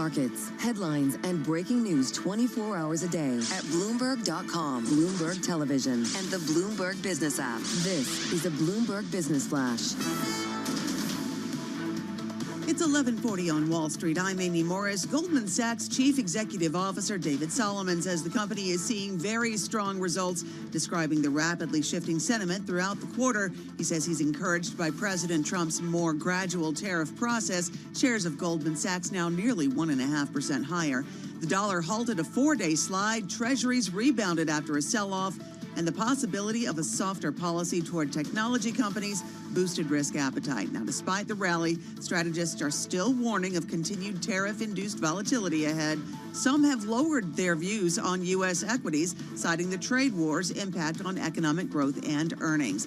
markets, headlines, and breaking news 24 hours a day at Bloomberg.com, Bloomberg Television, and the Bloomberg Business app. This is a Bloomberg Business Flash. It's 11:40 on Wall Street. I'm Amy Morris. Goldman Sachs Chief Executive Officer David Solomon says the company is seeing very strong results, describing the rapidly shifting sentiment throughout the quarter. He says he's encouraged by President Trump's more gradual tariff process. Shares of Goldman Sachs now nearly 1.5% higher. The dollar halted a 4-day slide. Treasuries rebounded after a sell-off. And the possibility of a softer policy toward technology companies boosted risk appetite. Now, despite the rally, strategists are still warning of continued tariff-induced volatility ahead. Some have lowered their views on U.S. equities, citing the trade war's impact on economic growth and earnings.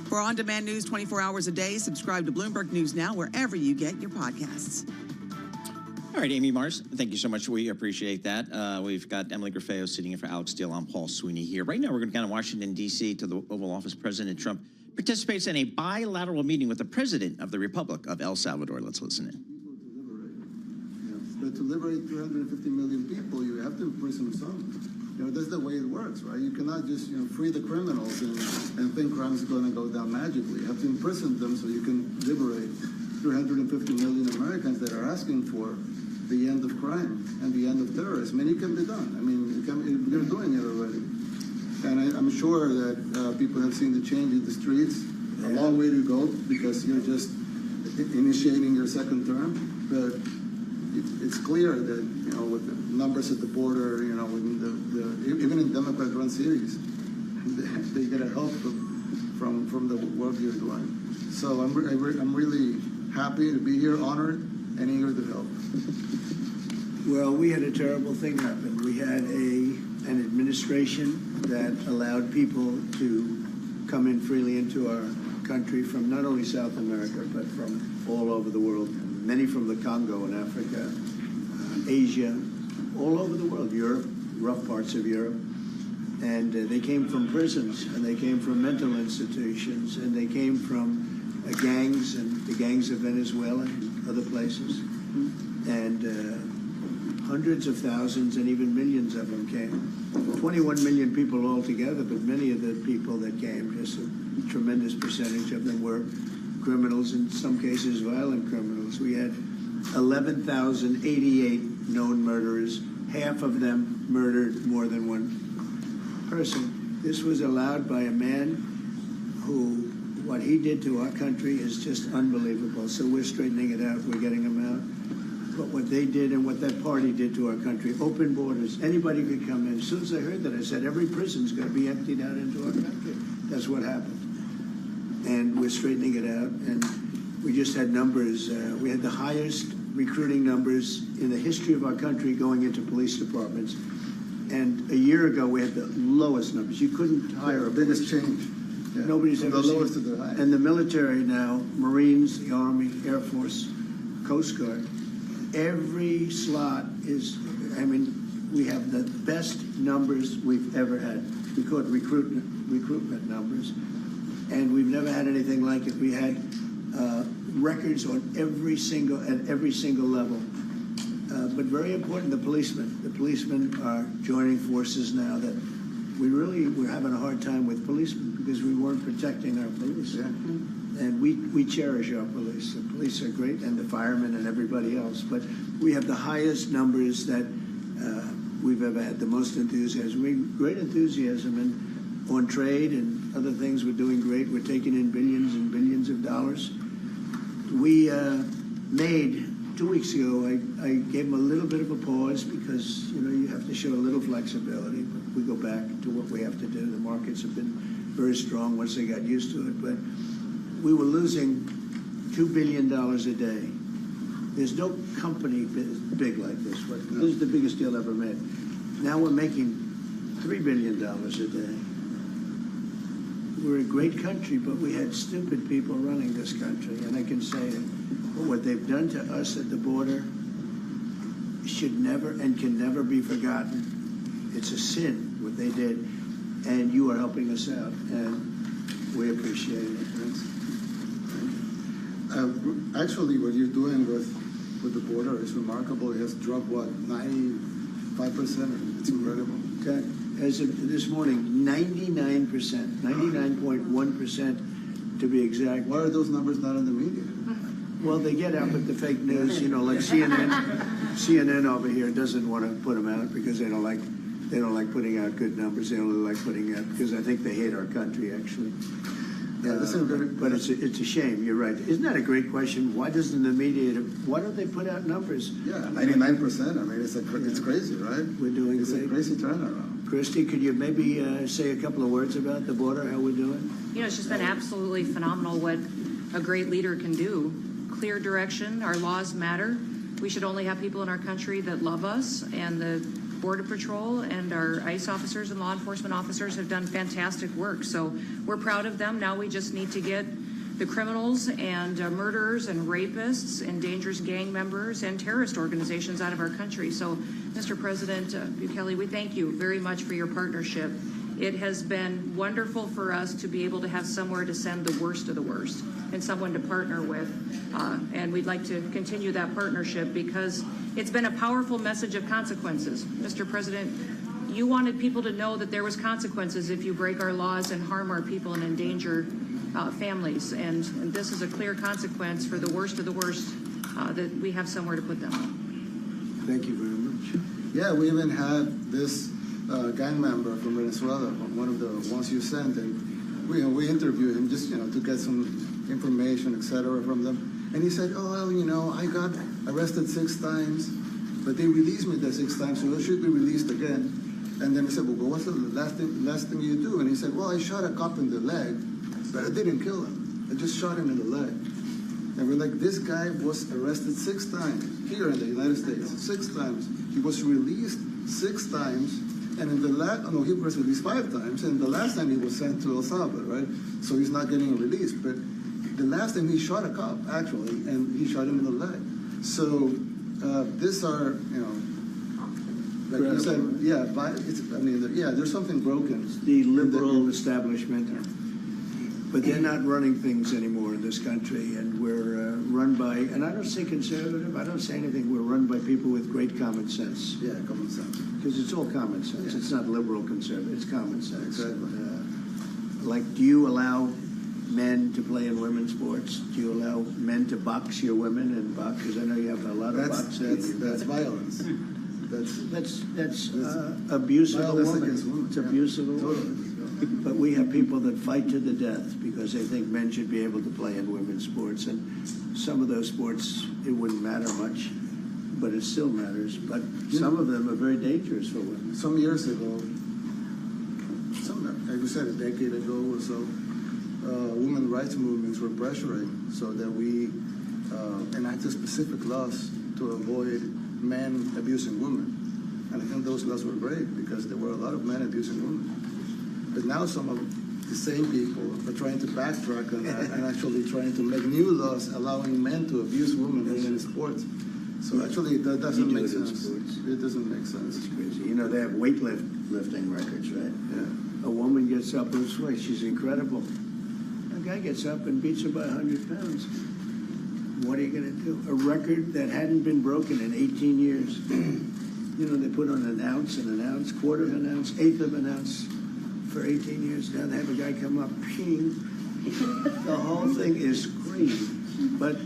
For on-demand news 24 hours a day, subscribe to Bloomberg News Now wherever you get your podcasts. All right, Amy Mars, thank you so much. We appreciate that. We've got Emily Grafeo sitting in for Alex Steele. I'm Paul Sweeney here. Right now, we're going to go to Washington, D.C. to the Oval Office. President Trump participates in a bilateral meeting with the President of the Republic of El Salvador. Let's listen in. But to liberate 350 million people, you have to imprison some. That's the way it works, right? You cannot just, free the criminals and think crime is going to go down magically. You have to imprison them so you can liberate 350 million Americans that are asking for the end of crime and the end of terrorism. And it can be done. I mean, they're doing it already. And I'm sure that people have seen the change in the streets. A long way to go because you're just initiating your second term. But it's clear that, with the numbers at the border, even in Democrat-run cities, they get a help from the work you're doing. So I'm really happy to be here, honored, and eager to help. Well, we had a terrible thing happen. We had an administration that allowed people to come in freely into our country from not only South America, but from all over the world, many from the Congo in Africa, Asia, all over the world, Europe, rough parts of Europe. And they came from prisons, and they came from mental institutions, and they came from gangs, and the gangs of Venezuela and other places. And hundreds of thousands and even millions of them came. 21 million people altogether, but many of the people that came, just a tremendous percentage of them were criminals, in some cases violent criminals. We had 11,088 known murderers. Half of them murdered more than one person. This was allowed by a man who, what he did to our country is just unbelievable. So we're straightening it out. We're getting them out. But what they did and what that party did to our country, open borders, anybody could come in. As soon as I heard that, I said, every prison's going to be emptied out into our country. That's what happened. And we're straightening it out. And we just had numbers. We had the highest recruiting numbers in the history of our country going into police departments. And a year ago, we had the lowest numbers. You couldn't hire a biggest change. Yeah. Nobody's ever seen. The lowest to the highest. And the military now, Marines, the Army, Air Force, Coast Guard, every slot is, we have the best numbers we've ever had. We call it recruitment numbers. And we've never had anything like it. We had records on at every single level. But very important, the policemen. The policemen are joining forces now that we're having a hard time with policemen because we weren't protecting our police. Yeah. And we cherish our police. The police are great, and the firemen and everybody else. But we have the highest numbers that we've ever had, the most enthusiasm. Great enthusiasm on trade and other things. We're doing great. We're taking in billions and billions of dollars. We made, 2 weeks ago, I gave them a little bit of a pause because, you have to show a little flexibility. But we go back to what we have to do. The markets have been very strong once they got used to it. But we were losing $2 billion a day. There's no company big like this. This is the biggest deal ever made. Now we're making $3 billion a day. We're a great country, but we had stupid people running this country, and I can say it. But what they've done to us at the border should never and can never be forgotten. It's a sin, what they did, and you are helping us out, and we appreciate it. Actually, what you're doing with with the border is remarkable. It has dropped, what, 95%? It's incredible. Okay. As of this morning, 99%, 99.1% to be exact. Why are those numbers not in the media? Well, they get out with the fake news, like CNN over here doesn't want to put them out because they don't like putting out good numbers. They only like putting out because I think they hate our country actually. Yeah, but it's a shame. You're right. Isn't that a great question? Why doesn't the media? Why don't they put out numbers? Yeah, 99%. I mean, it's crazy, right? We're doing it's great. A crazy turnaround. Christy, could you maybe say a couple of words about the border? How we're doing? It's just been absolutely phenomenal what a great leader can do. Clear direction. Our laws matter. We should only have people in our country that love us, and the Border Patrol and our ICE officers and law enforcement officers have done fantastic work. So we're proud of them. Now we just need to get the criminals and murderers and rapists and dangerous gang members and terrorist organizations out of our country. So, Mr. President Bukele, we thank you very much for your partnership. It has been wonderful for us to be able to have somewhere to send the worst of the worst and someone to partner with. And we'd like to continue that partnership because it's been a powerful message of consequences. Mr. President, you wanted people to know that there was consequences if you break our laws and harm our people and endanger families. And this is a clear consequence for the worst of the worst that we have somewhere to put them. Thank you very much. Yeah, we even had this gang member from Venezuela, one of the ones you sent, and we interviewed him just to get some information, etc. from them. And he said, "Oh well, I got arrested 6 times, but they released me the 6th time, so I should be released again." And then he said, "Well, what's the last thing you do?" And he said, "Well, I shot a cop in the leg, but I didn't kill him. I just shot him in the leg." And we're like, this guy was arrested 6 times here in the United States, 6 times. He was released 6 times. And in the he was released 5 times, and the last time he was sent to El Salvador, right? So he's not getting released. But the last time he shot a cop, actually, and he shot him in the leg. So these are, like you said, there's something broken. It's the liberal establishment, but they're not running things anymore in this country, and we're run by, and I don't say conservative, I don't say anything, we're run by people with great common sense. Yeah, common sense. Because it's all common sense. Yeah. It's not liberal conservative. It's common sense. Exactly. Do you allow men to play in women's sports? Do you allow men to box your women and box? Because I know you have a lot of boxing. That's violence. That's abuse of a woman. It's abuse of a woman. But we have people that fight to the death because they think men should be able to play in women's sports. And some of those sports, it wouldn't matter much, but it still matters. But some of them are very dangerous for women. Some years ago, like we said, a decade ago or so, women rights movements were pressuring so that we enacted specific laws to avoid men abusing women. And I think those laws were great because there were a lot of men abusing women. But now some of the same people are trying to backtrack on that and actually trying to make new laws allowing men to abuse women in sports. So actually, that doesn't make sense. It doesn't make sense. It's crazy. They have weightlifting records, right? Yeah. A woman gets up and sways. She's incredible. A guy gets up and beats her by 100 pounds. What are you going to do? A record that hadn't been broken in 18 years. They put on an ounce, quarter of an ounce, eighth of an ounce for 18 years. Now they have a guy come up, ping. The whole thing is crazy. But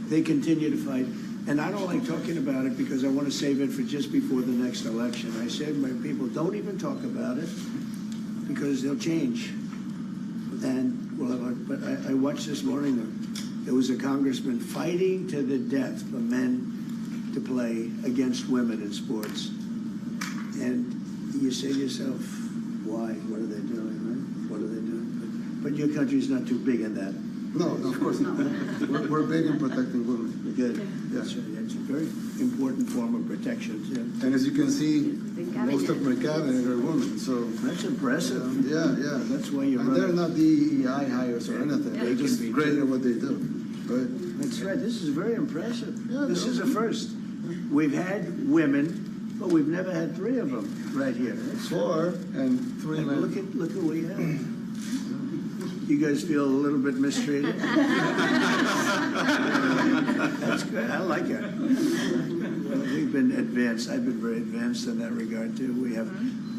they continue to fight. And I don't like talking about it because I want to save it for just before the next election. I said, my people, don't even talk about it because they'll change. And but I watched this morning, there was a congressman fighting to the death for men to play against women in sports. And you say to yourself, why? What are they doing, right? What are they doing? But your country's not too big in that. No, of course not. We're big in protecting women. Good. Yeah. That's a very important form of protection, too. And as you can see, most of my cabinet are women. So That's impressive. yeah. That's why you're And running. they're not DEI hires or anything. They're just can be great too. at what they do. Right? That's right. This is very impressive. Yeah, This is a first. We've had women, but we've never had 3 of them right here. That's 4 and 3 men. Look at what we have. You guys feel a little bit mistreated? That's good. good. I like it. We've been advanced. I've been very advanced in that regard, too. We have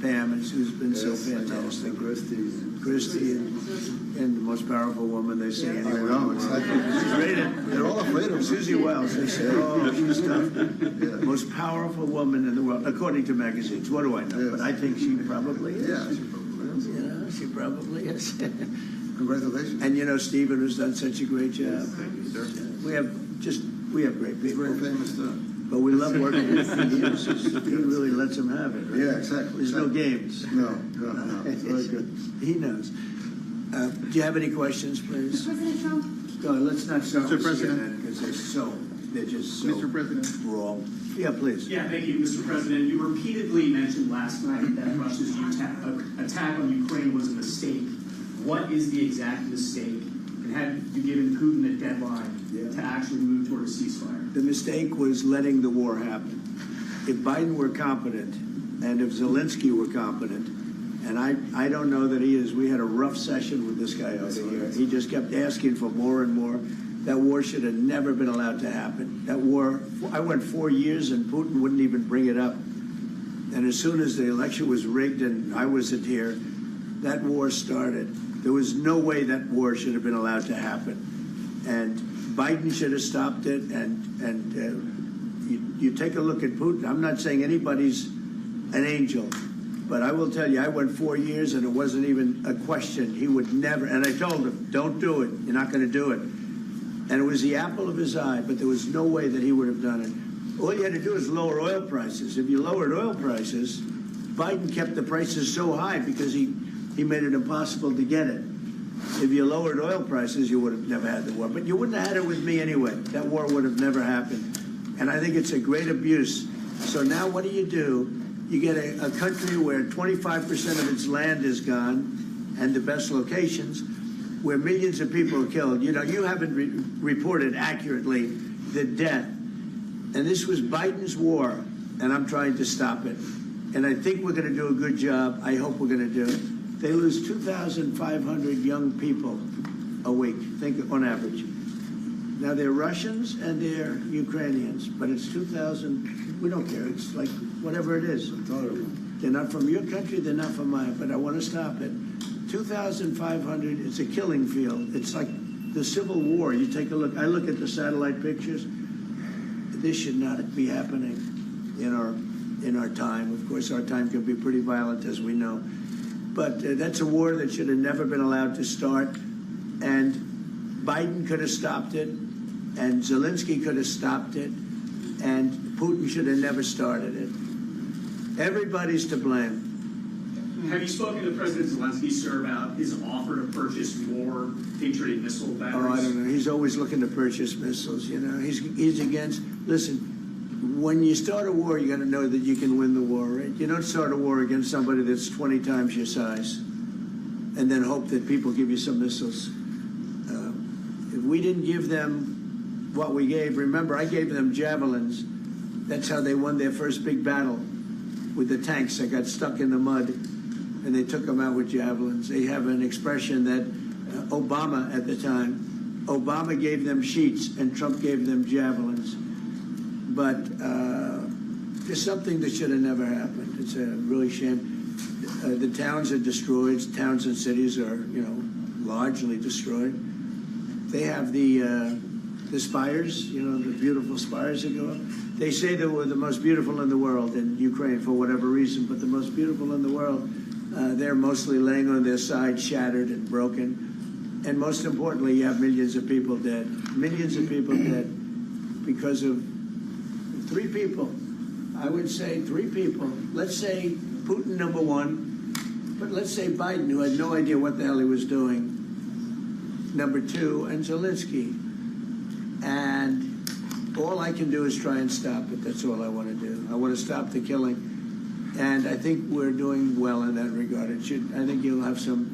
Pam, who's been so fantastic. Christy, and the most powerful woman they see anywhere. I know, exactly. She's rated. They're all afraid of Susie Wells. They say, oh, she's tough. Most powerful woman in the world, according to magazines. What do I know? Yes. But I think she probably is. Yeah, she probably is. You know, she probably is. Congratulations. And you know, Stephen, who's done such a great job. Thank you, sir. We have great He's people. very famous, too. But we love working with him. He really lets them have it. Right? Yeah, exactly. There's no games. No. It's very good. He knows. Do you have any questions, please? President Trump. Go on, let's not start Mr. with President. CNN because they're just so Mr. President. wrong. Yeah, please. Yeah, thank you, Mr. President. You repeatedly mentioned last night that Russia's attack on Ukraine was a mistake. What is the exact mistake? And have you given Putin a deadline to actually move toward a ceasefire? The mistake was letting the war happen. If Biden were competent, and if Zelensky were competent, and I don't know that he is. We had a rough session with this guy over here. He just kept asking for more and more. That war should have never been allowed to happen. That war, I went 4 years and Putin wouldn't even bring it up. And as soon as the election was rigged and I wasn't here, that war started. There was no way that war should have been allowed to happen. And Biden should have stopped it. And you take a look at Putin. I'm not saying anybody's an angel. But I will tell you, I went 4 years and it wasn't even a question. He would never, and I told him, don't do it. You're not going to do it. And it was the apple of his eye, but there was no way that he would have done it. All you had to do is lower oil prices. If you lowered oil prices, Biden kept the prices so high because he made it impossible to get it. If you lowered oil prices, you would have never had the war. But you wouldn't have had it with me anyway. That war would have never happened. And I think it's a great abuse. So now what do? You get a country where 25% of its land is gone, and the best locations, where millions of people are killed. You know, you haven't reported accurately the death. And this was Biden's war, and I'm trying to stop it. And I think we're going to do a good job. I hope we're going to do it. They lose 2,500 young people a week, think on average. Now, they're Russians and they're Ukrainians, but it's 2,000. We don't care. It's like whatever it is. They're not from your country. They're not from mine, but I want to stop it. 2,500, it's a killing field. It's like the Civil War. You take a look. I look at the satellite pictures. This should not be happening in our time. Of course, our time can be pretty violent, as we know. But that's a war that should have never been allowed to start. And Biden could have stopped it, and Zelensky could have stopped it, and Putin should have never started it. Everybody's to blame. Have you spoken to President Zelensky, sir, about his offer to purchase more Patriot missile batteries? Oh, I don't know. He's always looking to purchase missiles. You know, he's against. Listen, when you start a war, you got to know that you can win the war, right? You don't start a war against somebody that's 20 times your size, and then hope that people give you some missiles. If we didn't give them what we gave, remember, I gave them javelins. That's how they won their first big battle with the tanks that got stuck in the mud. And they took them out with javelins. They have an expression that Obama at the time, Obama gave them sheets and Trump gave them javelins. But there's something that should have never happened. It's a really shame. The towns are destroyed. Towns and cities are, largely destroyed. They have the spires, the beautiful spires that go up. They say they were the most beautiful in the world in Ukraine for whatever reason, but the most beautiful in the world. They're mostly laying on their side, shattered and broken. And most importantly, you have millions of people dead. Millions of people dead because of 3 people. I would say 3 people. Let's say Putin, number 1. But let's say Biden, who had no idea what the hell he was doing, number 2, and Zelensky. And all I can do is try and stop it. That's all I want to do. I want to stop the killing. And I think we're doing well in that regard. I think you'll have some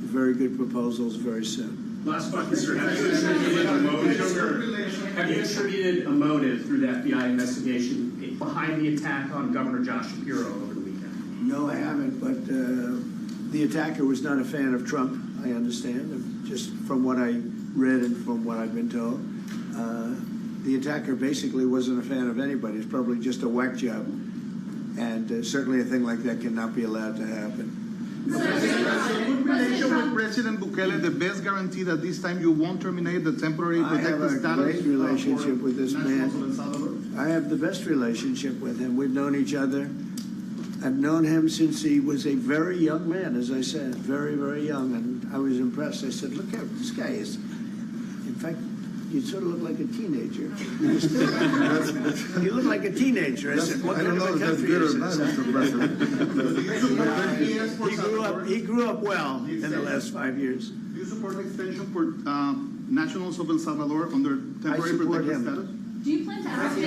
very good proposals very soon. Last question, sir. Have you attributed a motive? Have you attributed a motive through the FBI investigation behind the attack on Governor Josh Shapiro over the weekend? No, I haven't. But the attacker was not a fan of Trump. I understand, just from what I read and from what I've been told. the attacker basically wasn't a fan of anybody. It's probably just a whack job. And certainly a thing like that cannot be allowed to happen. Good relation with President Bukele, the best guarantee that this time you won't terminate the temporary I have protected a status. great relationship with this nationals of El man. Salvador? I have the best relationship with him. We've known each other. I've known him since he was a very young man, as I said, very, very young. And I was impressed. I said, look, this guy is, in fact, you sort of look like a teenager. You look like a teenager. I said, what I kind don't know of a if that's country good is or bad, this? Mr. President. He grew up well in the last 5 years. Do you support the extension for nationals of El Salvador under temporary support protected him. status? Do you plan to ask him?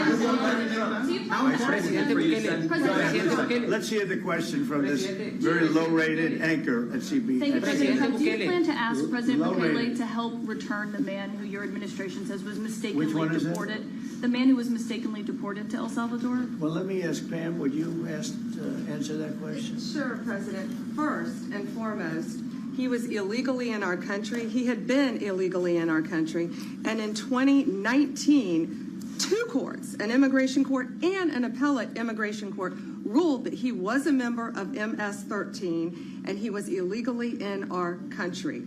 Do you plan to ask him? Let's hear the question from this very low-rated anchor at CB. Thank you, President Trump. Do you Bukele. plan to ask President Low Bukele rating. to help return the man who your administration says was mistakenly Which one is it? deported? The man who was mistakenly deported to El Salvador? Well, let me ask Pam, would you answer that question? Sure, President. First and foremost, he was illegally in our country. He had been illegally in our country. And in 2019, two courts, an immigration court and an appellate immigration court, ruled that he was a member of MS-13 and he was illegally in our country.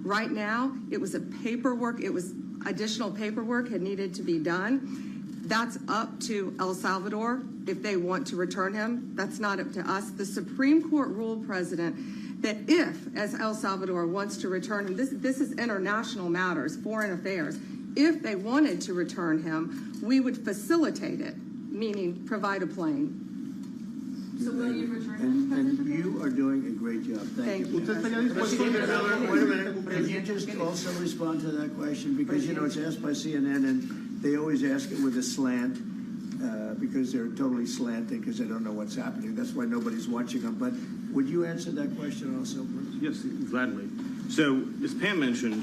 Right now, it was additional paperwork had needed to be done. That's up to El Salvador if they want to return him. That's not up to us. The Supreme Court ruled, President, that if, as El Salvador wants to return him, this is international matters, foreign affairs, if they wanted to return him, we would facilitate it, meaning provide a plane. So will you return him, And President Bukele? you are doing a great job. Thank you. ¿Usted estaría dispuesto a Wait a minute. Can you just also respond to that question? Because, you know, it's asked by CNN, and they always ask it with a slant because they're totally slanting because they don't know what's happening. That's why nobody's watching them. But would you answer that question also, please? Yes, gladly. So, as Pam mentioned,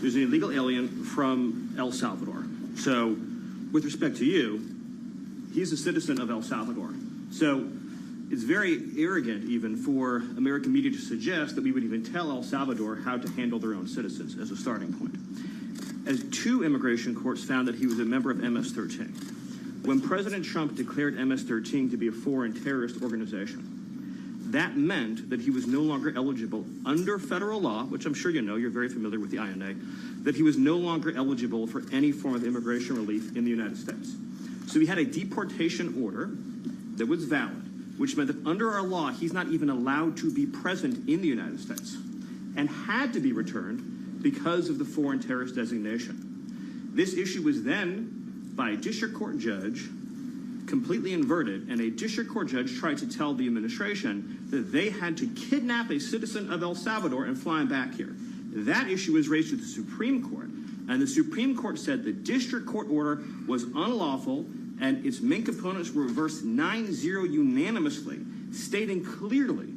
there's an illegal alien from El Salvador. So, with respect to you, he's a citizen of El Salvador. So, it's very arrogant even for American media to suggest that we would even tell El Salvador how to handle their own citizens as a starting point. As two immigration courts found that he was a member of MS-13. When President Trump declared MS-13 to be a foreign terrorist organization, that meant that he was no longer eligible under federal law, which I'm sure you know, you're very familiar with the INA, that he was no longer eligible for any form of immigration relief in the United States. So he had a deportation order that was valid, which meant that under our law, he's not even allowed to be present in the United States and had to be returned because of the foreign terrorist designation. This issue was then, by a district court judge, completely inverted, and a district court judge tried to tell the administration that they had to kidnap a citizen of El Salvador and fly him back here. That issue was raised to the Supreme Court, and the Supreme Court said the district court order was unlawful, and its main components were reversed 9-0 unanimously, stating clearly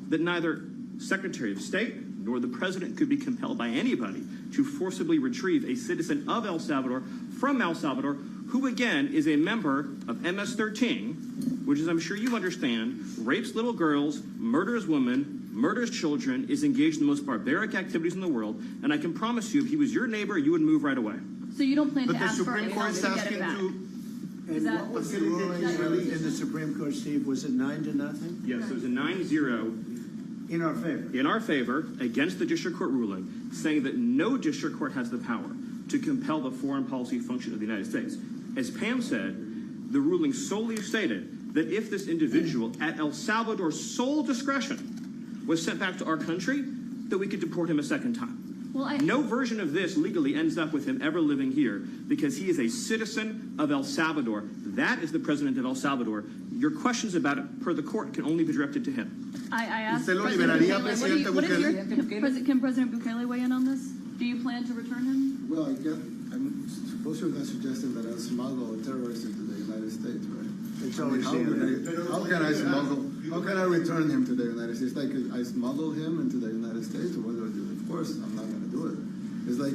that neither Secretary of State nor the President could be compelled by anybody to forcibly retrieve a citizen of El Salvador from El Salvador, who again is a member of MS-13, which, as I'm sure you understand, rapes little girls, murders women, murders children, is engaged in the most barbaric activities in the world, and I can promise you, if he was your neighbor, you would move right away. So you don't plan But to the ask for Supreme anyone Court is to get asking it back? to. And that- what was the ruling in the Supreme Court, Steve? Was it 9-0? Yes, it was a 9-0 In our favor. in our favor against the district court ruling, saying that no district court has the power to compel the foreign policy function of the United States. As Pam said, the ruling solely stated that if this individual, at El Salvador's sole discretion, was sent back to our country, that we could deport him a second time. Well, No version of this legally ends up with him ever living here because he is a citizen of El Salvador. That is the president of El Salvador. Your questions about it, per the court, can only be directed to him. I asked ¿Usted lo President liberaría, Bukele, what is your, Bukele? can President Bukele weigh in on this? Do you plan to return him? Well, I'm suppose you're not suggesting that I'll smuggle a terrorist into the United States, right? It's always how can I smuggle? How can I return him to the United States? Like I smuggle him into the United States, or what do I do? Of course, I'm not going to do it. It's like,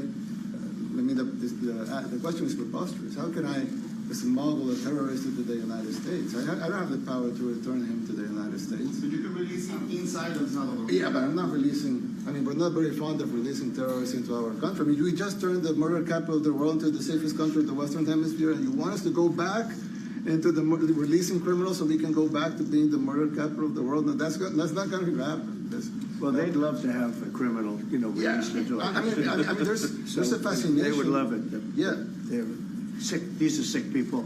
the question is preposterous. How can I smuggle a terrorist into the United States. I don't have the power to return him to the United States. But you can release him inside El Salvador. Yeah, but I'm not releasing, I mean, we're not very fond of releasing terrorists into our country. I mean, we just turned the murder capital of the world into the safest country of the Western Hemisphere, and you want us to go back into the releasing criminals so we can go back to being the murder capital of the world? No, that's not going to happen. Well, they'd love to have a criminal, released into I mean, there's a fascination. They would love it. Yeah. They're sick. These are sick people.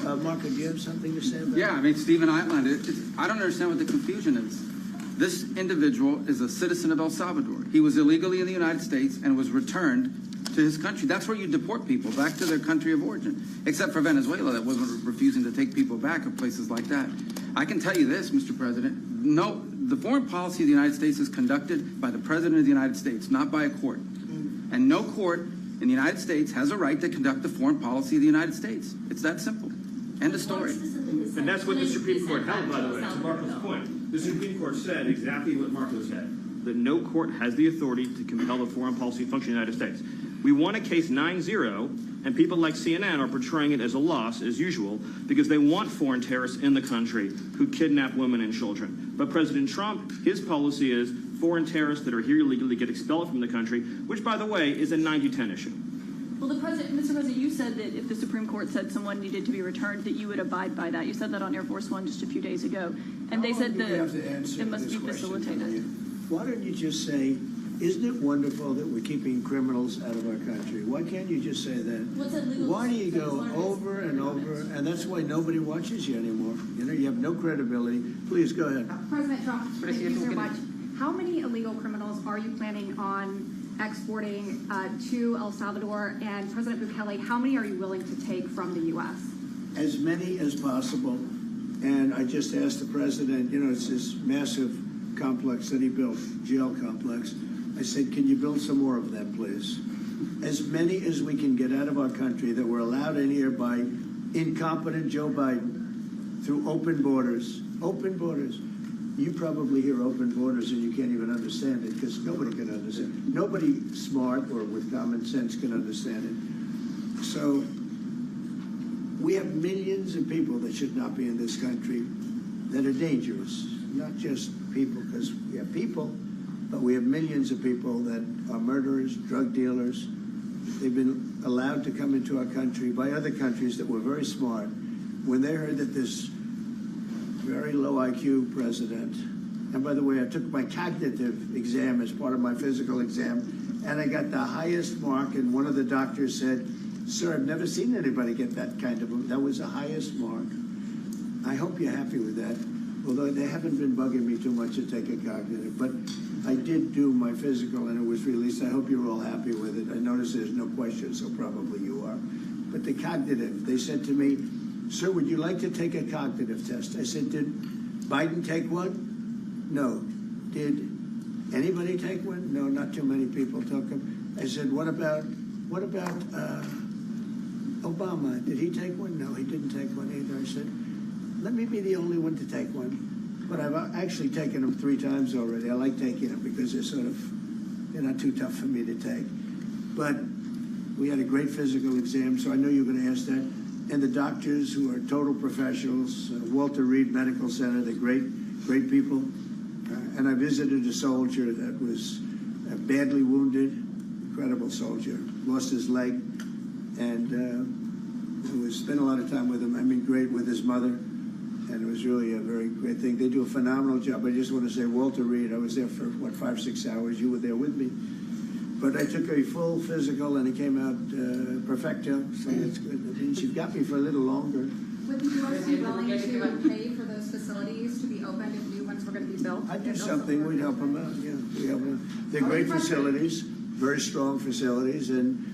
Marco, do you have something to say about Yeah, I mean, Stephen Island, I don't understand what the confusion is. This individual is a citizen of El Salvador. He was illegally in the United States and was returned to his country. That's where you deport people, back to their country of origin, except for Venezuela that wasn't refusing to take people back or places like that. I can tell you this, Mr. President, no, the foreign policy of the United States is conducted by the President of the United States, not by a court. And no court in the United States has a right to conduct the foreign policy of the United States. It's that simple. End of story. And that's what the Supreme Court held, by the way, to Marco's point. The Supreme Court said exactly what Marco said, that no court has the authority to compel the foreign policy function of the United States. We won a case 9-0, and people like CNN are portraying it as a loss, as usual, because they want foreign terrorists in the country who kidnap women and children. But President Trump, his policy is foreign terrorists that are here illegally get expelled from the country, which, by the way, is a 90-10 issue. Well, Mr. President, you said that if the Supreme Court said someone needed to be returned, that you would abide by that. You said that on Air Force One just a few days ago. And they said that it must be facilitated. Why don't you just say, isn't it wonderful that we're keeping criminals out of our country? Why can't you just say that? Why do you go over and over? And that's why nobody watches you anymore. You have no credibility. Please go ahead. President Trump, thank you so much. How many illegal criminals are you planning on exporting to El Salvador? And President Bukele, how many are you willing to take from the U.S.? As many as possible. And I just asked the president, it's this massive complex that he built, jail complex. I said, can you build some more of them, please? As many as we can get out of our country that were allowed in here by incompetent Joe Biden through open borders. Open borders. You probably hear open borders and you can't even understand it because nobody can understand it. Nobody smart or with common sense can understand it. So we have millions of people that should not be in this country that are dangerous. Not just people, because we have people, but we have millions of people that are murderers, drug dealers. They've been allowed to come into our country by other countries that were very smart. When they heard that this very low IQ president, and by the way, I took my cognitive exam as part of my physical exam, and I got the highest mark, and one of the doctors said, sir, I've never seen anybody get that kind of, that was the highest mark. I hope you're happy with that, although they haven't been bugging me too much to take a cognitive, but I did do my physical and it was released. I hope you're all happy with it. I notice there's no question, so probably you are. But the cognitive, they said to me, sir, would you like to take a cognitive test? I said, did Biden take one? No. Did anybody take one? No, not too many people took them. I said, what about Obama? Did he take one? No, he didn't take one either. I said, let me be the only one to take one. But I've actually taken them 3 times already. I like taking them because they're not too tough for me to take. But we had a great physical exam, so I know you're going to ask that. And the doctors who are total professionals, Walter Reed Medical Center, they're great people. And I visited a soldier that was badly wounded, incredible soldier, lost his leg, and spent a lot of time with him. I mean, great with his mother. And it was really a very great thing. They do a phenomenal job. I just want to say, Walter Reed, I was there for, 5-6 hours. You were there with me. But I took a full physical, and it came out perfecto, so that's good. That means you've got me for a little longer. Would the U.S. be willing to pay for those facilities to be opened if new ones were going to be built? I'd do something. We'd help them out, yeah. We help them. They're great facilities, very strong facilities, and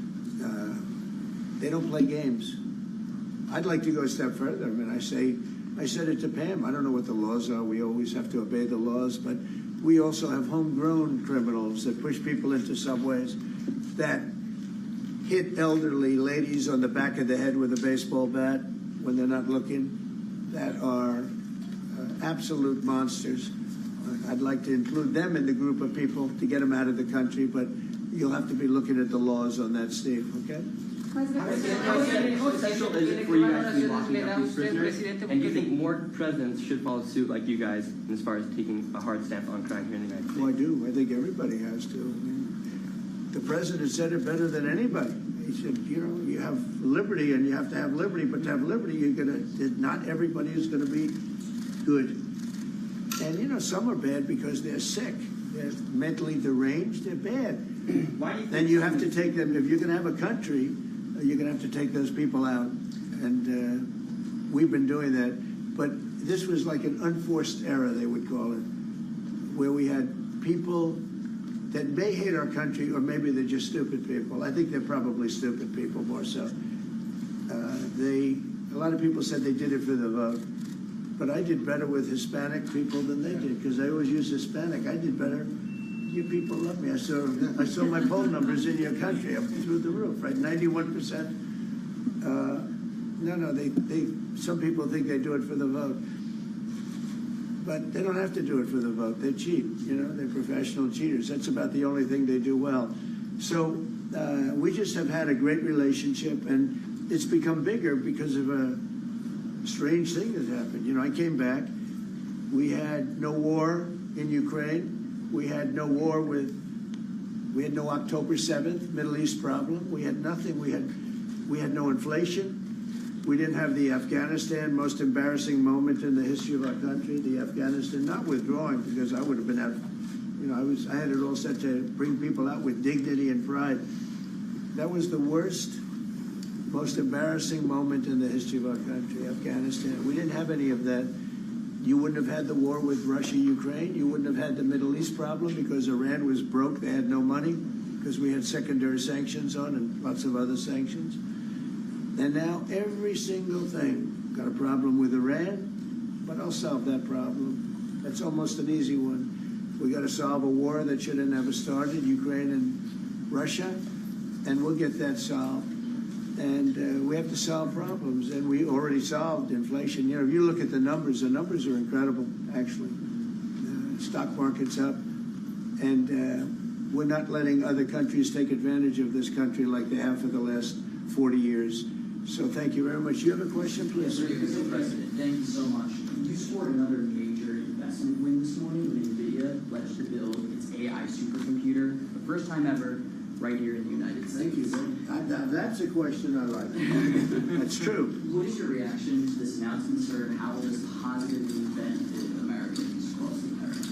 they don't play games. I'd like to go a step further. I mean, I said it to Pam. I don't know what the laws are. We always have to obey the laws, but we also have homegrown criminals that push people into subways, that hit elderly ladies on the back of the head with a baseball bat when they're not looking, that are absolute monsters. I'd like to include them in the group of people to get them out of the country, but you'll have to be looking at the laws on that, Steve, okay? How essential is it for you guys to be locking up these prisoners? And do you think more presidents should follow suit like you guys as far as taking a hard stance on crime here in the United States? Well, I do. I think everybody has to. I mean, the president said it better than anybody. He said, you know, you have liberty and you have to have liberty, but to have liberty, not everybody is going to be good. And, you know, some are bad because they're sick. They're mentally deranged. They're bad. Why do you think then you have to take them. If you're going to have a country, you're going to have to take those people out. And we've been doing that. But this was like an unforced error, they would call it, where we had people that may hate our country, or maybe they're just stupid people. I think they're probably stupid people more so. A lot of people said they did it for the vote. But I did better with Hispanic people than they did, because they always use Hispanic. I did better. You people love me. I saw my poll numbers in your country up through the roof, right? 91%. Some people think they do it for the vote. But they don't have to do it for the vote. They cheat, you know, they're professional cheaters. That's about the only thing they do well. So we just have had a great relationship, and it's become bigger because of a strange thing that happened. You know, I came back. We had no war in Ukraine. We had no war we had no October 7th Middle East problem. We had nothing. We had no inflation. We didn't have the Afghanistan most embarrassing moment in the history of our country. The Afghanistan not withdrawing, because I would have been out. You know, I had it all set to bring people out with dignity and pride. That was the worst, most embarrassing moment in the history of our country, Afghanistan. We didn't have any of that. You wouldn't have had the war with Russia, Ukraine. You wouldn't have had the Middle East problem because Iran was broke. They had no money because we had secondary sanctions on and lots of other sanctions. And now every single thing. Got a problem with Iran, but I'll solve that problem. That's almost an easy one. We got to solve a war that should have never started, Ukraine and Russia, and we'll get that solved. And we have to solve problems, and we already solved inflation. You know, if you look at the numbers are incredible, actually. Stock market's up, and we're not letting other countries take advantage of this country like they have for the last 40 years. So thank you very much. You have a question, please? Yes, Mr. President, thank you so much. You scored another major investment win this morning when NVIDIA pledged to build its AI supercomputer, the first time ever, right here in the United States. Thank you. That's a question I like. That's true. What is your reaction to this announcement, sir, and how will this positively benefit Americans across the America?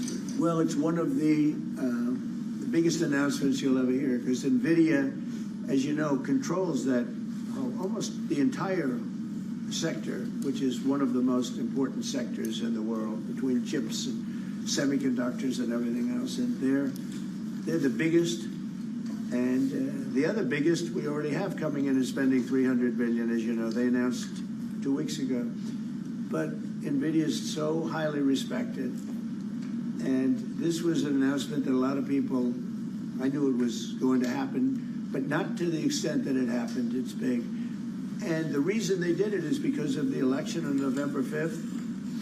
Well, it's one of the biggest announcements you'll ever hear, because NVIDIA, as you know, controls that almost the entire sector, which is one of the most important sectors in the world, between chips and semiconductors and everything else. And they're the biggest. And the other biggest we already have coming in is spending $300 billion, as you know. They announced 2 weeks ago. But NVIDIA is so highly respected. And this was an announcement that a lot of people, I knew it was going to happen, but not to the extent that it happened. It's big. And the reason they did it is because of the election on November 5th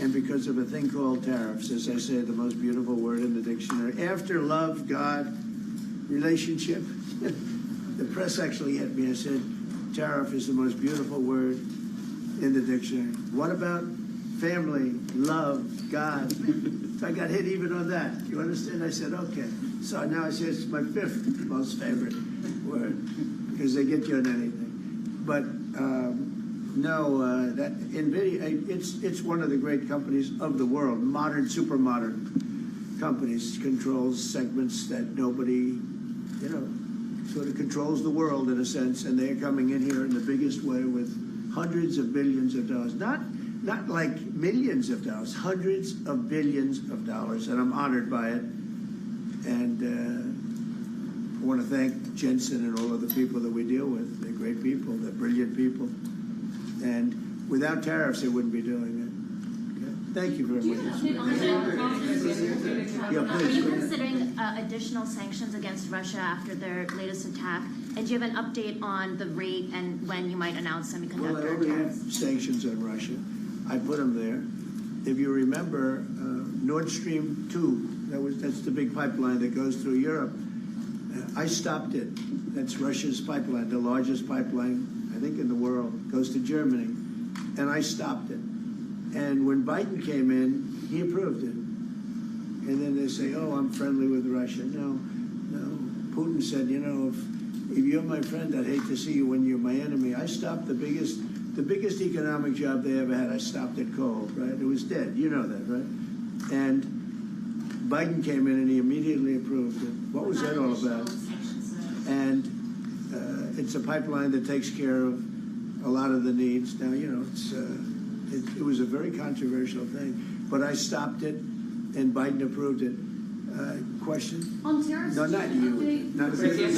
and because of a thing called tariffs. As I say, the most beautiful word in the dictionary. After love, God, relationship. The press actually hit me and said, tariff is the most beautiful word in the dictionary. What about family, love, God? So I got hit even on that. You understand? I said, okay. So now I say it's my fifth most favorite word because they get you on anything. But that NVIDIA, it's one of the great companies of the world, modern, super modern companies, controls segments that nobody, sort of controls the world in a sense, and they're coming in here in the biggest way with hundreds of billions of dollars. Not like millions of dollars, hundreds of billions of dollars, and I'm honored by it. And I want to thank Jensen and all of the people that we deal with. They're great people, they're brilliant people. And without tariffs, they wouldn't be doing it. Thank you very much. Are you considering additional sanctions against Russia after their latest attack? And do you have an update on the rate and when you might announce semiconductor Well, I already have tariffs? sanctions on Russia. I put them there. If you remember, Nord Stream 2, that's the big pipeline that goes through Europe. I stopped it That's Russia's pipeline, the largest pipeline, I think, in the world, goes to Germany. And I stopped it. And when Biden came in, he approved it. And then they say, oh, I'm friendly with Russia. No. Putin said, you know, if you're my friend, I'd hate to see you when you're my enemy. I stopped the biggest economic job they ever had. I stopped it cold, right? It was dead. You know that, right? And Biden came in and he immediately approved it. What was that all about? And it's a pipeline that takes care of a lot of the needs. Now, you know, it was a very controversial thing, but I stopped it, and Biden approved it. Question? On tariffs? No, not you. Not update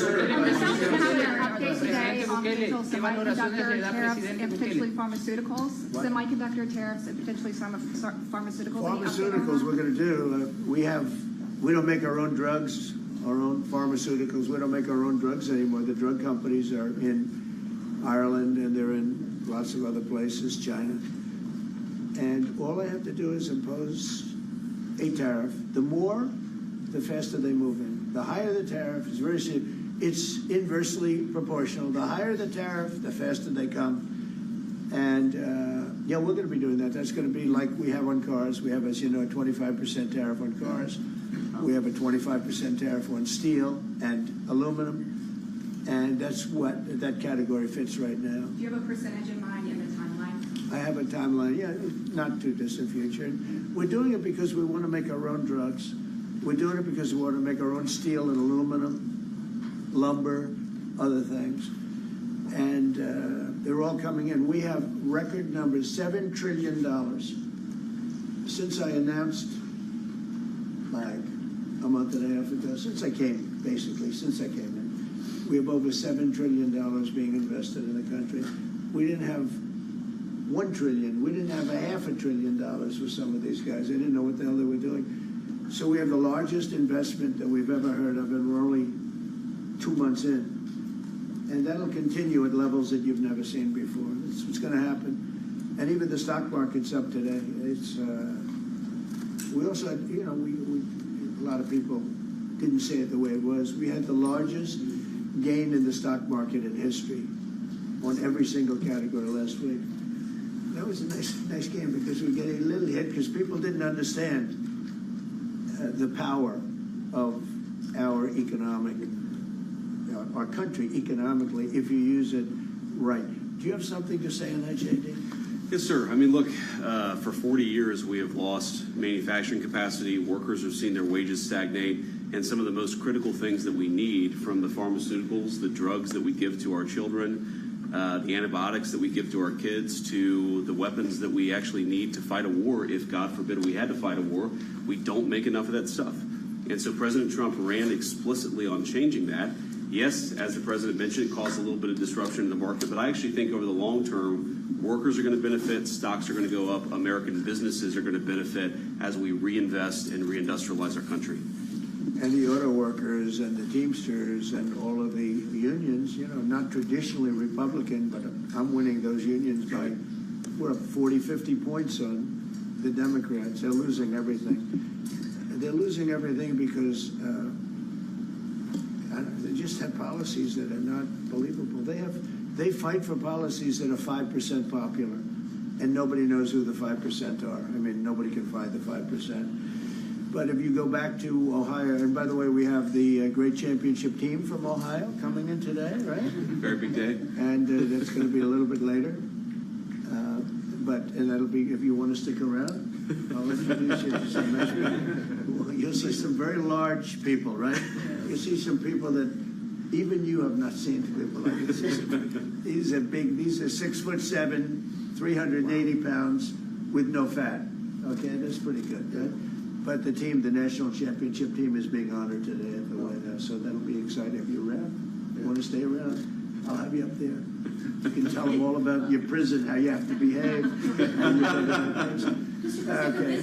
today on potential semiconductor tariffs and potentially pharmaceuticals. What? Semiconductor tariffs and potentially pharmaceuticals. Pharmaceuticals we're going to do. We don't make our own drugs, our own pharmaceuticals. We don't make our own drugs anymore. The drug companies are in Ireland and they're in lots of other places, China. And all I have to do is impose a tariff. The more, the faster they move in. The higher the tariff, it's inversely proportional. The higher the tariff, the faster they come. And yeah, we're going to be doing that. That's going to be like we have on cars. We have, as you know, a 25% tariff on cars. We have a 25% tariff on steel and aluminum. And that's what that category fits right now. Do you have a percentage in mind and a timeline? I have a timeline, yeah, not too distant future. And we're doing it because we want to make our own drugs. We're doing it because we want to make our own steel and aluminum, lumber, other things. And they're all coming in. We have record numbers, $7 trillion. Since I announced, like a month and a half ago, since I came in, we have over $7 trillion being invested in the country. We didn't have $1 trillion. We didn't have $500 billion for some of these guys. They didn't know what the hell they were doing. So we have the largest investment that we've ever heard of, and we're only 2 months in. And that'll continue at levels that you've never seen before. That's what's going to happen. And even the stock market's up today. It's we also had, you know, we a lot of people didn't say it the way it was. We had the largest gain in the stock market in history on every single category last week. That was a nice game because we get a little hit because people didn't understand the power of our our country economically if you use it right. Do you have something to say on that, JD? Yes, sir. I mean, look, for 40 years we have lost manufacturing capacity. Workers have seen their wages stagnate. And some of the most critical things that we need, from the pharmaceuticals, the drugs that we give to our children, the antibiotics that we give to our kids, to the weapons that we actually need to fight a war, if God forbid we had to fight a war, we don't make enough of that stuff. And so President Trump ran explicitly on changing that. Yes, as the president mentioned, it caused a little bit of disruption in the market, but I actually think over the long term, workers are going to benefit, stocks are going to go up, American businesses are going to benefit as we reinvest and reindustrialize our country. And the auto workers and the Teamsters and all of the unions, you know, not traditionally Republican, but I'm winning those unions by, we're up 40, 50 points on the Democrats. They're losing everything. They're losing everything because they just have policies that are not believable. They fight for policies that are 5% popular, and nobody knows who the 5% are. I mean, nobody can find the 5%. But if you go back to Ohio, and by the way, we have the great championship team from Ohio coming in today, right? Very big day. And that's going to be a little bit later. And that'll be, if you want to stick around, I'll introduce you to some nice people. You'll see some very large people, right? You'll see some people that even you have not seen people like this. These are big, these are 6'7", 380 pounds with no fat. Okay, that's pretty good, right? But the team, the national championship team, is being honored today at the White House, so that'll be exciting. If you're around, you want to stay around, I'll have you up there. You can tell them all about your prison, how you have to behave. Okay.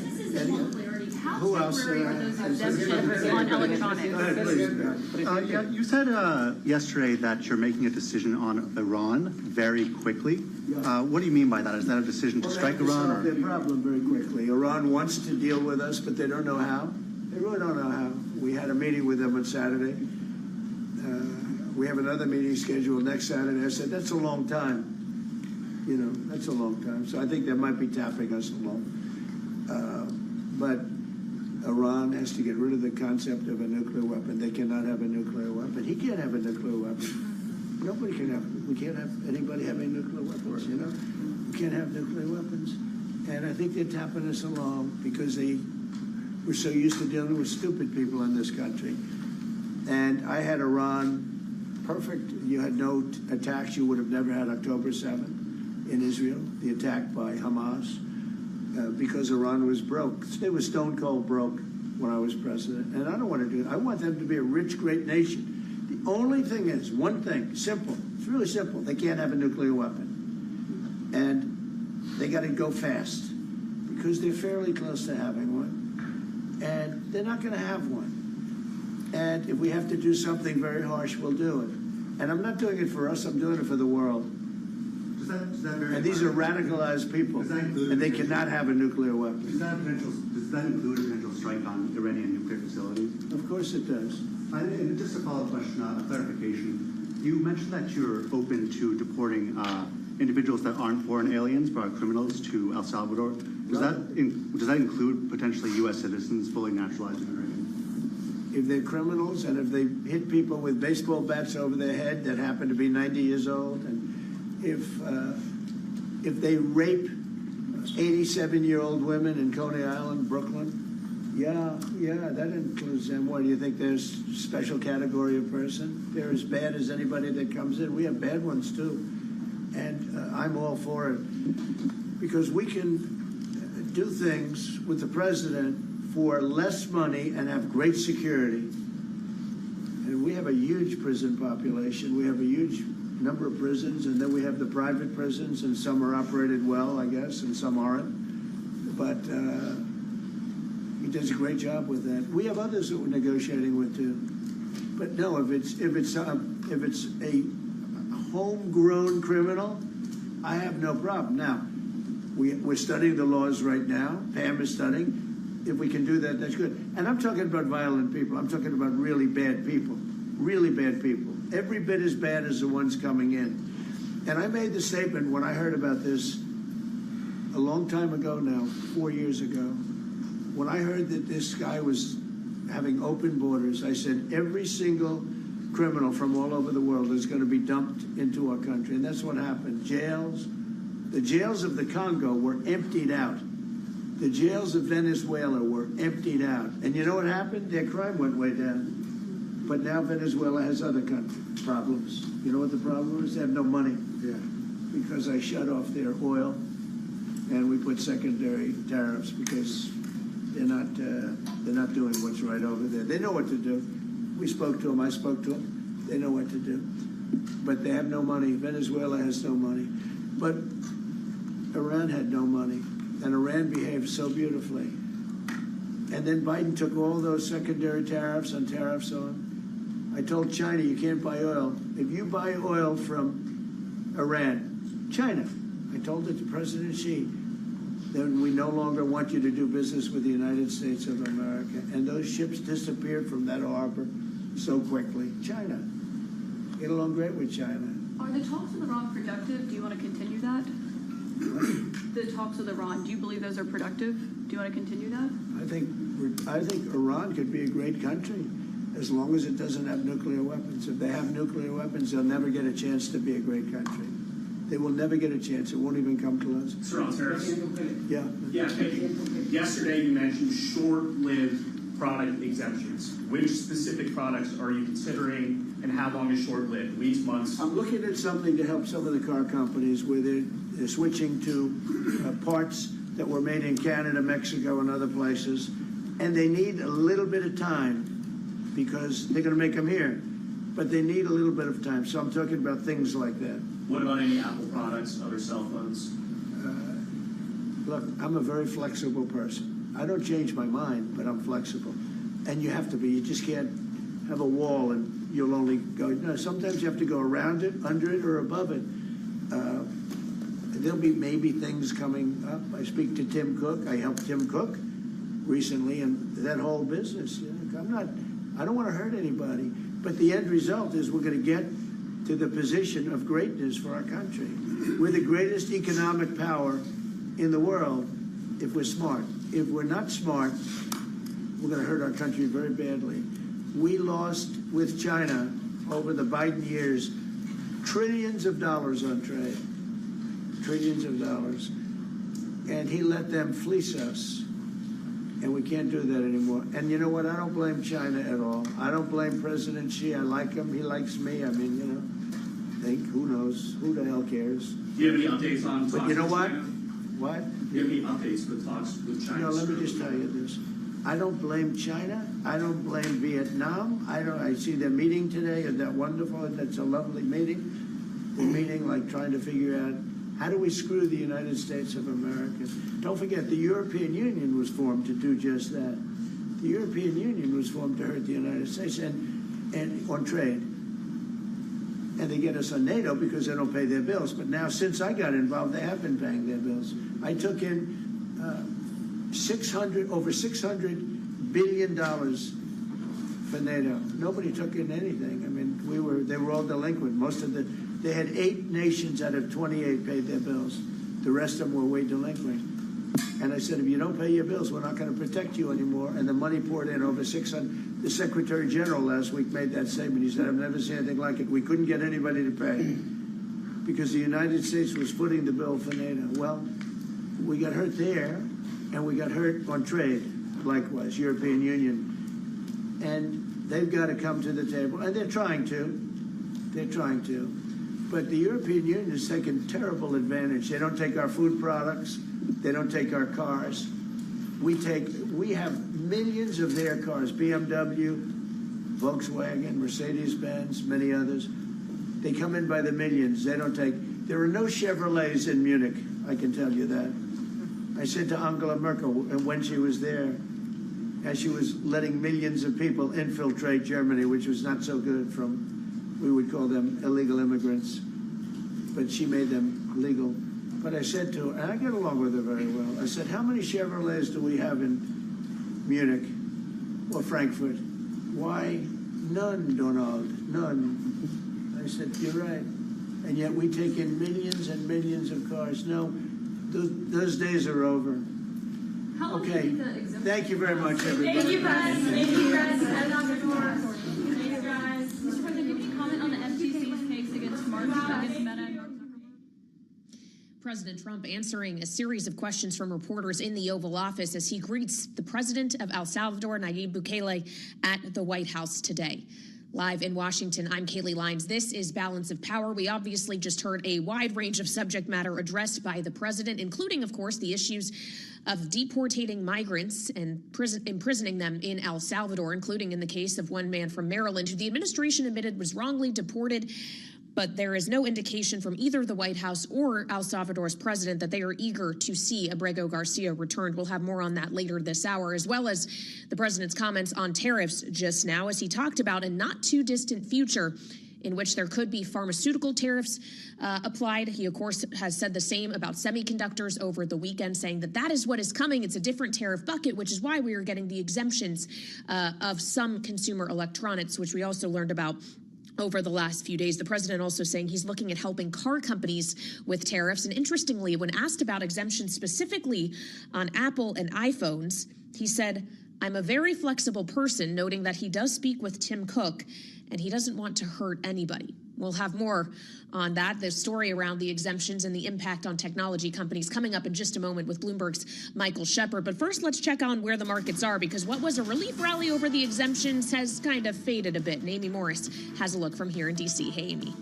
Who else? On electronics. Go ahead, please. You said yesterday that you're making a decision on Iran very quickly. What do you mean by that? Is that a decision to strike Iran? Solve their problem very quickly. Iran wants to deal with us, but they don't know how. They really don't know how. We had a meeting with them on Saturday. We have another meeting scheduled next Saturday. I said, that's a long time. You know, that's a long time. So I think they might be tapping us along. But Iran has to get rid of the concept of a nuclear weapon. They cannot have a nuclear weapon. He can't have a nuclear weapon. Nobody can have. We can't have anybody having nuclear weapons. You know, we can't have nuclear weapons. And I think they're tapping us along because we're so used to dealing with stupid people in this country. And I had Iran perfect. You had no attacks. You would have never had October 7th in Israel, the attack by Hamas, because Iran was broke. They were stone cold broke when I was president. And I don't want to do it. I want them to be a rich, great nation. The only thing is, one thing, simple. It's really simple. They can't have a nuclear weapon. And they got to go fast because they're fairly close to having one. And they're not going to have one. And if we have to do something very harsh, we'll do it. And I'm not doing it for us, I'm doing it for the world. And these are radicalized people, and they cannot have a nuclear weapon. Does that include a potential strike on Iranian nuclear facilities? Of course it does. And just a follow-up question, a clarification. You mentioned that you're open to deporting individuals that aren't foreign aliens, but are criminals, to El Salvador. Does that include potentially U.S. citizens fully naturalized Iranian? If they're criminals and if they hit people with baseball bats over their head that happen to be 90 years old, and if they rape 87-year-old women in Coney Island, Brooklyn, yeah, that includes them. What, do you think there's a special category of person? They're as bad as anybody that comes in. We have bad ones too, and I'm all for it because we can do things with the president for less money and have great security. And we have a huge prison population. We have a huge number of prisons, and then we have the private prisons, and some are operated well, I guess, and some aren't. But he does a great job with that. We have others that we're negotiating with too. But no, if it's a homegrown criminal, I have no problem. Now, we're studying the laws right now. Pam is studying. If we can do that, that's good. And I'm talking about violent people. I'm talking about really bad people. Really bad people. Every bit as bad as the ones coming in. And I made the statement when I heard about this a long time ago now, 4 years ago. When I heard that this guy was having open borders, I said every single criminal from all over the world is going to be dumped into our country. And that's what happened. The jails of the Congo were emptied out. The jails of Venezuela were emptied out. And you know what happened? Their crime went way down. But now Venezuela has other problems. You know what the problem is? They have no money. Yeah. Because I shut off their oil, and we put secondary tariffs because they're not doing what's right over there. They know what to do. We spoke to them. I spoke to them. They know what to do. But they have no money. Venezuela has no money. But Iran had no money. And Iran behaved so beautifully. And then Biden took all those secondary tariffs and tariffs on. I told China, you can't buy oil. If you buy oil from Iran, China, I told it to President Xi, then we no longer want you to do business with the United States of America. And those ships disappeared from that harbor so quickly. China. Get along great with China. Are the talks with Iran productive? Do you want to continue that? The talks with Iran, do you believe those are productive? Do you want to continue that? I think Iran could be a great country as long as it doesn't have nuclear weapons. If they have nuclear weapons, they'll never get a chance to be a great country. They will never get a chance. It won't even come close. Sir, on tariffs. Yeah. Yeah, thank you. Yesterday you mentioned short-lived product exemptions. Which specific products are you considering, and how long is short-lived? Weeks, months? I'm looking at something to help some of the car companies where they're switching to parts that were made in Canada, Mexico, and other places, and they need a little bit of time because they're going to make them here, but they need a little bit of time. So I'm talking about things like that. What about any Apple products, other cell phones? Look, I'm a very flexible person. I don't change my mind, but I'm flexible. And you have to be. You just can't have a wall and you'll only go. No, sometimes you have to go around it, under it, or above it. There'll be maybe things coming up. I speak to Tim Cook. I helped Tim Cook recently, and that whole business. I don't want to hurt anybody. But the end result is we're going to get to the position of greatness for our country. We're the greatest economic power in the world if we're smart. If we're not smart, we're going to hurt our country very badly. We lost with China over the Biden years trillions of dollars on trade. Trillions of dollars. And he let them fleece us. And we can't do that anymore. And you know what? I don't blame China at all. I don't blame President Xi. I like him. He likes me. I mean, you know, who knows? Who the hell cares? Do you have any updates on talks? But you know with what? China? What? Do you have any updates for talks with China? You know, let me just tell you this. I don't blame China. I don't blame Vietnam. I see their meeting today. Isn't that wonderful? That's a lovely meeting. They're meeting like trying to figure out how do we screw the United States of America. Don't forget, the European Union was formed to do just that. The European Union was formed to hurt the United States and on trade. And they get us on NATO because they don't pay their bills. But now, since I got involved, they have been paying their bills. I took in over $600 billion for NATO. Nobody took in anything. I mean, they were all delinquent. They had 8 nations out of 28 paid their bills. The rest of them were way delinquent. And I said, if you don't pay your bills, we're not going to protect you anymore. And the money poured in over 600. The Secretary General last week made that statement. He said, I've never seen anything like it. We couldn't get anybody to pay because the United States was footing the bill for NATO. Well, we got hurt there, and we got hurt on trade, likewise, European Union. And they've got to come to the table, and they're trying to. They're trying to. But the European Union has taken terrible advantage. They don't take our food products. They don't take our cars. We have millions of their cars, BMW, Volkswagen, Mercedes-Benz, many others. They come in by the millions. They don't take. There are no Chevrolets in Munich, I can tell you that. I said to Angela Merkel when she was there, as she was letting millions of people infiltrate Germany, which was not so good we would call them illegal immigrants, but she made them legal. But I said to her, and I get along with her very well, I said, how many Chevrolets do we have in Munich or Frankfurt? Why, none, Donald, none. I said, you're right. And yet we take in millions and millions of cars. No, those days are over. How long Okay, do you think the exemption? Thank you very much, everybody. Thank you, guys. Thank you, guys. Head out the door. Thanks, guys. Mr. President, do you have any comment on the FTC's case against Meta? President Trump answering a series of questions from reporters in the Oval Office as he greets the president of El Salvador, Nayib Bukele, at the White House today. Live in Washington, I'm Kaylee Lyons. This is Balance of Power. We obviously just heard a wide range of subject matter addressed by the president, including, of course, the issues of deportating migrants and imprisoning them in El Salvador, including in the case of one man from Maryland who the administration admitted was wrongly deported. But there is no indication from either the White House or El Salvador's president that they are eager to see Abrego Garcia returned. We'll have more on that later this hour, as well as the president's comments on tariffs just now, as he talked about a not too distant future in which there could be pharmaceutical tariffs applied. He, of course, has said the same about semiconductors over the weekend, saying that is what is coming. It's a different tariff bucket, which is why we are getting the exemptions of some consumer electronics, which we also learned about over the last few days. The president also saying he's looking at helping car companies with tariffs. And interestingly, when asked about exemptions specifically on Apple and iPhones, he said, I'm a very flexible person, noting that he does speak with Tim Cook and he doesn't want to hurt anybody. We'll have more on that, the story around the exemptions and the impact on technology companies coming up in just a moment with Bloomberg's Michael Shepard. But first, let's check on where the markets are, because what was a relief rally over the exemptions has kind of faded a bit. And Amy Morris has a look from here in D.C. Hey, Amy.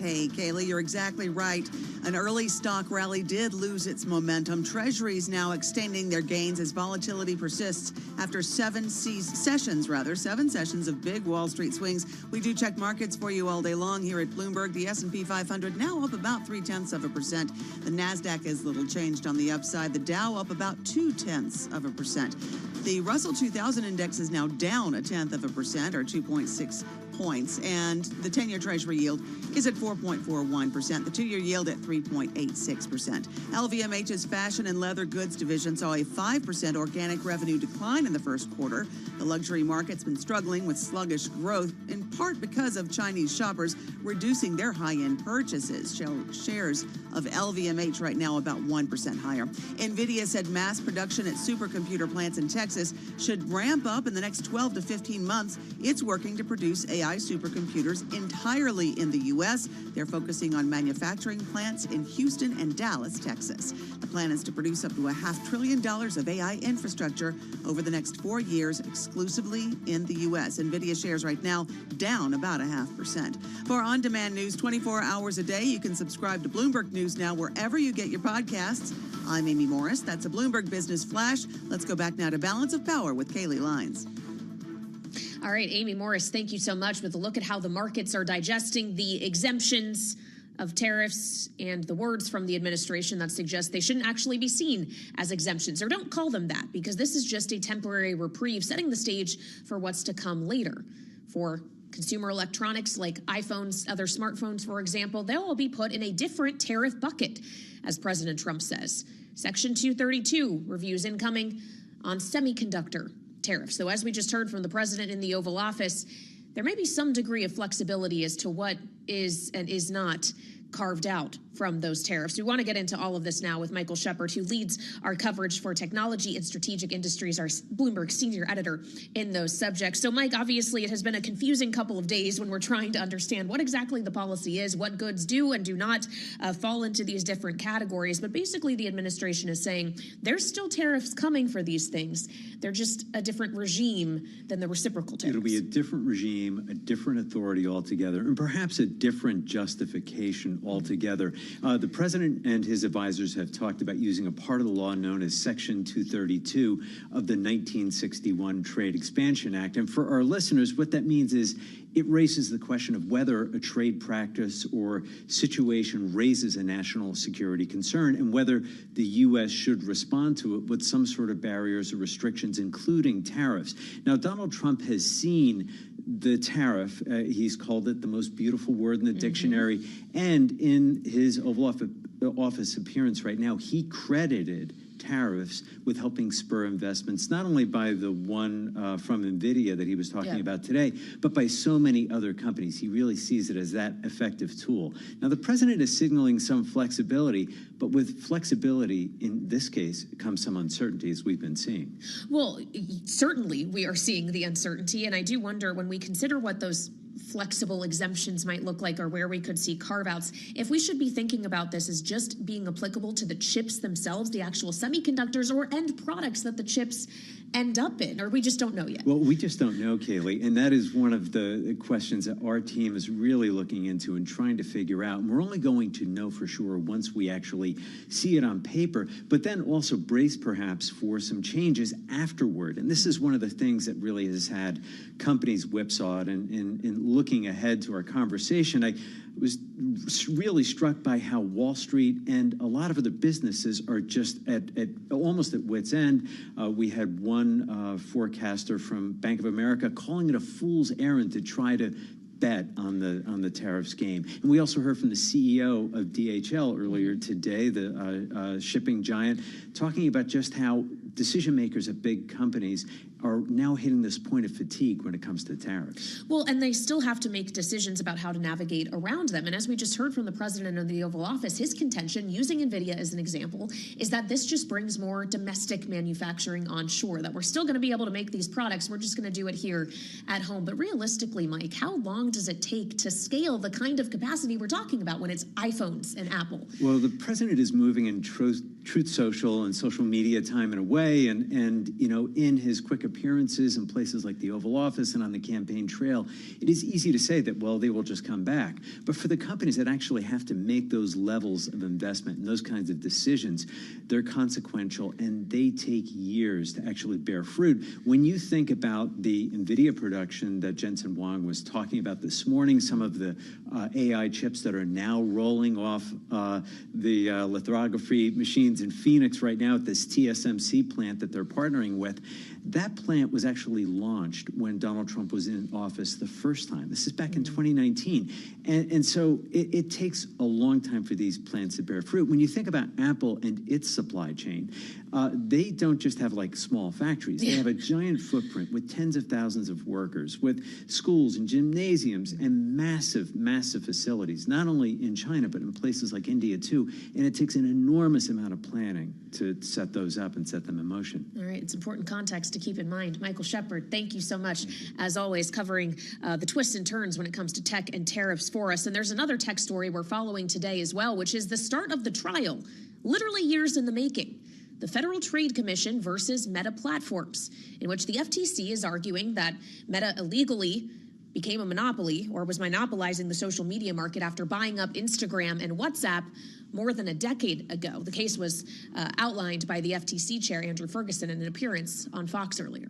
Hey, Kaylee, you're exactly right. An early stock rally did lose its momentum. Treasuries now extending their gains as volatility persists after seven sessions of big Wall Street swings. We do check markets for you all day long here at Bloomberg. The S&P 500 now up about 0.3%. The NASDAQ is little changed on the upside. The Dow up about 0.2%. The Russell 2000 index is now down 0.1%, or 2.6 points, and the 10-year Treasury yield is at 4.41%. The 2-year yield at 3.86%. LVMH's fashion and leather goods division saw a 5% organic revenue decline in the first quarter. The luxury market's been struggling with sluggish growth, in part because of Chinese shoppers reducing their high-end purchases. Shares of LVMH right now about 1% higher. NVIDIA said mass production at supercomputer plants in Texas should ramp up in the next 12 to 15 months. It's working to produce AI supercomputers entirely in the U.S. They're focusing on manufacturing plants in Houston and Dallas, Texas. The plan is to produce up to $500 billion of AI infrastructure over the next 4 years exclusively in the U.S. NVIDIA shares right now down about 0.5%. For on-demand news 24 hours a day, you can subscribe to Bloomberg News Now wherever you get your podcasts. I'm Amy Morris. That's a Bloomberg Business Flash. Let's go back now to Balance of Power with Kaylee Lines. All right, Amy Morris, thank you so much. With a look at how the markets are digesting the exemptions of tariffs and the words from the administration that suggest they shouldn't actually be seen as exemptions, or don't call them that, because this is just a temporary reprieve setting the stage for what's to come later. For consumer electronics like iPhones, other smartphones, for example, they'll all be put in a different tariff bucket, as President Trump says. Section 232 reviews incoming on semiconductor tariffs. So as we just heard from the president in the Oval Office, there may be some degree of flexibility as to what is and is not carved out from those tariffs. We want to get into all of this now with Michael Shepard, who leads our coverage for technology and strategic industries, our Bloomberg senior editor in those subjects. So, Mike, obviously it has been a confusing couple of days when we're trying to understand what exactly the policy is, what goods do and do not fall into these different categories. But basically the administration is saying there's still tariffs coming for these things. They're just a different regime than the reciprocal tariffs. It'll be a different regime, a different authority altogether, and perhaps a different justification altogether. The president and his advisors have talked about using a part of the law known as Section 232 of the 1961 Trade Expansion Act. And for our listeners, what that means is it raises the question of whether a trade practice or situation raises a national security concern and whether the U.S. should respond to it with some sort of barriers or restrictions, including tariffs. Now, Donald Trump has seen the tariff. He's called it the most beautiful word in the dictionary. And in his Oval Office appearance right now, he credited tariffs with helping spur investments, not only by the one from NVIDIA that he was talking about today, but by so many other companies. He really sees it as that effective tool. Now, the president is signaling some flexibility, but with flexibility, in this case, comes some uncertainty, as we've been seeing. Well, certainly we are seeing the uncertainty, and I do wonder, when we consider what those flexible exemptions might look like or where we could see carve-outs, if we should be thinking about this as just being applicable to the chips themselves, the actual semiconductors or end products that the chips end up in, or we just don't know yet. Well, we just don't know, Kaylee, and that is one of the questions that our team is really looking into and trying to figure out. And we're only going to know for sure once we actually see it on paper, but then also brace perhaps for some changes afterward. And this is one of the things that really has had companies whipsawed. And in looking ahead to our conversation, I was really struck by how Wall Street and a lot of other businesses are just at almost at wit's end. We had one forecaster from Bank of America calling it a fool's errand to try to bet on the tariffs game. And we also heard from the CEO of DHL earlier today, the shipping giant, talking about just how decision makers at big companies are now hitting this point of fatigue when it comes to tariffs. Well, and they still have to make decisions about how to navigate around them. And as we just heard from the president of the Oval Office, his contention, using NVIDIA as an example, is that this just brings more domestic manufacturing onshore, that we're still going to be able to make these products. We're just going to do it here at home. But realistically, Mike, how long does it take to scale the kind of capacity we're talking about when it's iPhones and Apple? Well, the president is moving in Truth Social and social media time and away, and you know, in his quick appearances in places like the Oval Office and on the campaign trail, it is easy to say that, well, they will just come back. But for the companies that actually have to make those levels of investment and those kinds of decisions, they're consequential and they take years to actually bear fruit. When you think about the NVIDIA production that Jensen Huang was talking about this morning, some of the AI chips that are now rolling off the lithography machines in Phoenix right now at this TSMC plant that they're partnering with. That plant was actually launched when Donald Trump was in office the first time. This is back in 2019. And so it takes a long time for these plants to bear fruit. When you think about Apple and its supply chain, they don't just have like small factories. They have a giant footprint with tens of thousands of workers, with schools and gymnasiums and massive, massive facilities, not only in China, but in places like India too. And it takes an enormous amount of planning to set those up and set them in motion. All right, it's important context to keep in mind. Michael Shepard, thank you so much, as always, covering the twists and turns when it comes to tech and tariffs for us. And there's another tech story we're following today as well, which is the start of the trial, literally years in the making. The Federal Trade Commission versus Meta Platforms, in which the FTC is arguing that Meta illegally became a monopoly or was monopolizing the social media market after buying up Instagram and WhatsApp more than a decade ago. The case was outlined by the FTC chair, Andrew Ferguson, in an appearance on Fox earlier.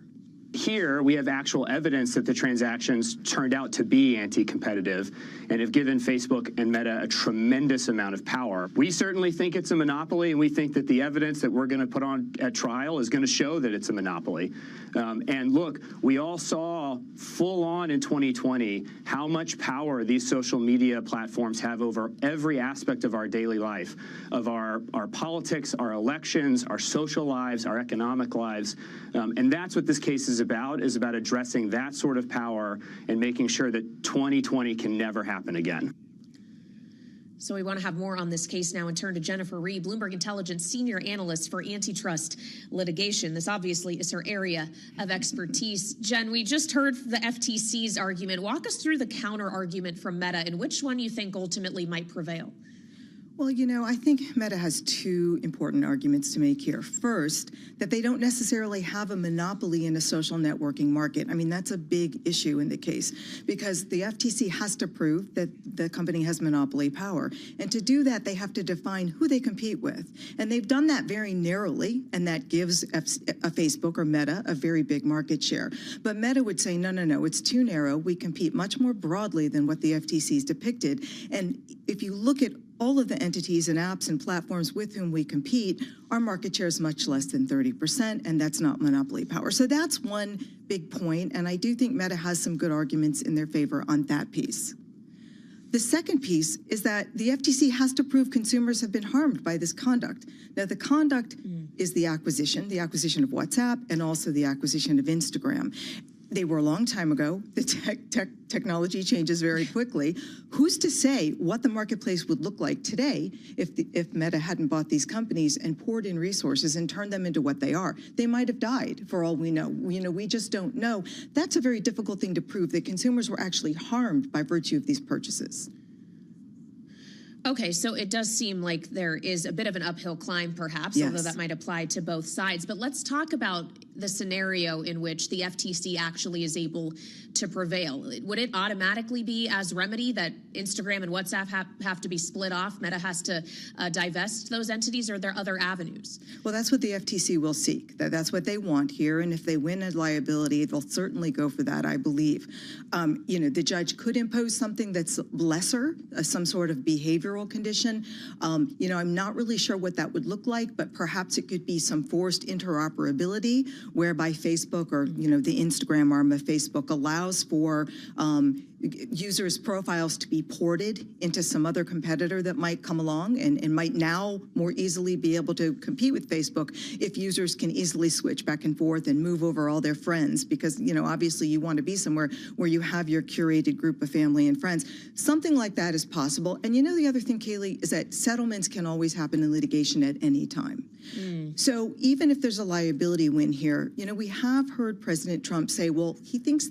Here, we have actual evidence that the transactions turned out to be anti-competitive and have given Facebook and Meta a tremendous amount of power. We certainly think it's a monopoly, and we think that the evidence that we're going to put on at trial is going to show that it's a monopoly. And look, we all saw full on in 2020 how much power these social media platforms have over every aspect of our daily life, of our politics, our elections, our social lives, our economic lives. And that's what this case is about addressing that sort of power and making sure that 2020 can never happen again. So we want to have more on this case now and turn to Jennifer Rhee, Bloomberg Intelligence Senior Analyst for Antitrust Litigation. This obviously is her area of expertise. Jen, we just heard the FTC's argument. Walk us through the counter argument from Meta and which one you think ultimately might prevail. Well, you know, I think Meta has two important arguments to make here. First, that they don't necessarily have a monopoly in a social networking market. I mean, that's a big issue in the case because the FTC has to prove that the company has monopoly power. And to do that, they have to define who they compete with. And they've done that very narrowly, and that gives a Facebook or Meta a very big market share. But Meta would say, no, it's too narrow. We compete much more broadly than what the FTC's depicted. And if you look at all of the entities and apps and platforms with whom we compete, our market share is much less than 30%, and that's not monopoly power. So that's one big point, and I do think Meta has some good arguments in their favor on that piece. The second piece is that the FTC has to prove consumers have been harmed by this conduct. Now, the conduct is the acquisition of WhatsApp and also the acquisition of Instagram. They were a long time ago. The technology changes very quickly. Who's to say what the marketplace would look like today if Meta hadn't bought these companies and poured in resources and turned them into what they are? They might have died, for all we know. We just don't know. That's a very difficult thing to prove, that consumers were actually harmed by virtue of these purchases. Okay, so it does seem like there is a bit of an uphill climb, perhaps, although that might apply to both sides. But let's talk about the scenario in which the FTC actually is able to prevail. Would it automatically be as remedy that Instagram and WhatsApp have to be split off? Meta has to divest those entities, or are there other avenues? Well, that's what the FTC will seek. That's what they want here. And if they win a liability, they'll certainly go for that, I believe. The judge could impose something that's lesser, some sort of behavioral condition. I'm not really sure what that would look like, but perhaps it could be some forced interoperability whereby Facebook or, the Instagram arm of Facebook allows for users' profiles to be ported into some other competitor that might come along and might now more easily be able to compete with Facebook if users can easily switch back and forth and move over all their friends because, obviously you want to be somewhere where you have your curated group of family and friends. Something like that is possible. And the other thing, Kaylee, is that settlements can always happen in litigation at any time. So even if there's a liability win here, we have heard President Trump say, well, he thinks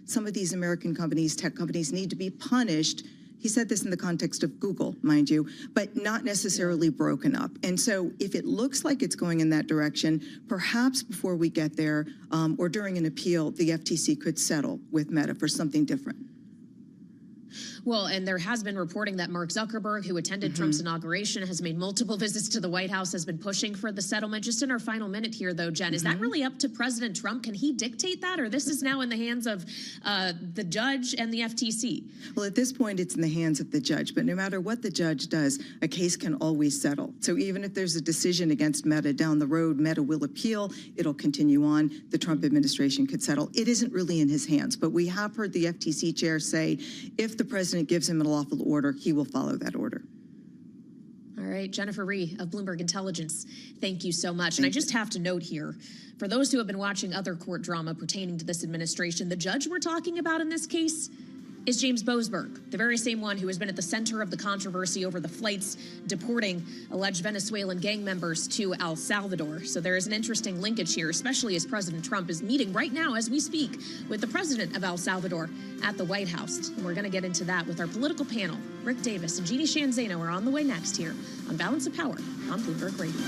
some of these American companies, tech companies, need to be punished. He said this in the context of Google, mind you, but not necessarily broken up. And so if it looks like it's going in that direction, perhaps before we get there or during an appeal, the FTC could settle with Meta for something different. Well, and there has been reporting that Mark Zuckerberg, who attended Trump's inauguration, has made multiple visits to the White House, has been pushing for the settlement. Just in our final minute here, though, Jen, is that really up to President Trump? Can he dictate that, or this is now in the hands of the judge and the FTC? Well, at this point, it's in the hands of the judge. But no matter what the judge does, a case can always settle. So even if there's a decision against Meta down the road, Meta will appeal. It'll continue on. The Trump administration could settle. It isn't really in his hands. But we have heard the FTC chair say if the president gives him a lawful order, he will follow that order. All right, Jennifer Rhee of Bloomberg Intelligence, thank you so much. And I just have to note here, for those who have been watching other court drama pertaining to this administration, the judge we're talking about in this case is James Boasberg, the very same one who has been at the center of the controversy over the flights deporting alleged Venezuelan gang members to El Salvador. So there is an interesting linkage here, especially as President Trump is meeting right now as we speak with the president of El Salvador at the White House. And we're going to get into that with our political panel. Rick Davis and Jeannie Shanzano are on the way next here on Balance of Power on Bloomberg Radio.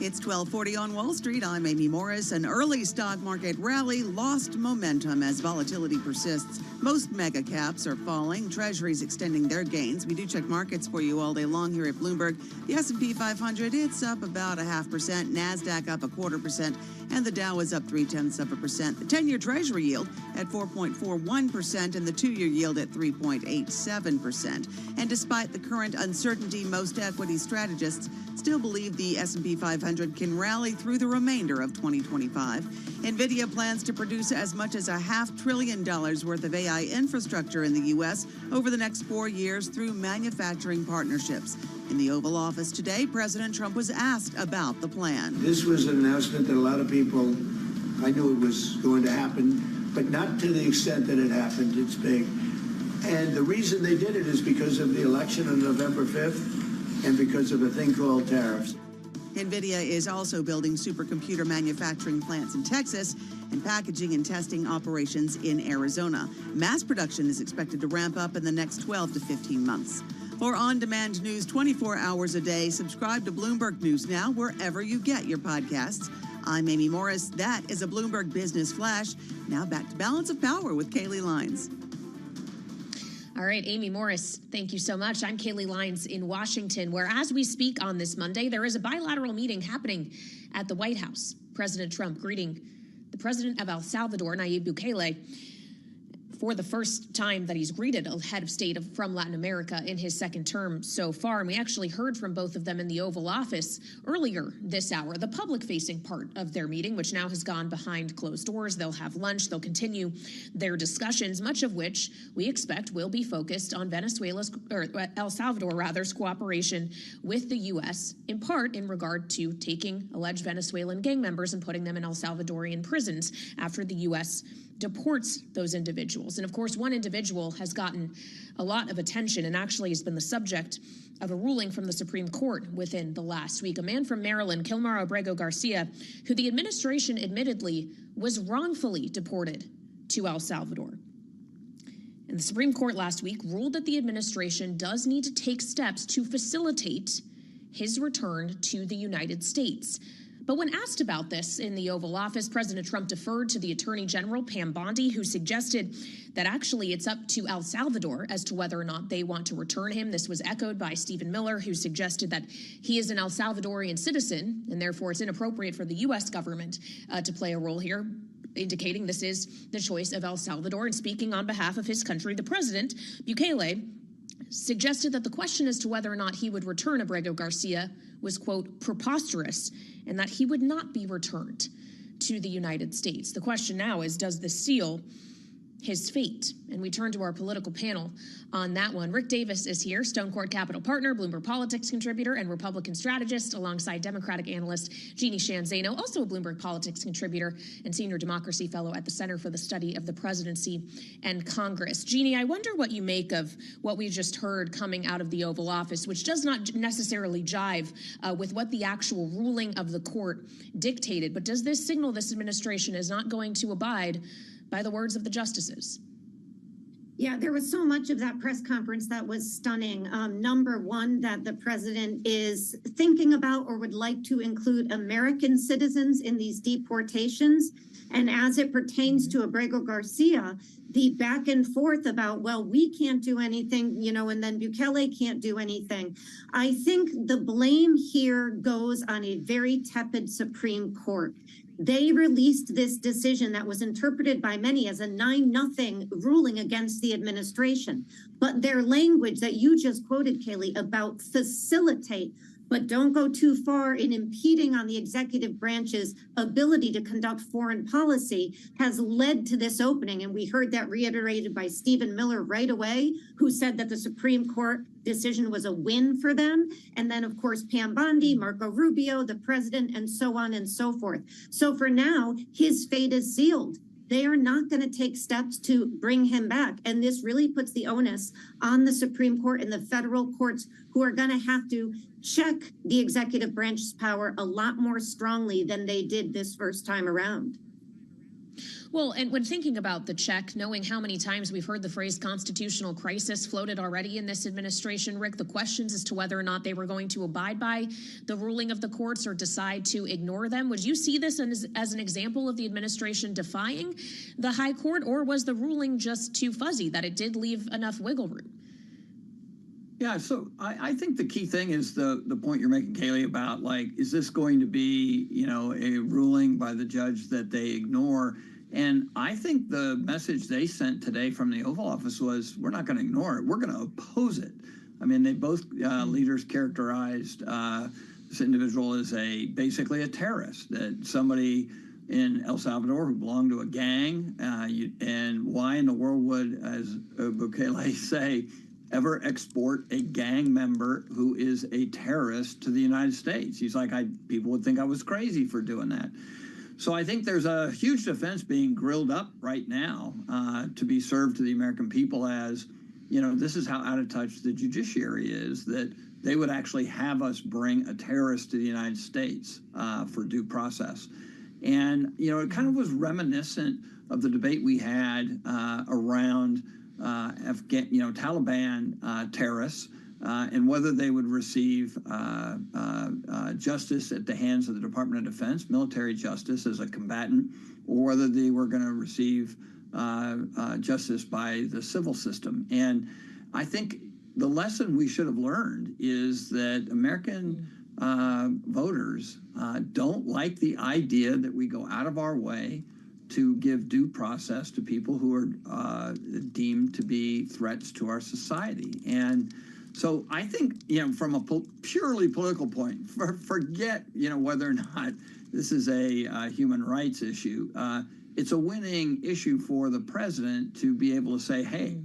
It's 12:40 on Wall Street. I'm Amy Morris. An early stock market rally lost momentum as volatility persists. Most mega caps are falling. Treasuries extending their gains. We do check markets for you all day long here at Bloomberg. The S&P 500, it's up about 0.5%. NASDAQ up 0.25%. And the Dow is up 0.3%. The 10-year Treasury yield at 4.41% and the 2-year yield at 3.87%. And despite the current uncertainty, most equity strategists still believe the S&P 500 can rally through the remainder of 2025. NVIDIA plans to produce as much as $500 billion worth of AI infrastructure in the U.S. over the next 4 years through manufacturing partnerships. In the Oval Office today, President Trump was asked about the plan. This was an announcement that a lot of people, I knew it was going to happen, but not to the extent that it happened. It's big. And the reason they did it is because of the election on November 5th and because of a thing called tariffs. NVIDIA is also building supercomputer manufacturing plants in Texas and packaging and testing operations in Arizona. Mass production is expected to ramp up in the next 12 to 15 months. For on-demand news 24 hours a day, subscribe to Bloomberg News Now wherever you get your podcasts. I'm Amy Morris. That is a Bloomberg Business Flash. Now back to Balance of Power with Kaylee Lines. All right, Amy Morris, thank you so much. I'm Kaylee Lines in Washington, where as we speak on this Monday, there is a bilateral meeting happening at the White House. President Trump greeting the president of El Salvador, Nayib Bukele, for the first time that he's greeted a head of state from Latin America in his second term so far. And we actually heard from both of them in the Oval Office earlier this hour, the public-facing part of their meeting, which now has gone behind closed doors. They'll have lunch. They'll continue their discussions, much of which we expect will be focused on El Salvador's cooperation with the U.S., in part in regard to taking alleged Venezuelan gang members and putting them in El Salvadorian prisons after the U.S. deports those individuals. And of course, one individual has gotten a lot of attention and actually has been the subject of a ruling from the Supreme Court within the last week. A man from Maryland, Kilmar Abrego Garcia, who the administration admittedly was wrongfully deported to El Salvador. And the Supreme Court last week ruled that the administration does need to take steps to facilitate his return to the United States. But when asked about this in the Oval Office, President Trump deferred to the Attorney General, Pam Bondi, who suggested that actually it's up to El Salvador as to whether or not they want to return him. This was echoed by Stephen Miller, who suggested that he is an El Salvadorian citizen, and therefore it's inappropriate for the U.S. government to play a role here, indicating this is the choice of El Salvador. And speaking on behalf of his country, the president, Bukele, suggested that the question as to whether or not he would return Abrego Garcia was, quote, preposterous, and that he would not be returned to the United States. The question now is, does this seal his fate? And we turn to our political panel on that one. Rick Davis is here, Stone Court Capital partner, Bloomberg Politics contributor, and Republican strategist, alongside Democratic analyst Jeannie Sheehan Zaino, also a Bloomberg Politics contributor and senior democracy fellow at the Center for the Study of the Presidency and Congress. Jeannie, I wonder what you make of what we just heard coming out of the Oval Office, which does not necessarily jive with what the actual ruling of the court dictated. But does this signal this administration is not going to abide by the words of the justices? Yeah, there was so much of that press conference that was stunning. Number one, that the president is thinking about or would like to include American citizens in these deportations. And as it pertains to Abrego Garcia, the back and forth about, well, we can't do anything, and then Bukele can't do anything. I think the blame here goes on a very tepid Supreme Court. They released this decision that was interpreted by many as a 9-0 ruling against the administration. But their language that you just quoted, Kaylee, about facilitate, but don't go too far in impeding on the executive branch's ability to conduct foreign policy, has led to this opening. And we heard that reiterated by Stephen Miller right away, who said that the Supreme Court decision was a win for them. And then, of course, Pam Bondi, Marco Rubio, the president, and so on and so forth. So for now, his fate is sealed. They are not going to take steps to bring him back. And this really puts the onus on the Supreme Court and the federal courts, who are going to have to check the executive branch's power a lot more strongly than they did this first time around. Well, and when thinking about the check, knowing how many times we've heard the phrase constitutional crisis floated already in this administration, Rick, the questions as to whether or not they were going to abide by the ruling of the courts or decide to ignore them. Would you see this as an example of the administration defying the high court, or was the ruling just too fuzzy that it did leave enough wiggle room? Yeah, so I think the key thing is the point you're making, Kaylee, about, like, is this going to be, a ruling by the judge that they ignore? And I think the message they sent today from the Oval Office was, we're not going to ignore it. We're going to oppose it. I mean, they both leaders characterized this individual as basically a terrorist, that somebody in El Salvador who belonged to a gang. And why in the world would, as Bukele say, ever export a gang member who is a terrorist to the United States? He's like, people would think I was crazy for doing that. So I think there's a huge defense being grilled up right now to be served to the American people as, this is how out of touch the judiciary is, that they would actually have us bring a terrorist to the United States for due process. And, it kind of was reminiscent of the debate we had around Taliban terrorists and whether they would receive justice at the hands of the Department of Defense, military justice as a combatant, or whether they were going to receive justice by the civil system. And I think the lesson we should have learned is that American voters don't like the idea that we go out of our way to give due process to people who are deemed to be threats to our society. And so I think, from a purely political point, forget, whether or not this is a human rights issue. It's a winning issue for the president to be able to say, hey,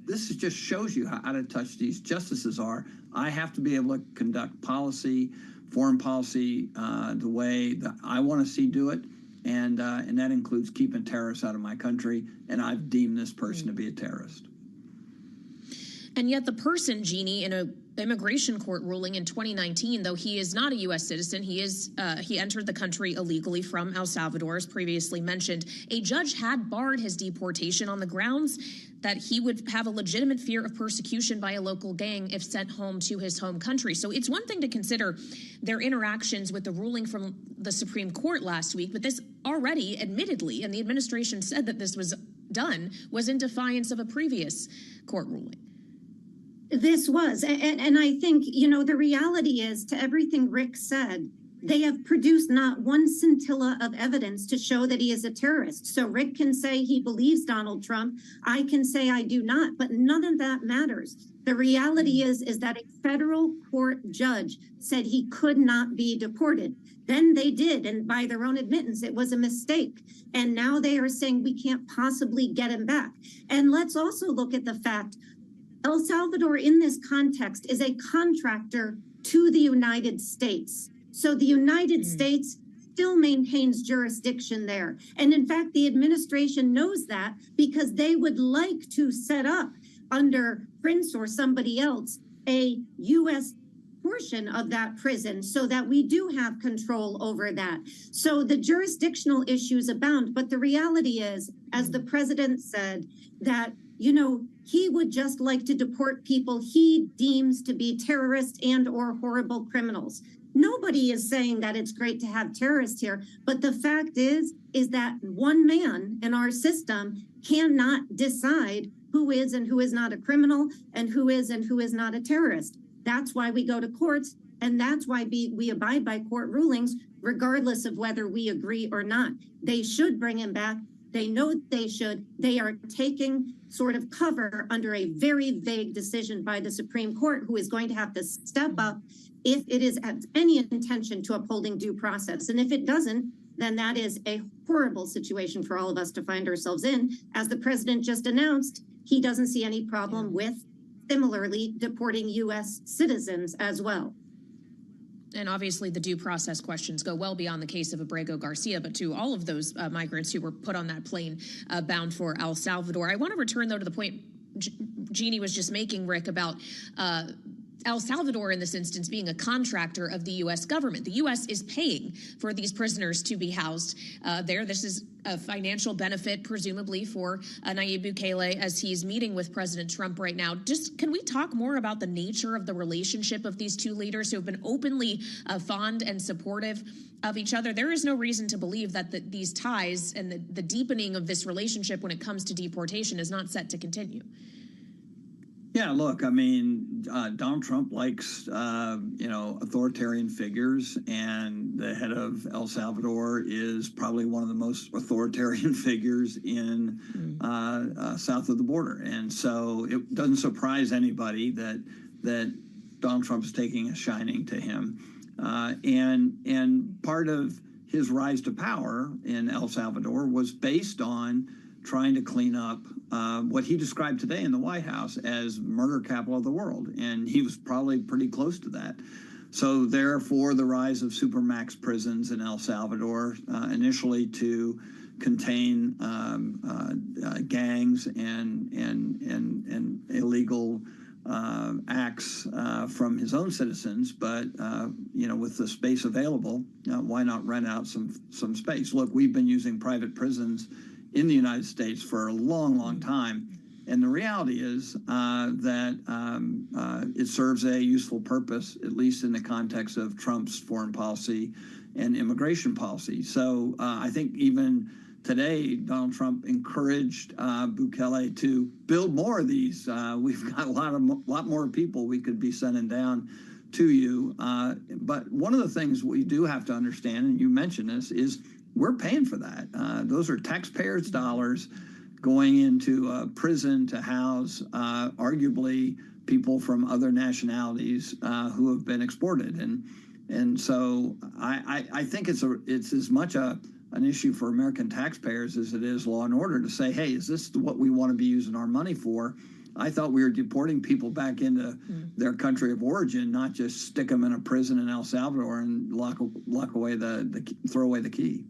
this just shows you how out of touch these justices are. I have to be able to conduct policy, foreign policy, the way that I want to see do it. And that includes keeping terrorists out of my country. And I've deemed this person to be a terrorist. And yet the person, Jeannie, in an immigration court ruling in 2019, though he is not a U.S. citizen, he entered the country illegally from El Salvador, as previously mentioned. A judge had barred his deportation on the grounds that he would have a legitimate fear of persecution by a local gang if sent home to his home country. So it's one thing to consider their interactions with the ruling from the Supreme Court last week, but this already, admittedly, and the administration said that this was done, was in defiance of a previous court ruling. This was, and I think, the reality is, to everything Rick said, they have produced not one scintilla of evidence to show that he is a terrorist. So Rick can say he believes Donald Trump. I can say I do not, but none of that matters. The reality is that a federal court judge said he could not be deported. Then they did, and by their own admittance, it was a mistake. And now they are saying we can't possibly get him back. And let's also look at the fact El Salvador in this context is a contractor to the United States. So the United States still maintains jurisdiction there. And in fact, the administration knows that because they would like to set up under Prince or somebody else a U.S. portion of that prison so that we do have control over that. So the jurisdictional issues abound. But the reality is, as the president said, that he would just like to deport people he deems to be terrorists and or horrible criminals. Nobody is saying that it's great to have terrorists here, but the fact is that one man in our system cannot decide who is and who is not a criminal and who is not a terrorist. That's why we go to courts, and that's why we abide by court rulings, regardless of whether we agree or not. They should bring him back. They know they should. They are taking sort of cover under a very vague decision by the Supreme Court, who is going to have to step up if it is any intention to upholding due process. And if it doesn't, then that is a horrible situation for all of us to find ourselves in. As the president just announced, he doesn't see any problem with similarly deporting U.S. citizens as well. And obviously the due process questions go well beyond the case of Abrego Garcia, but to all of those migrants who were put on that plane bound for El Salvador. I want to return, though, to the point Jeannie was just making, Rick, about El Salvador, in this instance, being a contractor of the U.S. government. The U.S. is paying for these prisoners to be housed there. This is a financial benefit, presumably, for Nayib Bukele as he's meeting with President Trump right now. Just can we talk more about the nature of the relationship of these two leaders who have been openly fond and supportive of each other? There is no reason to believe that these ties and the deepening of this relationship when it comes to deportation is not set to continue. Yeah, look, I mean, Donald Trump likes, authoritarian figures, and the head of El Salvador is probably one of the most authoritarian figures in south of the border. And so it doesn't surprise anybody that Donald Trump's taking a shining to him. And part of his rise to power in El Salvador was based on trying to clean up what he described today in the White House as murder capital of the world. And he was probably pretty close to that. So therefore, the rise of supermax prisons in El Salvador, initially to contain gangs and illegal acts from his own citizens, but with the space available, why not rent out some space? Look, we've been using private prisons in the United States for a long, long time. And the reality is that it serves a useful purpose, at least in the context of Trump's foreign policy and immigration policy. So I think even today, Donald Trump encouraged Bukele to build more of these. We've got a lot more people we could be sending down to you. But one of the things we do have to understand, and you mentioned this, is we're paying for that. Those are taxpayers' dollars going into a prison to house arguably people from other nationalities who have been exported. And so I think it's as much an issue for American taxpayers as it is law and order to say, hey, is this what we want to be using our money for? I thought we were deporting people back into their country of origin, not just stick them in a prison in El Salvador and throw away the key.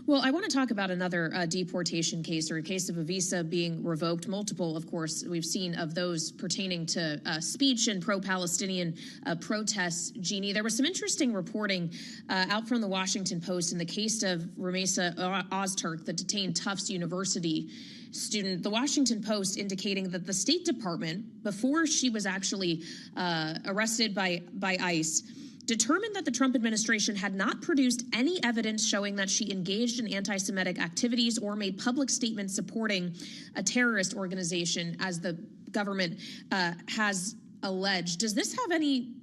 Well, I want to talk about another deportation case, or a case of a visa being revoked. Multiple, of course, we've seen of those pertaining to speech and pro-Palestinian protests. Jeannie, there was some interesting reporting out from the Washington Post in the case of Rumeysa Ozturk, the detained Tufts University student. The Washington Post indicating that the State Department, before she was actually arrested by ICE, determined that the Trump administration had not produced any evidence showing that she engaged in anti-Semitic activities or made public statements supporting a terrorist organization, as the government has alleged. Does this have any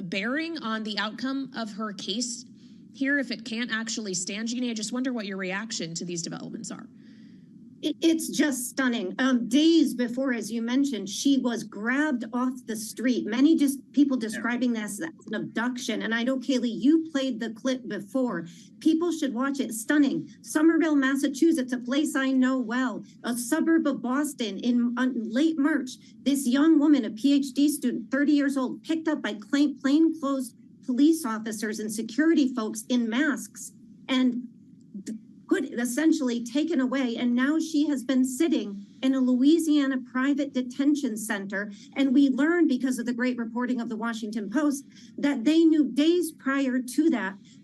bearing on the outcome of her case here if it can't actually stand? Jeannie, I just wonder what your reaction to these developments are. It's just stunning. Days before, as you mentioned, she was grabbed off the street. Many people describing this as an abduction. And I know, Kaylee, you played the clip before. People should watch it. Stunning. Somerville, Massachusetts, a place I know well, a suburb of Boston. In late March, this young woman, a PhD student, 30 years old, picked up by plainclothes police officers and security folks in masks and essentially taken away, and now she has been sitting in a Louisiana private detention center. And we learned, because of the great reporting of the Washington Post, that they knew days prior to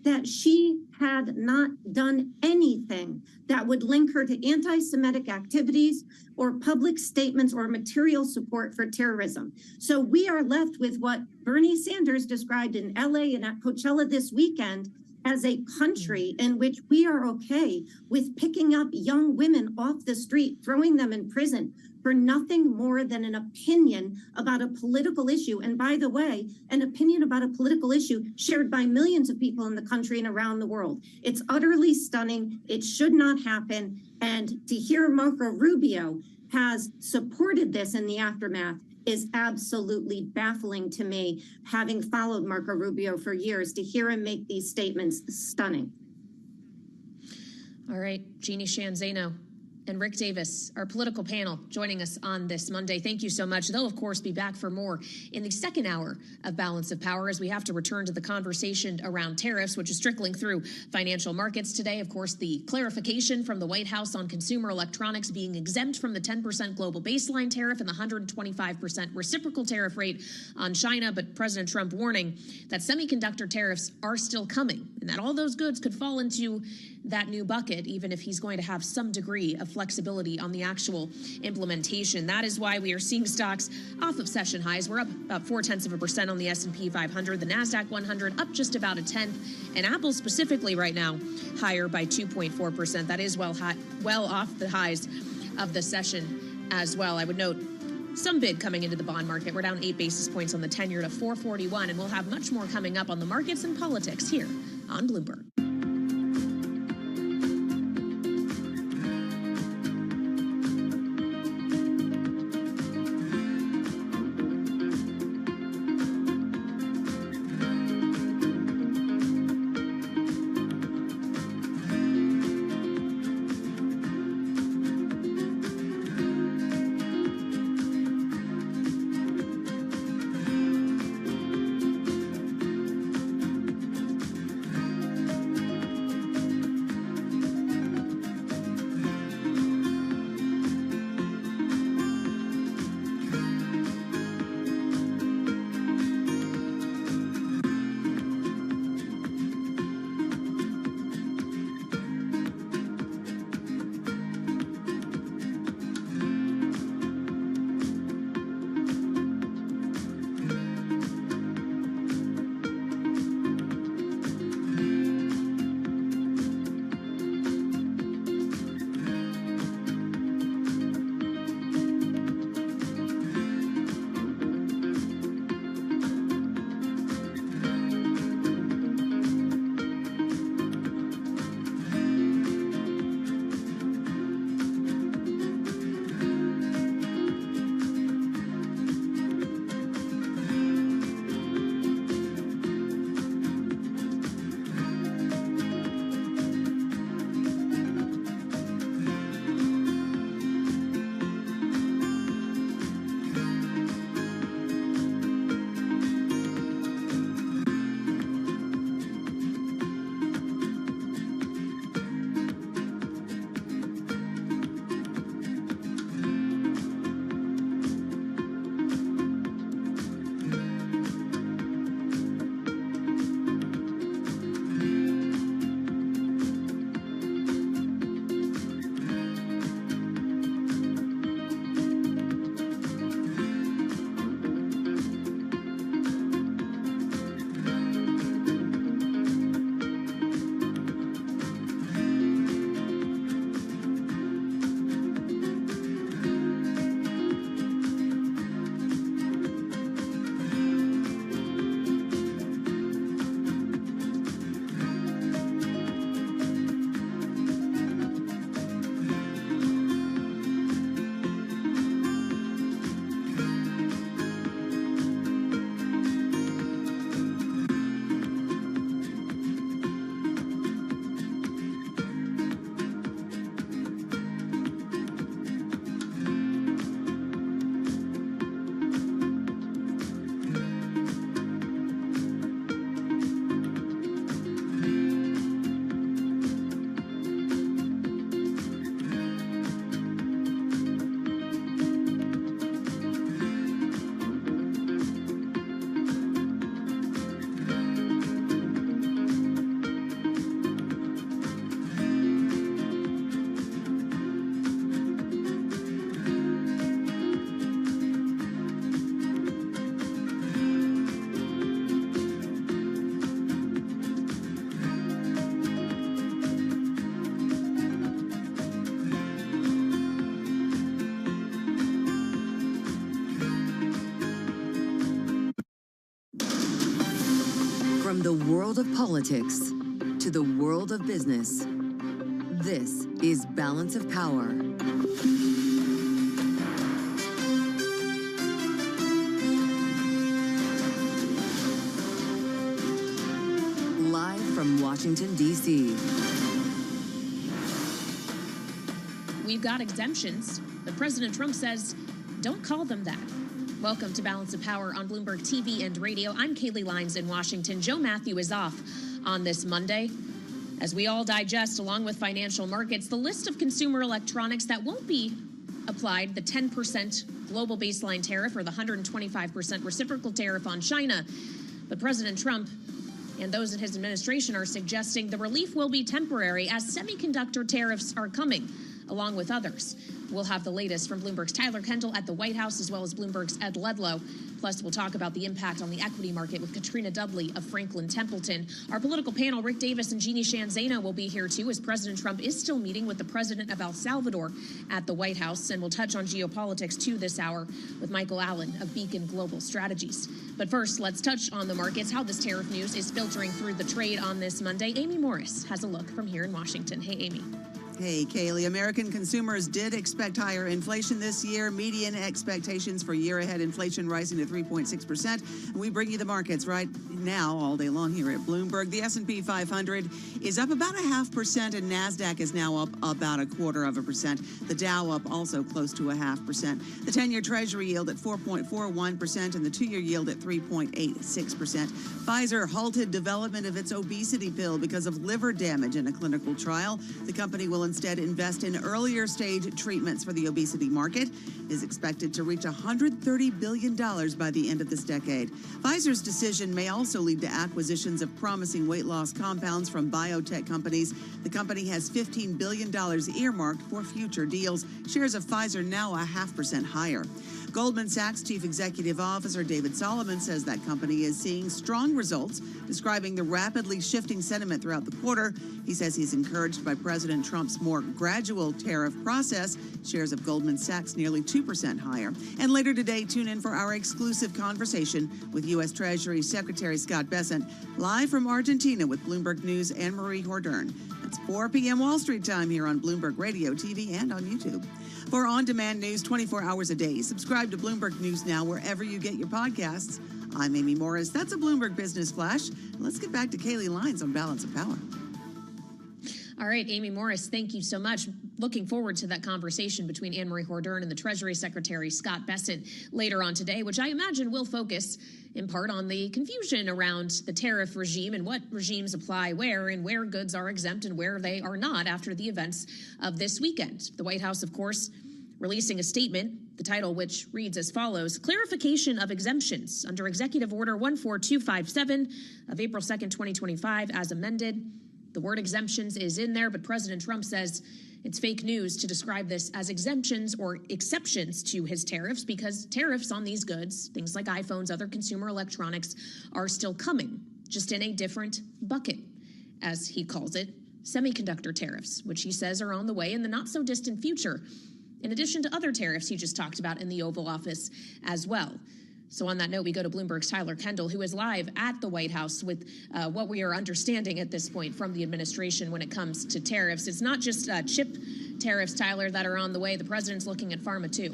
that she had not done anything that would link her to anti-Semitic activities or public statements or material support for terrorism. So we are left with what Bernie Sanders described in LA and at Coachella this weekend as a country in which we are okay with picking up young women off the street, throwing them in prison for nothing more than an opinion about a political issue. And by the way, an opinion about a political issue shared by millions of people in the country and around the world. It's utterly stunning. It should not happen. And to hear Marco Rubio has supported this in the aftermath is absolutely baffling to me, having followed Marco Rubio for years. To hear him make these statements, stunning. All right, Jeannie Shan Zaino, and Rick Davis, our political panel, joining us on this Monday. Thank you so much. They'll, of course, be back for more in the second hour of Balance of Power as we have to return to the conversation around tariffs, which is trickling through financial markets today. Of course, the clarification from the White House on consumer electronics being exempt from the 10% global baseline tariff and the 125% reciprocal tariff rate on China. But President Trump warning that semiconductor tariffs are still coming and that all those goods could fall into that new bucket, even if he's going to have some degree of flexibility on the actual implementation. That is why we are seeing stocks off of session highs. We're up about 0.4% on the S&P 500, the NASDAQ 100 up just about 0.1%, and Apple specifically right now higher by 2.4%. That is well off the highs of the session as well. I would note some bid coming into the bond market. We're down 8 basis points on the 10-year to 441, and we'll have much more coming up on the markets and politics here on Bloomberg. From the world of politics to the world of business, this is Balance of Power. Live from Washington, D.C. we've got exemptions, but President Trump says, don't call them that. Welcome to Balance of Power on Bloomberg TV and radio. I'm Kaylee Lines in Washington. Joe Matthew is off on this Monday. As we all digest, along with financial markets, the list of consumer electronics that won't be applied, the 10% global baseline tariff or the 125% reciprocal tariff on China. But President Trump and those in his administration are suggesting the relief will be temporary as semiconductor tariffs are coming, along with others. We'll have the latest from Bloomberg's Tyler Kendall at the White House, as well as Bloomberg's Ed Ledlow. Plus, we'll talk about the impact on the equity market with Katrina Dudley of Franklin Templeton. Our political panel, Rick Davis and Jeannie Shanzana, will be here too, as President Trump is still meeting with the president of El Salvador at the White House. And we'll touch on geopolitics too this hour with Michael Allen of Beacon Global Strategies. But first, let's touch on the markets, how this tariff news is filtering through the trade on this Monday. Amy Morris has a look from here in Washington. Hey, Amy. Hey, Kaylee. American consumers did expect higher inflation this year. Median expectations for year-ahead inflation rising to 3.6%. We bring you the markets right now all day long here at Bloomberg. The S&P 500 is up about 0.5%, and NASDAQ is now up about 0.25%. The Dow up also close to 0.5%. The 10-year Treasury yield at 4.41% and the 2-year yield at 3.86%. Pfizer halted development of its obesity pill because of liver damage in a clinical trial. The company will instead invest in earlier stage treatments for the obesity market. It is expected to reach $130 billion by the end of this decade. Pfizer's decision may also lead to acquisitions of promising weight loss compounds from biotech companies. The company has $15 billion earmarked for future deals. Shares of Pfizer now 0.5% higher. Goldman Sachs Chief Executive Officer David Solomon says that company is seeing strong results, describing the rapidly shifting sentiment throughout the quarter. He says he's encouraged by President Trump's more gradual tariff process. Shares of Goldman Sachs nearly 2% higher. And later today, tune in for our exclusive conversation with U.S. Treasury Secretary Scott Bessent, live from Argentina with Bloomberg News' Anne-Marie Hordern. It's 4 p.m. Wall Street time here on Bloomberg Radio, TV, and on YouTube. For on-demand news 24 hours a day, subscribe to Bloomberg News Now wherever you get your podcasts. I'm Amy Morris. That's a Bloomberg Business Flash. Let's get back to Kaylee Lines on Balance of Power. All right, Amy Morris, thank you so much. Looking forward to that conversation between Anne-Marie Hordern and the Treasury Secretary Scott Bessent later on today, which I imagine will focus in part on the confusion around the tariff regime and what regimes apply where and where goods are exempt and where they are not after the events of this weekend. The White House, of course, releasing a statement, the title which reads as follows: Clarification of exemptions under Executive Order 14257 of April 2nd, 2025, as amended. The word exemptions is in there, but President Trump says it's fake news to describe this as exemptions or exceptions to his tariffs, because tariffs on these goods, things like iPhones, other consumer electronics, are still coming, just in a different bucket, as he calls it, semiconductor tariffs, which he says are on the way in the not-so-distant future, in addition to other tariffs he just talked about in the Oval Office as well. So on that note, we go to Bloomberg's Tyler Kendall, who is live at the White House with what we are understanding at this point from the administration when it comes to tariffs. It's not just chip tariffs, Tyler, that are on the way. The president's looking at pharma, too.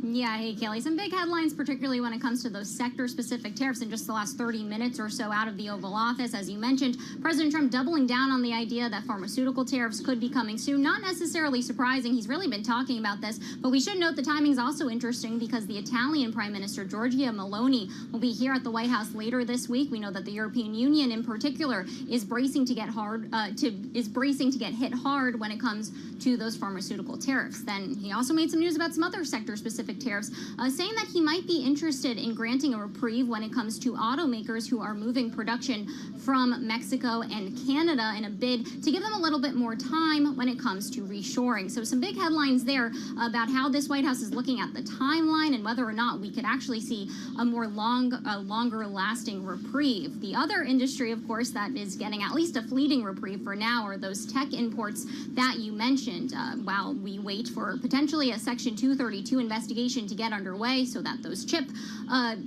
Yeah, hey, Kelly. Some big headlines, particularly when it comes to those sector-specific tariffs in just the last 30 minutes or so out of the Oval Office. As you mentioned, President Trump doubling down on the idea that pharmaceutical tariffs could be coming soon. Not necessarily surprising. He's really been talking about this. But we should note the timing's also interesting because the Italian Prime Minister, Giorgia Meloni, will be here at the White House later this week. We know that the European Union, in particular, is bracing to get hit hard when it comes to those pharmaceutical tariffs. Then he also made some news about some other sector-specific tariffs, saying that he might be interested in granting a reprieve when it comes to automakers who are moving production from Mexico and Canada in a bid to give them a little bit more time when it comes to reshoring. So some big headlines there about how this White House is looking at the timeline and whether or not we could actually see a more longer lasting reprieve. The other industry, of course, that is getting at least a fleeting reprieve for now are those tech imports that you mentioned, while we wait for potentially a Section 232 investigation to get underway so that those chip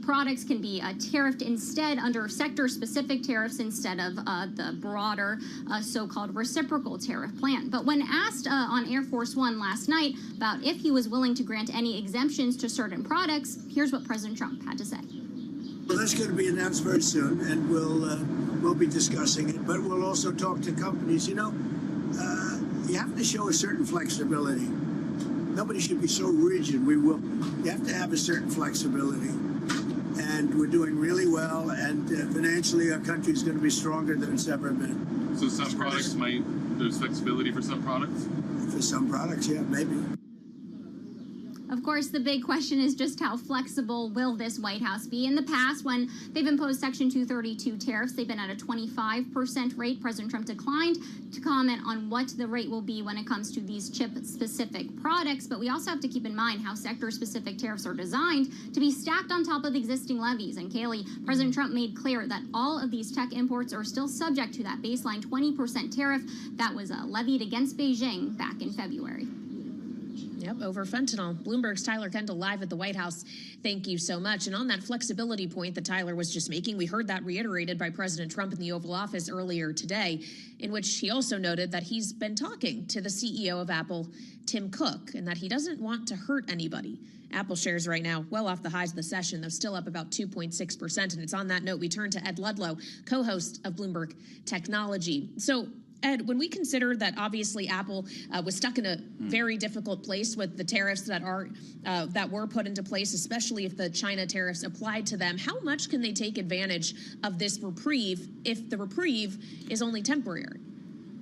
products can be tariffed instead under sector-specific tariffs instead of the broader so-called reciprocal tariff plan. But when asked on Air Force One last night about if he was willing to grant any exemptions to certain products, here's what President Trump had to say. Well, that's going to be announced very soon, and we'll be discussing it. But we'll also talk to companies. you have to show a certain flexibility. Nobody should be so rigid. You have to have a certain flexibility. And we're doing really well, and financially our country is going to be stronger than it's ever been. So some products there's flexibility for some products? For some products, yeah, maybe. Of course, the big question is just how flexible will this White House be? In the past, when they've imposed Section 232 tariffs, they've been at a 25% rate. President Trump declined to comment on what the rate will be when it comes to these chip-specific products. But we also have to keep in mind how sector-specific tariffs are designed to be stacked on top of existing levies. And Kaylee, President Trump made clear that all of these tech imports are still subject to that baseline 20% tariff that was levied against Beijing back in February. Yep, over fentanyl. Bloomberg's Tyler Kendall live at the White House. Thank you so much. And on that flexibility point that Tyler was just making, we heard that reiterated by President Trump in the Oval Office earlier today, in which he also noted that he's been talking to the CEO of Apple, Tim Cook, and that he doesn't want to hurt anybody. Apple shares right now well off the highs of the session, though still up about 2.6%. And it's on that note we turn to Ed Ludlow, co-host of Bloomberg Technology. So, Ed, when we consider that obviously Apple was stuck in a very difficult place with the tariffs that were put into place, especially if the China tariffs applied to them, how much can they take advantage of this reprieve if the reprieve is only temporary?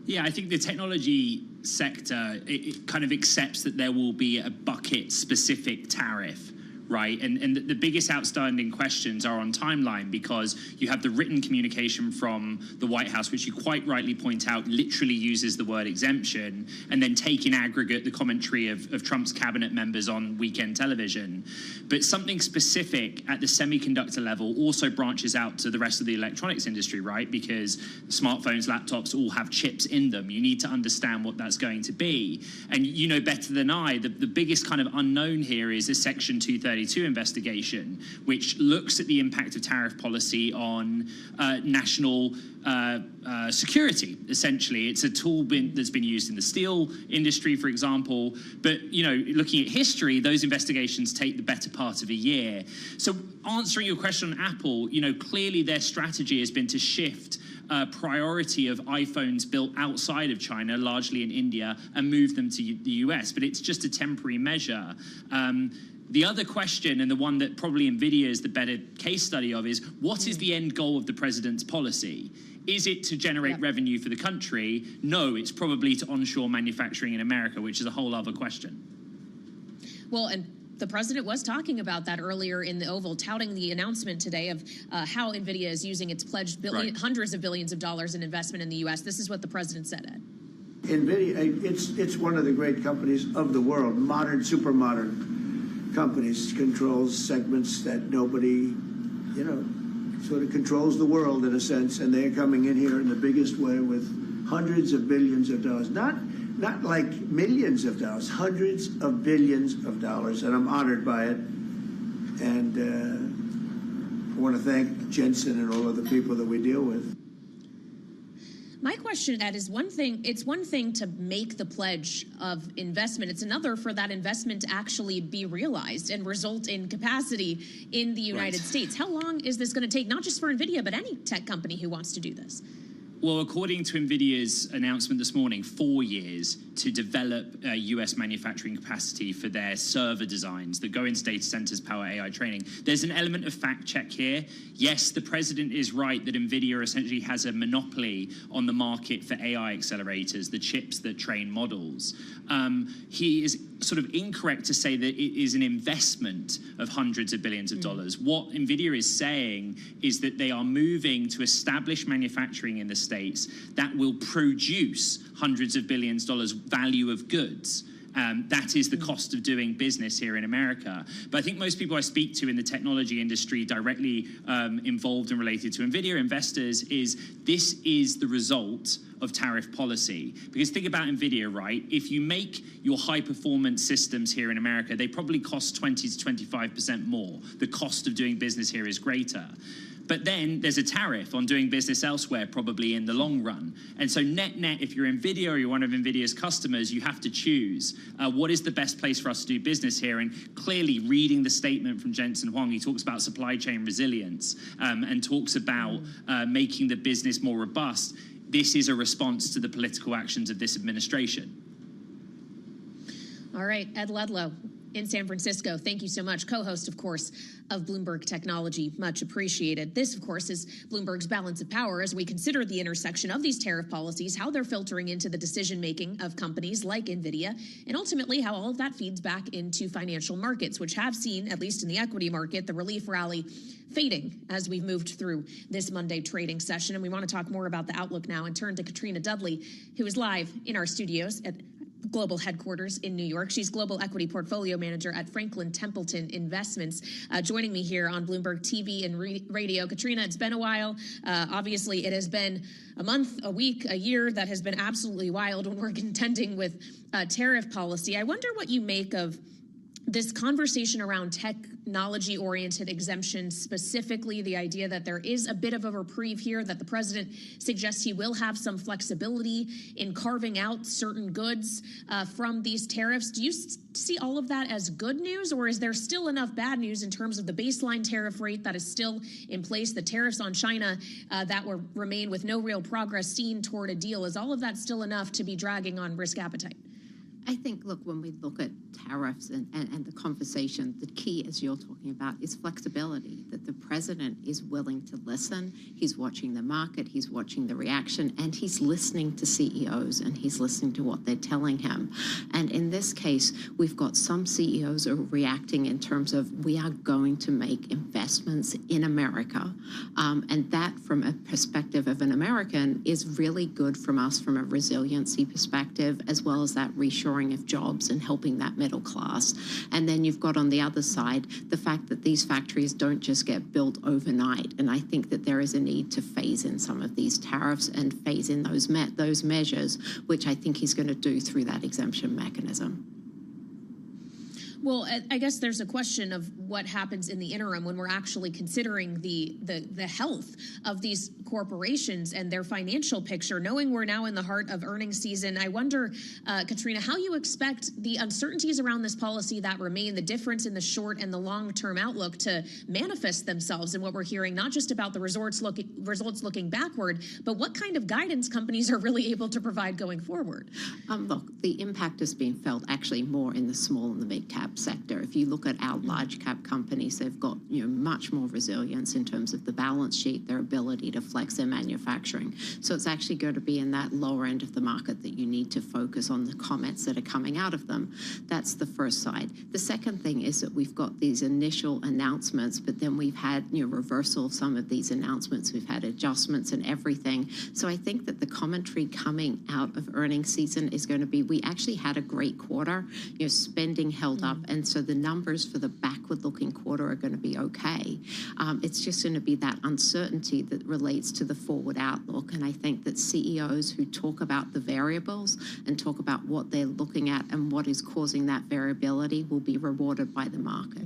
Yeah, I think the technology sector, it kind of accepts that there will be a bucket-specific tariff, right? And the biggest outstanding questions are on timeline, because you have the written communication from the White House, which you quite rightly point out literally uses the word exemption, and then take in aggregate the commentary of Trump's cabinet members on weekend television. But something specific at the semiconductor level also branches out to the rest of the electronics industry, right? Because smartphones, laptops all have chips in them. You need to understand what that's going to be. And you know better than I, the biggest kind of unknown here is a Section 232 investigation, which looks at the impact of tariff policy on national security. Essentially, it's a tool that's been used in the steel industry, for example. But you know, looking at history, those investigations take the better part of a year. So, answering your question on Apple, you know, clearly their strategy has been to shift priority of iPhones built outside of China, largely in India, and move them to the US. But it's just a temporary measure. The other question, and the one that probably NVIDIA is the better case study of, is what is the end goal of the president's policy? Is it to generate revenue for the country? No, it's probably to onshore manufacturing in America, which is a whole other question. Well, and the president was talking about that earlier in the Oval, touting the announcement today of how NVIDIA is using its pledged hundreds of billions of dollars in investment in the U.S. This is what the president said, Ed. NVIDIA, it's one of the great companies of the world, modern, super modern companies, controls segments that nobody, you know, sort of controls the world in a sense, and they're coming in here in the biggest way with hundreds of billions of dollars, not like millions of dollars, hundreds of billions of dollars, and I'm honored by it. And I want to thank Jensen and all of the people that we deal with. My question, Ed, is it's one thing to make the pledge of investment. It's another for that investment to actually be realized and result in capacity in the United States. How long is this going to take, not just for NVIDIA, but any tech company who wants to do this? Well, according to NVIDIA's announcement this morning, 4 years to develop U.S. manufacturing capacity for their server designs that go into data centers, power AI training. There's an element of fact check here. Yes, the president is right that NVIDIA essentially has a monopoly on the market for AI accelerators, the chips that train models. He is sort of incorrect to say that it is an investment of hundreds of billions of dollars. What NVIDIA is saying is that they are moving to establish manufacturing in the States that will produce hundreds of billions of dollars value of goods. That is the cost of doing business here in America. But I think most people I speak to in the technology industry directly involved and related to NVIDIA, investors, this is the result of tariff policy. Because think about NVIDIA, right? If you make your high-performance systems here in America, they probably cost 20 to 25% more. The cost of doing business here is greater. But then there's a tariff on doing business elsewhere, probably in the long run. And so net-net, if you're NVIDIA or you're one of NVIDIA's customers, you have to choose what is the best place for us to do business here. And clearly, reading the statement from Jensen Huang, he talks about supply chain resilience and talks about making the business more robust. This is a response to the political actions of this administration. All right, Ed Ludlow in San Francisco. Thank you so much. Co-host, of course, of Bloomberg Technology. Much appreciated. This, of course, is Bloomberg's Balance of Power as we consider the intersection of these tariff policies, how they're filtering into the decision-making of companies like NVIDIA, and ultimately how all of that feeds back into financial markets, which have seen, at least in the equity market, the relief rally fading as we've moved through this Monday trading session. And we want to talk more about the outlook now and turn to Katrina Dudley, who is live in our studios at global headquarters in New York. She's Global Equity Portfolio Manager at Franklin Templeton Investments. Joining me here on Bloomberg TV and radio. Katrina, it's been a while. Obviously, it has been a month, a week, a year that has been absolutely wild when we're contending with tariff policy. I wonder what you make of this conversation around technology-oriented exemptions, specifically the idea that there is a bit of a reprieve here, that the president suggests he will have some flexibility in carving out certain goods from these tariffs. Do you see all of that as good news, or is there still enough bad news in terms of the baseline tariff rate that is still in place, the tariffs on China that will remain with no real progress seen toward a deal? Is all of that still enough to be dragging on risk appetite? I think, look, when we look at tariffs and the conversation, the key, as you're talking about, is flexibility, that the president is willing to listen. He's watching the market, he's watching the reaction, and he's listening to CEOs, and he's listening to what they're telling him. And in this case, we've got some CEOs are reacting in terms of, we are going to make investments in America. And that, from a perspective of an American, is really good from us from a resiliency perspective, as well as that reshoring of jobs and helping that middle class. And then you've got on the other side the fact that these factories don't just get built overnight. And I think that there is a need to phase in some of these tariffs and phase in those measures, which I think he's going to do through that exemption mechanism. Well, I guess there's a question of what happens in the interim when we're actually considering the health of these corporations and their financial picture. Knowing we're now in the heart of earnings season, I wonder, Katrina, how you expect the uncertainties around this policy that remain, the difference in the short and the long-term outlook to manifest themselves in what we're hearing, not just about the results looking backward, but what kind of guidance companies are really able to provide going forward? Look, the impact is being felt actually more in the small and the mid-cap sector. If you look at our large cap companies, they've got much more resilience in terms of the balance sheet, their ability to flex their manufacturing. So it's actually going to be in that lower end of the market that you need to focus on the comments that are coming out of them. That's the first side. The second thing is that we've got these initial announcements, but then we've had reversal of some of these announcements. We've had adjustments and everything. So I think that the commentary coming out of earnings season is going to be, we actually had a great quarter. Spending held up. And so the numbers for the backward-looking quarter are going to be okay. It's just going to be that uncertainty that relates to the forward outlook. And I think that CEOs who talk about the variables and talk about what they're looking at and what is causing that variability will be rewarded by the market.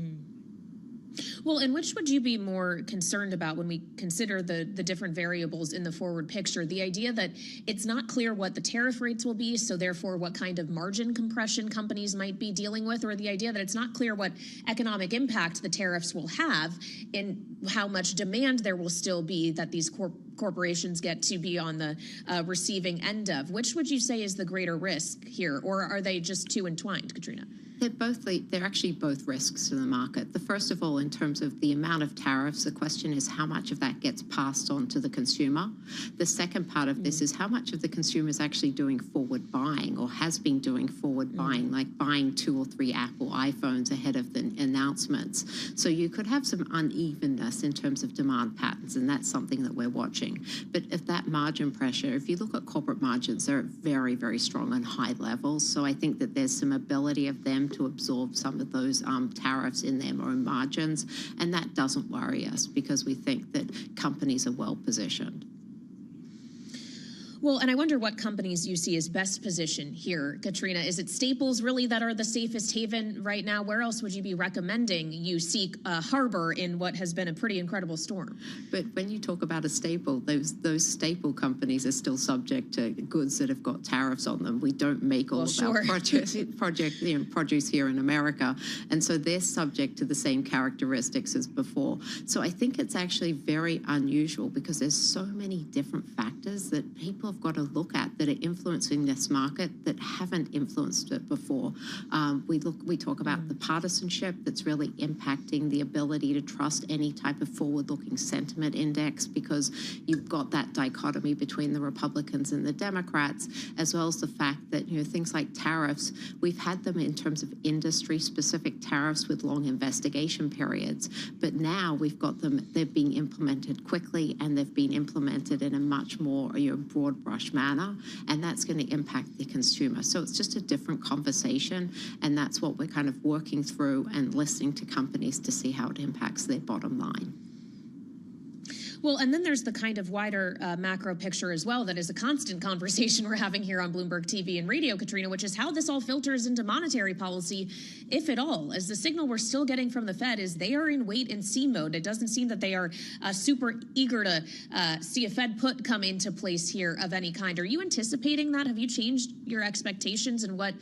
Well, and which would you be more concerned about when we consider the different variables in the forward picture? The idea that it's not clear what the tariff rates will be, so therefore what kind of margin compression companies might be dealing with, or the idea that it's not clear what economic impact the tariffs will have and how much demand there will still be that these corporations get to be on the receiving end of. Which would you say is the greater risk here, or are they just too entwined, Katrina? They're actually both risks to the market. The first of all, in terms of the amount of tariffs, the question is how much of that gets passed on to the consumer. The second part of this is how much of the consumer is actually doing forward buying or has been doing forward buying, like buying 2 or 3 Apple iPhones ahead of the announcements. So you could have some unevenness in terms of demand patterns, and that's something that we're watching. But if that margin pressure, if you look at corporate margins, they're at very, very strong and high levels. So I think that there's some ability of them to absorb some of those tariffs in their own margins. And that doesn't worry us because we think that companies are well positioned. Well, and I wonder what companies you see as best positioned here, Katrina. Is it staples really that are the safest haven right now? Where else would you be recommending you seek a harbor in what has been a pretty incredible storm? But when you talk about a staple, those staple companies are still subject to goods that have got tariffs on them. We don't make all of our produce here in America. And so they're subject to the same characteristics as before. So I think it's actually very unusual because there's so many different factors that people people have got to look at that are influencing this market that haven't influenced it before. We talk about the partisanship that's really impacting the ability to trust any type of forward-looking sentiment index, because you've got that dichotomy between the Republicans and the Democrats, as well as the fact that, you know, things like tariffs, we've had them in terms of industry-specific tariffs with long investigation periods, but now we've got them, they're being implemented quickly, and they've been implemented in a much more, you know, broad brush manner, and that's going to impact the consumer. So it's just a different conversation, and that's what we're kind of working through and listening to companies to see how it impacts their bottom line. Well, and then there's the kind of wider macro picture as well that is a constant conversation we're having here on Bloomberg TV and radio, Katrina, which is how this all filters into monetary policy, if at all, as the signal we're still getting from the Fed is they are in wait and see mode. It doesn't seem that they are super eager to see a Fed put come into place here of any kind. Are you anticipating that? Have you changed your expectations, and what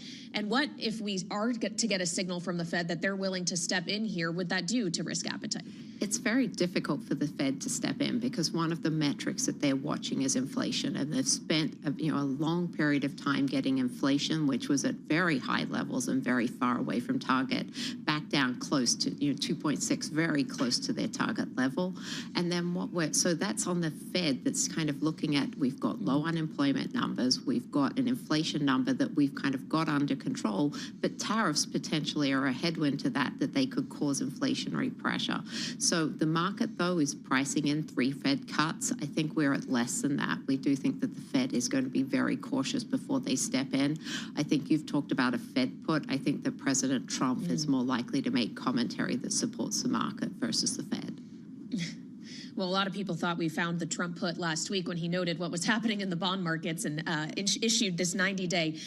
if we are to get a signal from the Fed that they're willing to step in here, would that do to risk appetite? It's very difficult for the Fed to step in because one of the metrics that they're watching is inflation, and they've spent a long period of time getting inflation, which was at very high levels and very far away from target, back down close to 2.6, very close to their target level. And then so that's on the Fed that's kind of looking at, we've got low unemployment numbers, we've got an inflation number that we've kind of got under control, but tariffs potentially are a headwind to that they could cause inflationary pressure. So the market, though, is pricing in 3 Fed cuts. I think we're at less than that. We do think that the Fed is going to be very cautious before they step in. I think you've talked about a Fed put. I think that President Trump is more likely to make commentary that supports the market versus the Fed. Well, a lot of people thought we found the Trump put last week when he noted what was happening in the bond markets and issued this 90-day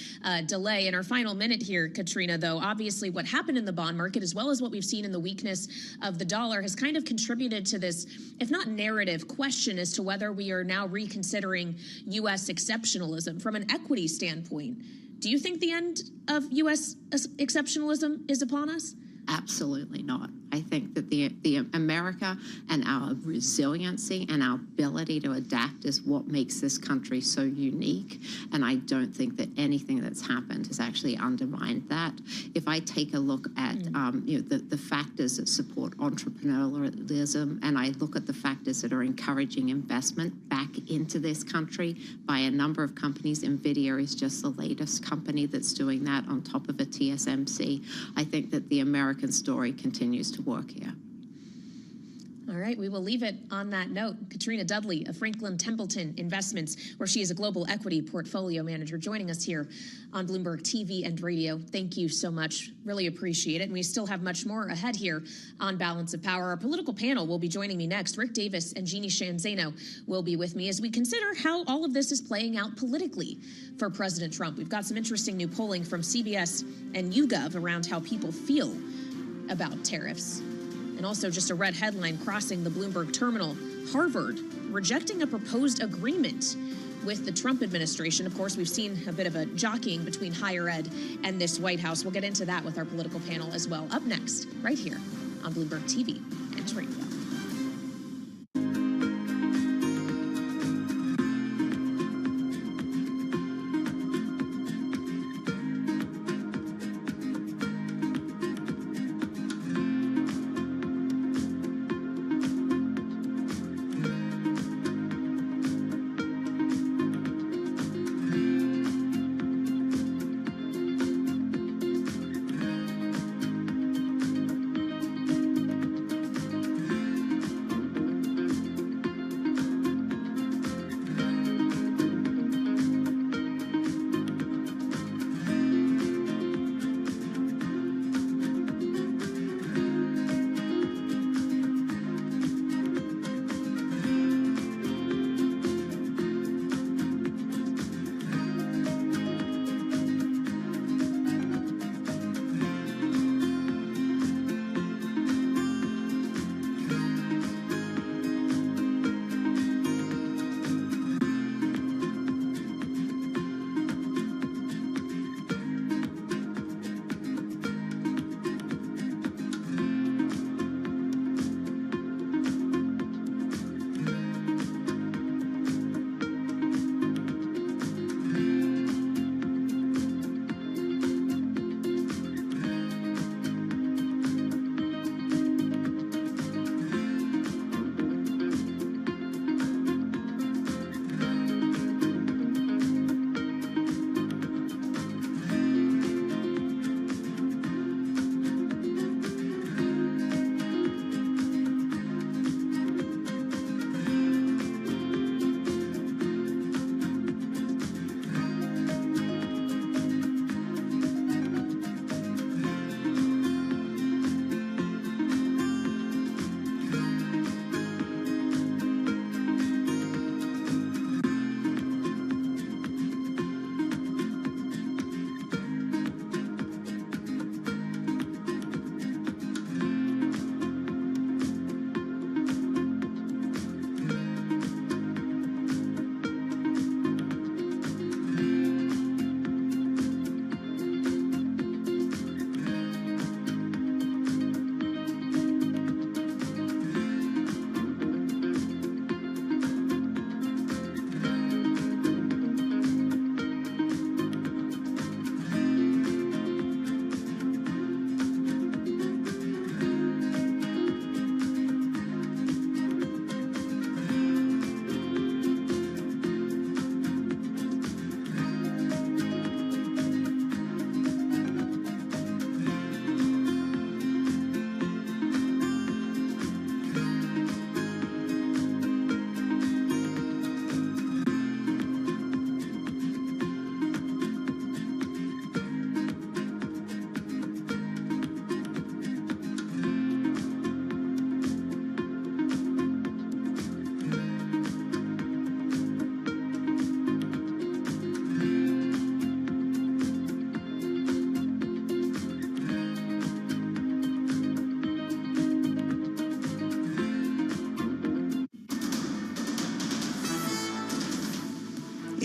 delay. In our final minute here, Katrina, though, obviously what happened in the bond market, as well as what we've seen in the weakness of the dollar, has kind of contributed to this, if not narrative, question as to whether we are now reconsidering U.S. exceptionalism from an equity standpoint. Do you think the end of U.S. exceptionalism is upon us? Absolutely not. I think that the America and our resiliency and our ability to adapt is what makes this country so unique. And I don't think that anything that's happened has actually undermined that. If I take a look at the factors that support entrepreneurialism, and I look at the factors that are encouraging investment back into this country by a number of companies, NVIDIA is just the latest company that's doing that on top of a TSMC. I think that the American story continues to work here. All right, we will leave it on that note. Katrina Dudley of Franklin Templeton Investments, where she is a global equity portfolio manager, joining us here on Bloomberg TV and radio. Thank you so much. Really appreciate it. And we still have much more ahead here on Balance of Power. Our political panel will be joining me next. Rick Davis and Jeannie Shanzano will be with me as we consider how all of this is playing out politically for President Trump. We've got some interesting new polling from CBS and YouGov around how people feel about tariffs. And also just a red headline crossing the Bloomberg terminal. Harvard rejecting a proposed agreement with the Trump administration. Of course, we've seen a bit of a jockeying between higher ed and this White House. We'll get into that with our political panel as well. Up next, right here on Bloomberg TV and radio.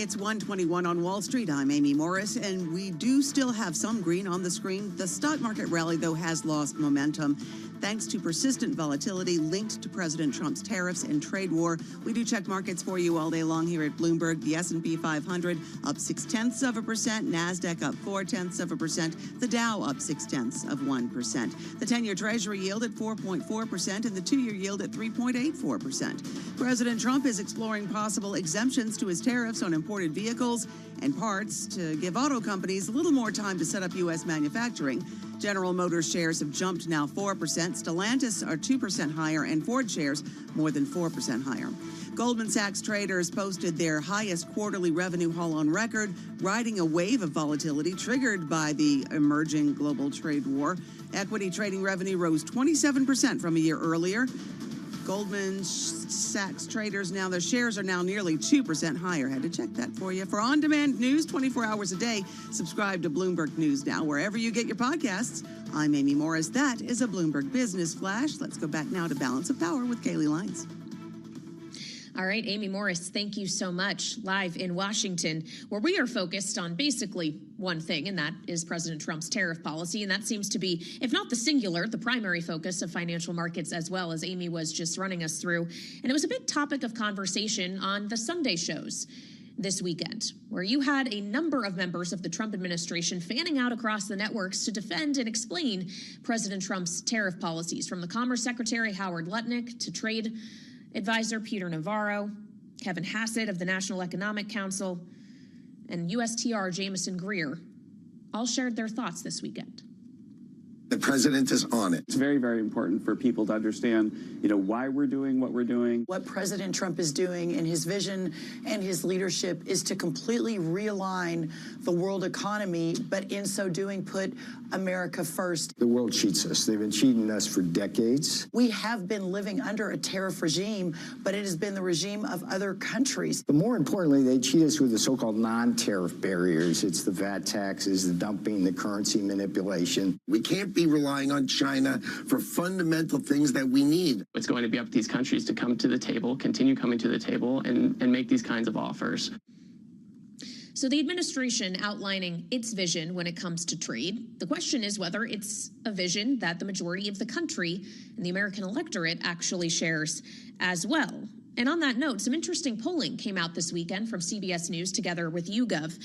It's 1:21 on Wall Street. I'm Amy Morris, and we do still have some green on the screen. The stock market rally, though, has lost momentum thanks to persistent volatility linked to President Trump's tariffs and trade war. We do check markets for you all day long here at Bloomberg. The S&P 500 up 0.6%, NASDAQ up 0.4%, the Dow up 0.6%. The 10-year Treasury yield at 4.4% and the 2-year yield at 3.84%. President Trump is exploring possible exemptions to his tariffs on imported vehicles and parts to give auto companies a little more time to set up U.S. manufacturing. General Motors shares have jumped now 4%. Stellantis are 2% higher, and Ford shares more than 4% higher. Goldman Sachs traders posted their highest quarterly revenue haul on record, riding a wave of volatility triggered by the emerging global trade war. Equity trading revenue rose 27% from a year earlier. Goldman Sachs traders now, their shares are now nearly 2% higher. Had to check that for you. For on-demand news 24 hours a day, subscribe to Bloomberg News Now, wherever you get your podcasts. I'm Amy Morris. That is a Bloomberg Business Flash. Let's go back now to Balance of Power with Kaylee Lines. All right, Amy Morris, thank you so much. Live in Washington, where we are focused on basically one thing, and that is President Trump's tariff policy. And that seems to be, if not the singular, the primary focus of financial markets, as well as Amy was just running us through. And it was a big topic of conversation on the Sunday shows this weekend, where you had a number of members of the Trump administration fanning out across the networks to defend and explain President Trump's tariff policies, from the Commerce Secretary Howard Lutnick to Trade Advisor Peter Navarro, Kevin Hassett of the National Economic Council, and USTR Jameson Greer all shared their thoughts this weekend. The president is on it. It's very, very important for people to understand, why we're doing what we're doing. What President Trump is doing in his vision and his leadership is to completely realign the world economy, but in so doing, put America first. The world cheats us. They've been cheating us for decades. We have been living under a tariff regime, but it has been the regime of other countries. But more importantly, they cheat us with the so-called non-tariff barriers. It's the VAT taxes, the dumping, the currency manipulation. We can't be relying on China for fundamental things that we need. It's going to be up to these countries to come to the table, continue coming to the table, and make these kinds of offers. So the administration outlining its vision when it comes to trade. The question is whether it's a vision that the majority of the country and the American electorate actually shares as well. And on that note, some interesting polling came out this weekend from CBS News together with YouGov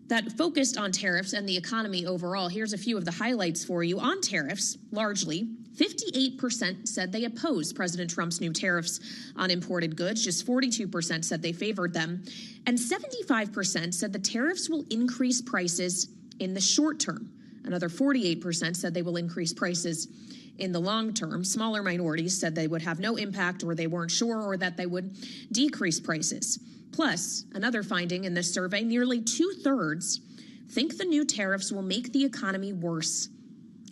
that focused on tariffs and the economy overall. Here's a few of the highlights for you. On tariffs, largely, 58% said they oppose President Trump's new tariffs on imported goods. Just 42% said they favored them. And 75% said the tariffs will increase prices in the short term. Another 48% said they will increase prices in the long term. Smaller minorities said they would have no impact, or they weren't sure, or that they would decrease prices. Plus, another finding in this survey, nearly 2/3 think the new tariffs will make the economy worse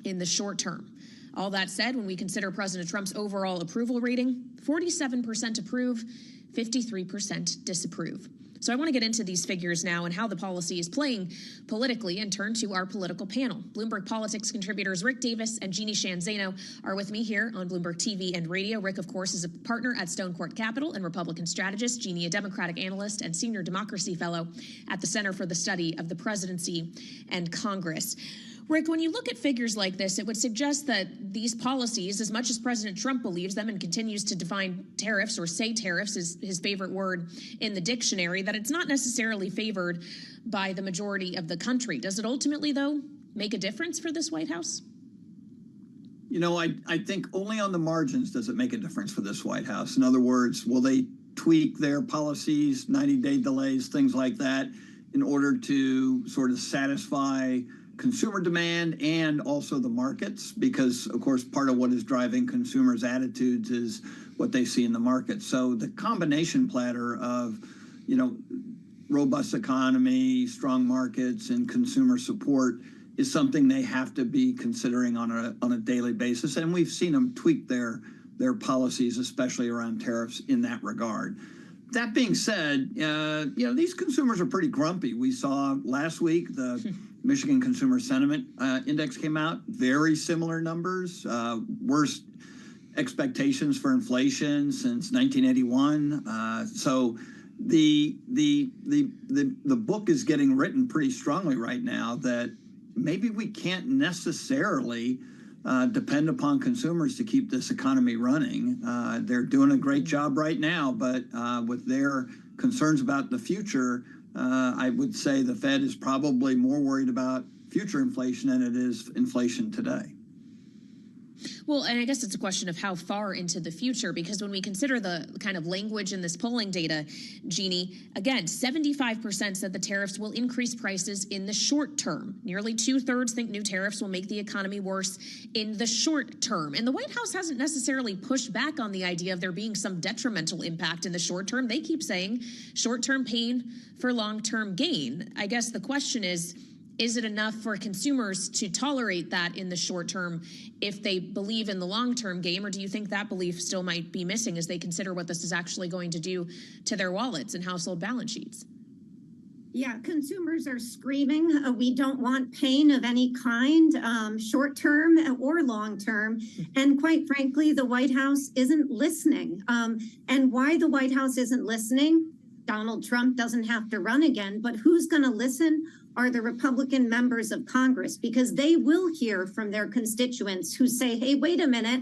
in the short term. All that said, when we consider President Trump's overall approval rating, 47% approve, 53% disapprove. So I want to get into these figures now and how the policy is playing politically, and turn to our political panel. Bloomberg Politics contributors Rick Davis and Jeannie Shanzano are with me here on Bloomberg TV and radio. Rick, of course, is a partner at Stone Court Capital and Republican strategist. Jeannie, a Democratic analyst and senior democracy fellow at the Center for the Study of the Presidency and Congress. Rick, when you look at figures like this, it would suggest that these policies, as much as President Trump believes them and continues to define tariffs, or say tariffs is his favorite word in the dictionary, that it's not necessarily favored by the majority of the country. Does it ultimately, though, make a difference for this White House? I think only on the margins does it make a difference for this White House. In other words, will they tweak their policies, 90-day delays, things like that, in order to sort of satisfy consumer demand and also the markets? Because, of course, part of what is driving consumers' attitudes is what they see in the market. So the combination platter of, robust economy, strong markets, and consumer support is something they have to be considering on a daily basis. And we've seen them tweak their policies, especially around tariffs, in that regard. That being said, these consumers are pretty grumpy. We saw last week the Michigan Consumer Sentiment Index came out, very similar numbers, worst expectations for inflation since 1981. So, the book is getting written pretty strongly right now that maybe we can't necessarily depend upon consumers to keep this economy running. They're doing a great job right now, but with their concerns about the future, I would say the Fed is probably more worried about future inflation than it is inflation today. Well, and I guess it's a question of how far into the future, because when we consider the kind of language in this polling data, Jeannie, again, 75% said the tariffs will increase prices in the short term. Nearly 2/3 think new tariffs will make the economy worse in the short term. And the White House hasn't necessarily pushed back on the idea of there being some detrimental impact in the short term. They keep saying short-term pain for long-term gain. I guess the question is it enough for consumers to tolerate that in the short term if they believe in the long-term game, or do you think that belief still might be missing as they consider what this is actually going to do to their wallets and household balance sheets? Yeah, consumers are screaming, we don't want pain of any kind, short-term or long-term. And quite frankly, the White House isn't listening. And why the White House isn't listening, Donald Trump doesn't have to run again, but who's going to listen are the Republican members of Congress, because they will hear from their constituents who say, hey, wait a minute,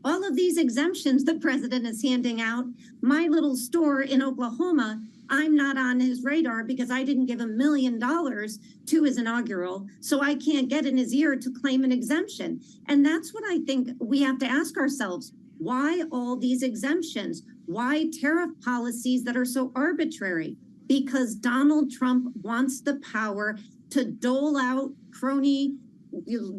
all of these exemptions the president is handing out, my little store in Oklahoma, I'm not on his radar because I didn't give $1 million to his inaugural, so I can't get in his ear to claim an exemption. And that's what I think we have to ask ourselves. Why all these exemptions? Why tariff policies that are so arbitrary? Because Donald Trump wants the power to dole out crony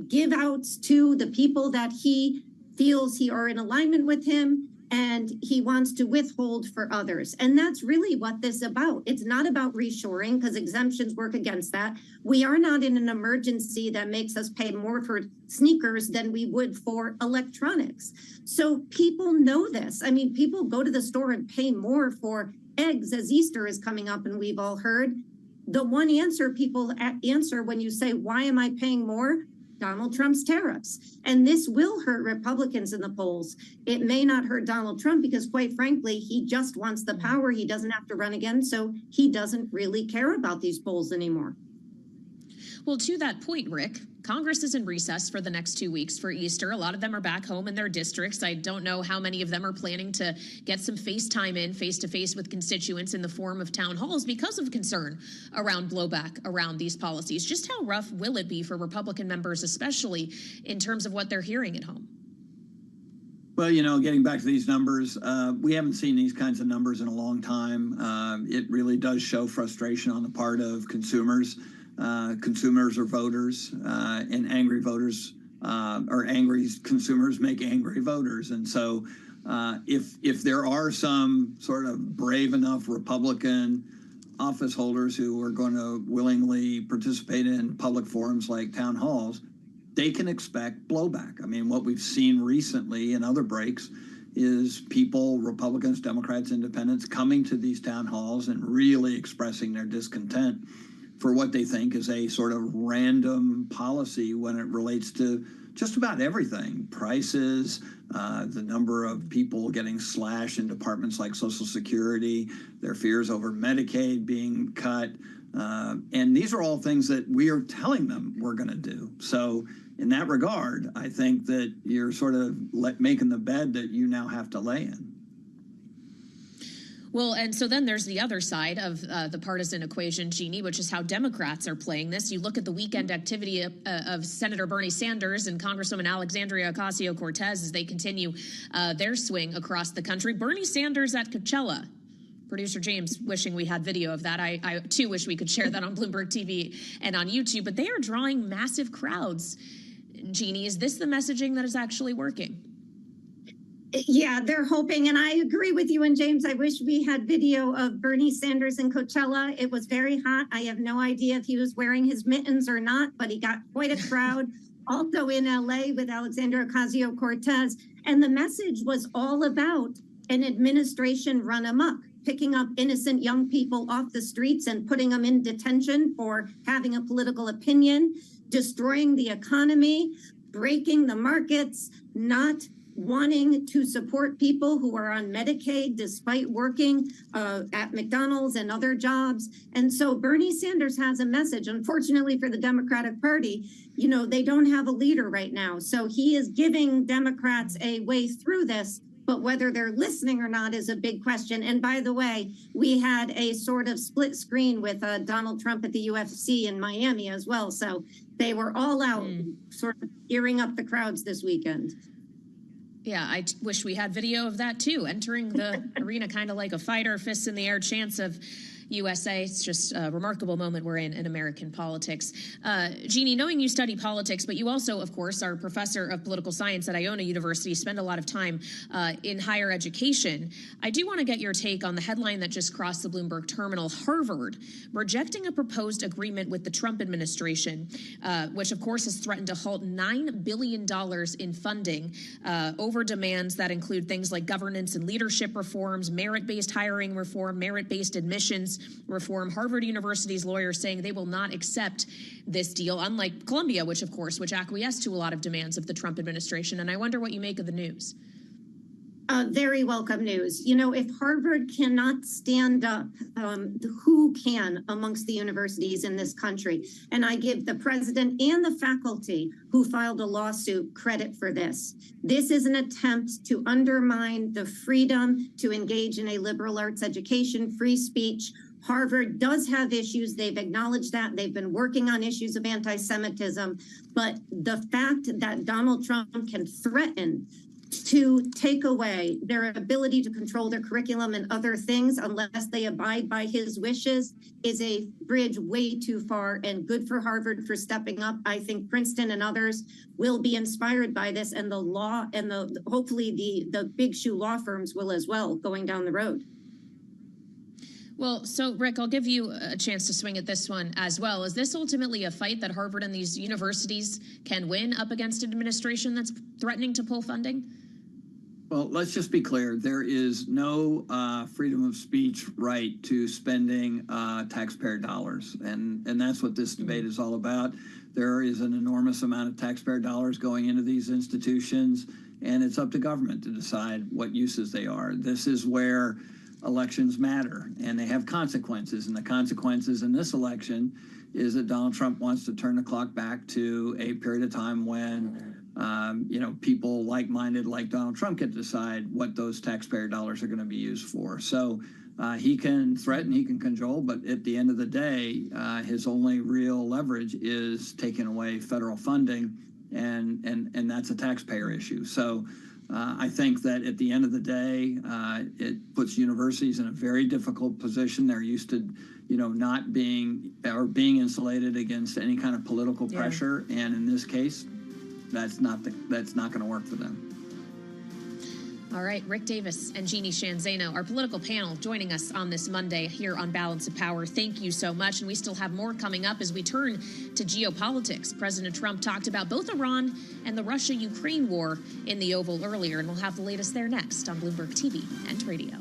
give outs to the people that he feels he are in alignment with him, and he wants to withhold for others. And that's really what this is about. It's not about reshoring, because exemptions work against that. We are not in an emergency that makes us pay more for sneakers than we would for electronics. So people know this. I mean, people go to the store and pay more for eggs as Easter is coming up, and we've all heard. The one answer people answer when you say, why am I paying more? Donald Trump's tariffs. And this will hurt Republicans in the polls. It may not hurt Donald Trump because, quite frankly, he just wants the power. He doesn't have to run again. So he doesn't really care about these polls anymore. Well, to that point, Rick, Congress is in recess for the next 2 weeks for Easter. A lot of them are back home in their districts. I don't know how many of them are planning to get some FaceTime in face-to-face with constituents in the form of town halls because of concern around blowback around these policies. Just how rough will it be for Republican members, especially in terms of what they're hearing at home? Well, you know, getting back to these numbers, we haven't seen these kinds of numbers in a long time. It really does show frustration on the part of consumers. Consumers are voters, and angry voters or angry consumers make angry voters. And so if there are some sort of brave enough Republican office holders who are going to willingly participate in public forums like town halls, they can expect blowback. I mean, what we've seen recently in other breaks is people, Republicans, Democrats, Independents, coming to these town halls and really expressing their discontent for what they think is a sort of random policy when it relates to just about everything. Prices, the number of people getting slashed in departments like Social Security, their fears over Medicaid being cut. And these are all things that we are telling them we're going to do. So in that regard, I think that you're sort of making the bed that you now have to lay in. Well, and so then there's the other side of the partisan equation, Jeannie, which is how Democrats are playing this. You look at the weekend activity of Senator Bernie Sanders and Congresswoman Alexandria Ocasio-Cortez as they continue their swing across the country. Bernie Sanders at Coachella. Producer James wishing we had video of that. I too wish we could share that on Bloomberg TV and on YouTube. But they are drawing massive crowds. Jeannie, is this the messaging that is actually working? Yeah, they're hoping, and I agree with you and James. I wish we had video of Bernie Sanders in Coachella. It was very hot. I have no idea if he was wearing his mittens or not, but he got quite a crowd. Also in LA with Alexandria Ocasio-Cortez. And the message was all about an administration run amok, picking up innocent young people off the streets and putting them in detention for having a political opinion, destroying the economy, breaking the markets, not wanting to support people who are on Medicaid despite working at McDonald's and other jobs. And so Bernie Sanders has a message. Unfortunately for the Democratic Party, you know, they don't have a leader right now. So he is giving Democrats a way through this. But whether they're listening or not is a big question. And by the way, we had a sort of split screen with Donald Trump at the UFC in Miami as well. So they were all out sort of gearing up the crowds this weekend. Yeah, I wish we had video of that too. Entering the arena kind of like a fighter, fists in the air, chants of USA. It's just a remarkable moment we're in American politics. Jeannie, knowing you study politics, but you also, of course, are a professor of political science at Iona University, spend a lot of time in higher education. I do want to get your take on the headline that just crossed the Bloomberg terminal, Harvard rejecting a proposed agreement with the Trump administration, which, of course, has threatened to halt $9 billion in funding over demands that include things like governance and leadership reforms, merit-based hiring reform, merit-based admissions reform. Harvard University's lawyers saying they will not accept this deal, unlike Columbia, which acquiesced to a lot of demands of the Trump administration. And I wonder what you make of the news. Very welcome news. You know, if Harvard cannot stand up, who can amongst the universities in this country? And I give the president and the faculty who filed a lawsuit credit for this. This is an attempt to undermine the freedom to engage in a liberal arts education, free speech. Harvard does have issues. They've acknowledged that. They've been working on issues of anti-Semitism. But the fact that Donald Trump can threaten to take away their ability to control their curriculum and other things unless they abide by his wishes is a bridge way too far, and good for Harvard for stepping up. I think Princeton and others will be inspired by this, and the law and hopefully the big shoe law firms will as well going down the road. Well, so Rick, I'll give you a chance to swing at this one as well. Is this ultimately a fight that Harvard and these universities can win up against an administration that's threatening to pull funding? Well, let's just be clear. There is no freedom of speech right to spending taxpayer dollars. And that's what this debate is all about. There is an enormous amount of taxpayer dollars going into these institutions, and it's up to government to decide what uses they are. This is where elections matter, and they have consequences. And the consequences in this election is that Donald Trump wants to turn the clock back to a period of time when people like-minded like Donald Trump get to decide what those taxpayer dollars are going to be used for. So he can threaten, he can cajole, but at the end of the day, his only real leverage is taking away federal funding, and that's a taxpayer issue. So I think that at the end of the day, it puts universities in a very difficult position. They're used to, not being insulated against any kind of political pressure, and in this case, that's not going to work for them. All right, Rick Davis and Jeannie Shanzano, our political panel, joining us on this Monday here on Balance of Power. Thank you so much. And we still have more coming up as we turn to geopolitics. President Trump talked about both Iran and the Russia-Ukraine war in the Oval earlier, and we'll have the latest there next on Bloomberg TV and radio.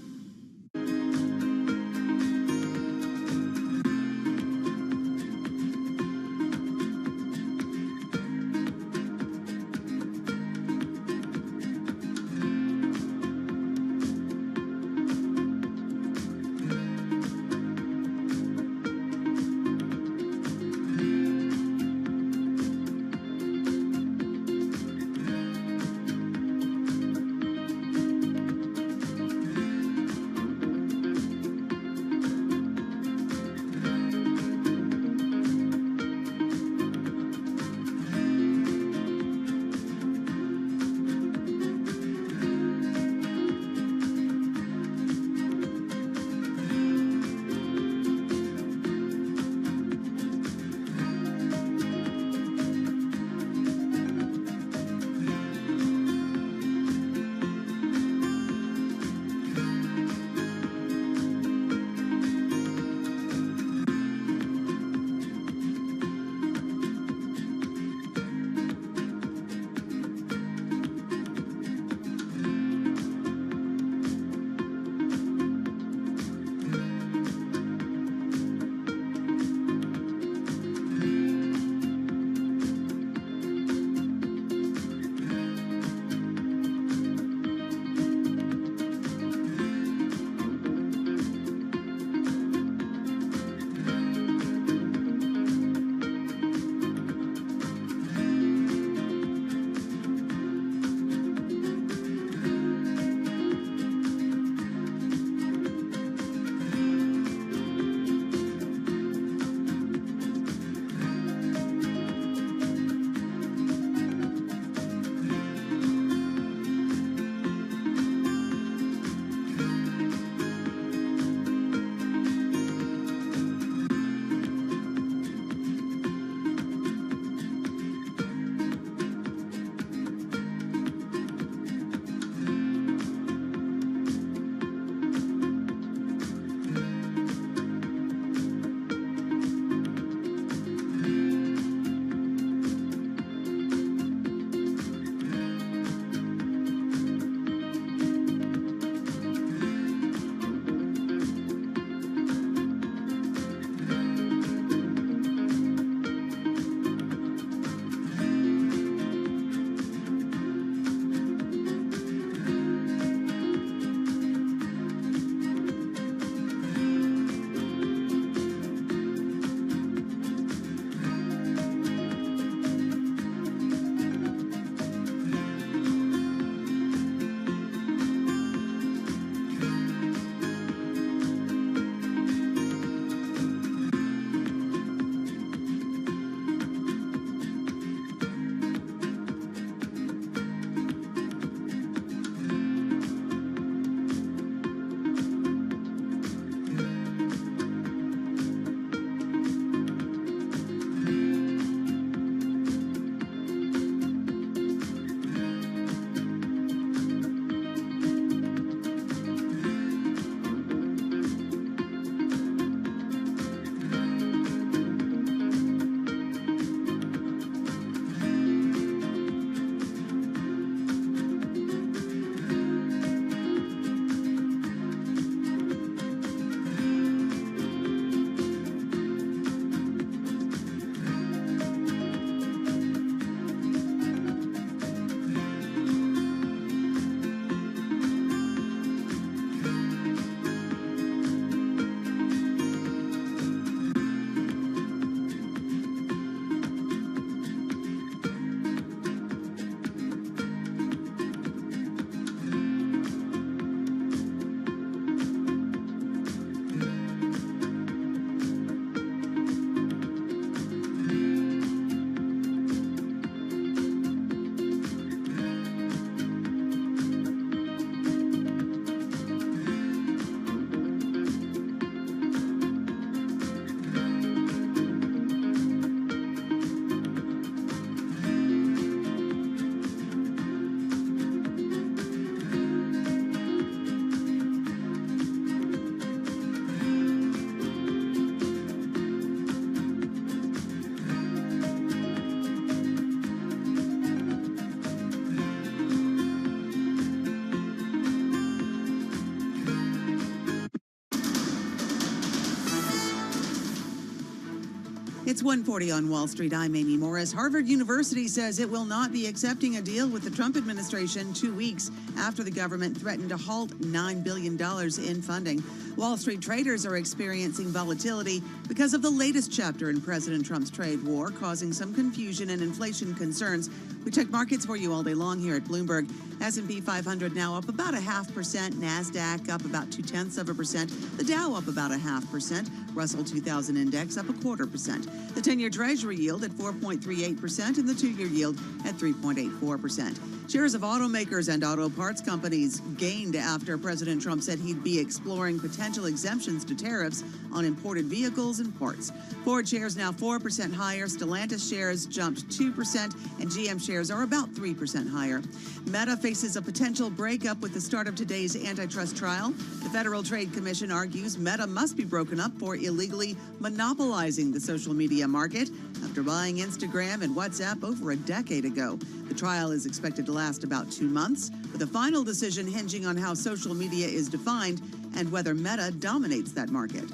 It's 1:40 on Wall Street. I'm Amy Morris. Harvard University says it will not be accepting a deal with the Trump administration 2 weeks after the government threatened to halt $9 billion in funding. Wall Street traders are experiencing volatility because of the latest chapter in President Trump's trade war, causing some confusion and inflation concerns. We check markets for you all day long here at Bloomberg. S&P 500 now up about 0.5%. NASDAQ up about 0.2%. The Dow up about 0.5%. Russell 2000 Index up 0.25%. The 10-year Treasury yield at 4.38% and the 2-year yield at 3.84%. Shares of automakers and auto parts companies gained after President Trump said he'd be exploring potential exemptions to tariffs on imported vehicles and parts. Ford shares now 4% higher. Stellantis shares jumped 2%, and GM shares are about 3% higher. Meta faces a potential breakup with the start of today's antitrust trial. The Federal Trade Commission argues Meta must be broken up for illegally monopolizing the social media market after buying Instagram and WhatsApp over a decade ago. The trial is expected to last about 2 months, with a final decision hinging on how social media is defined and whether Meta dominates that market.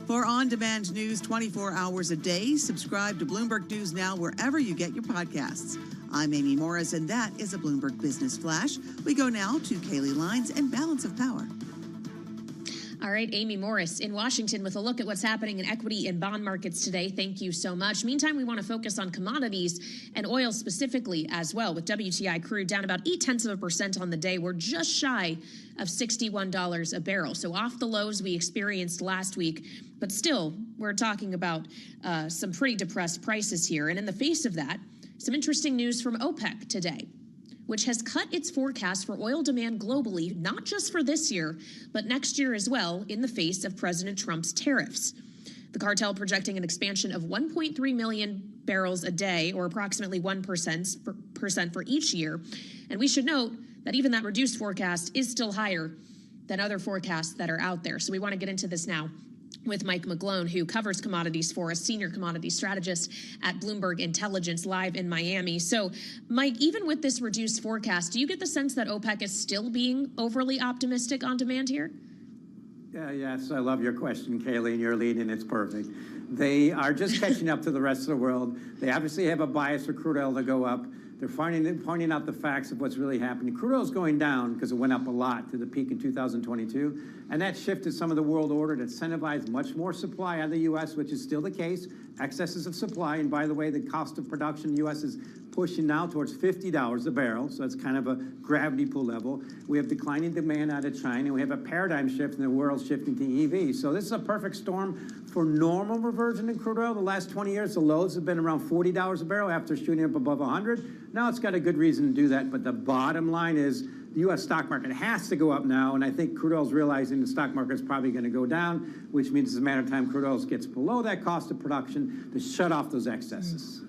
For on-demand news 24 hours a day, subscribe to Bloomberg News Now wherever you get your podcasts. I'm Amy Morris, and that is a Bloomberg Business Flash. We go now to Kaylee Lines and Balance of Power. All right, Amy Morris in Washington with a look at what's happening in equity and bond markets today. Thank you so much. Meantime, we want to focus on commodities and oil specifically as well, with WTI crude down about 0.8% on the day. We're just shy of $61 a barrel. So off the lows we experienced last week, but still we're talking about some pretty depressed prices here. And in the face of that, some interesting news from OPEC today, which has cut its forecast for oil demand globally, not just for this year, but next year as well, in the face of President Trump's tariffs. The cartel projecting an expansion of 1.3 million barrels a day, or approximately 1% for each year. And we should note that even that reduced forecast is still higher than other forecasts that are out there. So we want to get into this now with Mike McGlone, who covers commodities for us, senior commodity strategist at Bloomberg Intelligence, live in Miami. So, Mike, even with this reduced forecast, do you get the sense that OPEC is still being overly optimistic on demand here? Yes, I love your question, Kaylee, and your lead, and it's perfect. They are just catching up to the rest of the world. They obviously have a bias for crude oil to go up. They're pointing out the facts of what's really happening. Crude oil is going down because it went up a lot to the peak in 2022, and that shifted some of the world order to incentivize much more supply out of the U.S., which is still the case, excesses of supply. And by the way, the cost of production in the U.S. is pushing now towards $50 a barrel, so it's kind of a gravity pull level. We have declining demand out of China. We have a paradigm shift in the world shifting to EV. So this is a perfect storm for normal reversion in crude oil. The last 20 years, the lows have been around $40 a barrel after shooting up above 100. Now it's got a good reason to do that, but the bottom line is the U.S. stock market has to go up now, and I think crude oil is realizing the stock market is probably going to go down, which means it's a matter of time crude oil gets below that cost of production to shut off those excesses.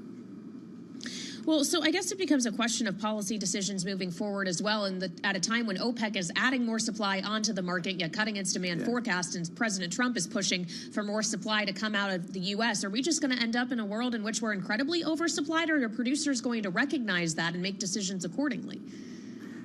Well, so I guess it becomes a question of policy decisions moving forward as well, and at a time when OPEC is adding more supply onto the market, yet cutting its demand forecast, and President Trump is pushing for more supply to come out of the U.S. Are we just going to end up in a world in which we're incredibly oversupplied, or are producers going to recognize that and make decisions accordingly?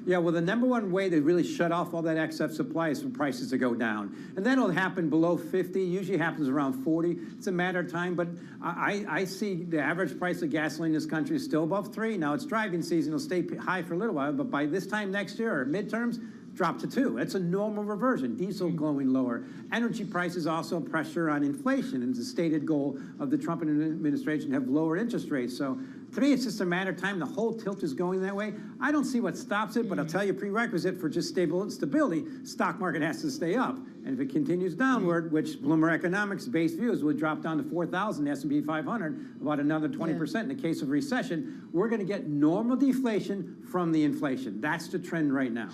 Yeah, well, the number one way to really shut off all that excess supply is for prices to go down. And that'll happen below 50, usually happens around 40. It's a matter of time, but I see the average price of gasoline in this country is still above 3. Now, it's driving season. It'll stay high for a little while, but by this time next year, or midterms, drop to 2. It's a normal reversion. Diesel going lower. Energy prices also pressure on inflation, and it's a stated goal of the Trump administration to have lower interest rates. So to me, it's just a matter of time. The whole tilt is going that way. I don't see what stops it, but I'll tell you, prerequisite for just stability, stock market has to stay up. And if it continues downward, which Bloomberg Economics' base views would drop down to 4,000, S&P 500, about another 20%. In the case of recession, we're going to get normal deflation from the inflation. That's the trend right now.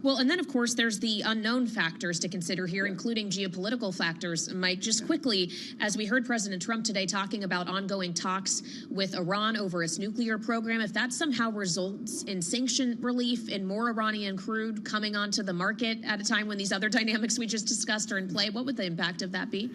Well, and then, of course, there's the unknown factors to consider here, including geopolitical factors. Mike, just quickly, as we heard President Trump today talking about ongoing talks with Iran over its nuclear program, if that somehow results in sanction relief and more Iranian crude coming onto the market at a time when these other dynamics we just discussed are in play, what would the impact of that be?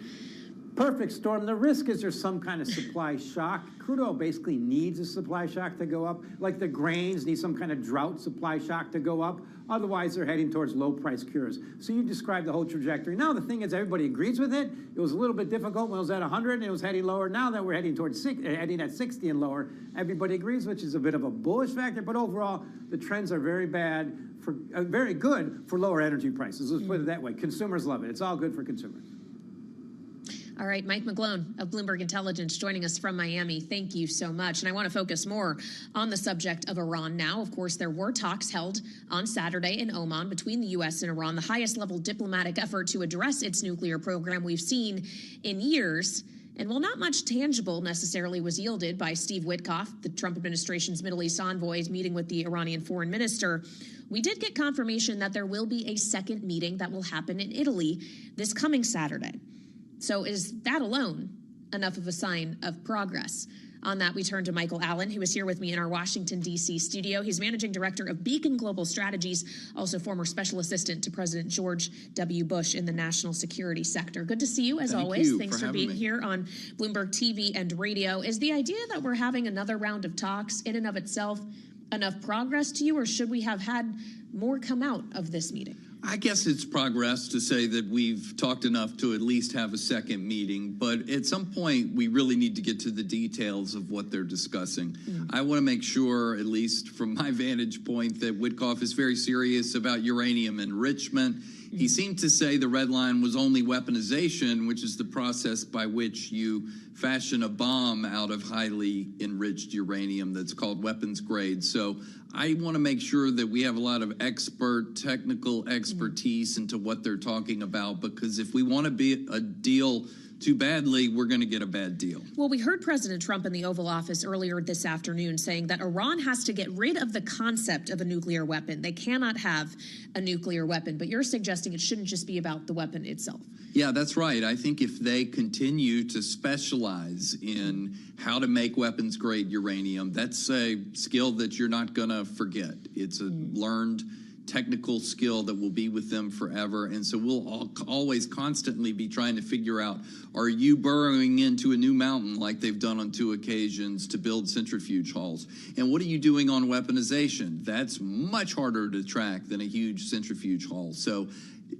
perfect storm. The risk is there's some kind of supply shock. Crude oil basically needs a supply shock to go up, like the grains need some kind of drought supply shock to go up. Otherwise, they're heading towards low-price cures. So you described the whole trajectory. Now, the thing is, everybody agrees with it. It was a little bit difficult when it was at 100 and it was heading lower. Now that we're heading towards heading at 60 and lower, everybody agrees, which is a bit of a bullish factor. But overall, the trends are very bad for very good for lower energy prices. Let's put it that way. Consumers love it. It's all good for consumers. All right, Mike McGlone of Bloomberg Intelligence joining us from Miami. Thank you so much. And I want to focus more on the subject of Iran now. Of course, there were talks held on Saturday in Oman between the U.S. and Iran, the highest level diplomatic effort to address its nuclear program we've seen in years. And while not much tangible necessarily was yielded by Steve Witkoff, the Trump administration's Middle East envoy's meeting with the Iranian foreign minister, we did get confirmation that there will be a second meeting that will happen in Italy this coming Saturday. So is that alone enough of a sign of progress? On that, we turn to Michael Allen, who is here with me in our Washington, D.C. studio. He's managing director of Beacon Global Strategies, also former special assistant to President George W. Bush in the national security sector. Good to see you, as always. Thanks for being here on Bloomberg TV and radio. Is the idea that we're having another round of talks in and of itself enough progress to you, or should we have had more come out of this meeting? I guess it's progress to say that we've talked enough to at least have a second meeting, but at some point we really need to get to the details of what they're discussing. I want to make sure, at least from my vantage point, that Witkoff is very serious about uranium enrichment. He seemed to say the red line was only weaponization, which is the process by which you fashion a bomb out of highly enriched uranium that's called weapons grade. So I want to make sure that we have a lot of technical expertise into what they're talking about, because if we want to be a deal too badly, we're going to get a bad deal. Well, we heard President Trump in the Oval Office earlier this afternoon saying that Iran has to get rid of the concept of a nuclear weapon. They cannot have a nuclear weapon, but you're suggesting it shouldn't just be about the weapon itself. Yeah, that's right. I think if they continue to specialize in how to make weapons-grade uranium, that's a skill that you're not going to forget. It's a learned technical skill that will be with them forever. And so we'll always constantly be trying to figure out, are you burrowing into a new mountain like they've done on 2 occasions to build centrifuge halls? And what are you doing on weaponization? That's much harder to track than a huge centrifuge hall. So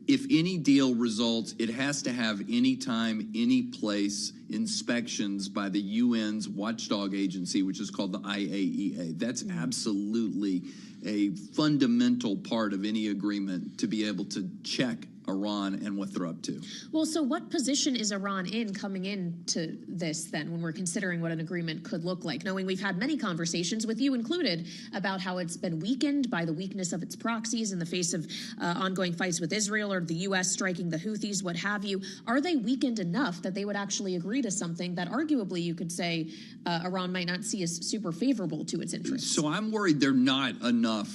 if any deal results, it has to have any time, any place inspections by the UN's watchdog agency, which is called the IAEA. That's absolutely a fundamental part of any agreement, to be able to check Iran and what they're up to. Well, so what position is Iran in coming into this then, when we're considering what an agreement could look like, knowing we've had many conversations with you included about how it's been weakened by the weakness of its proxies in the face of ongoing fights with Israel or the U.S. striking the Houthis, what have you. Are they weakened enough that they would actually agree to something that arguably you could say Iran might not see as super favorable to its interests? So I'm worried they're not enough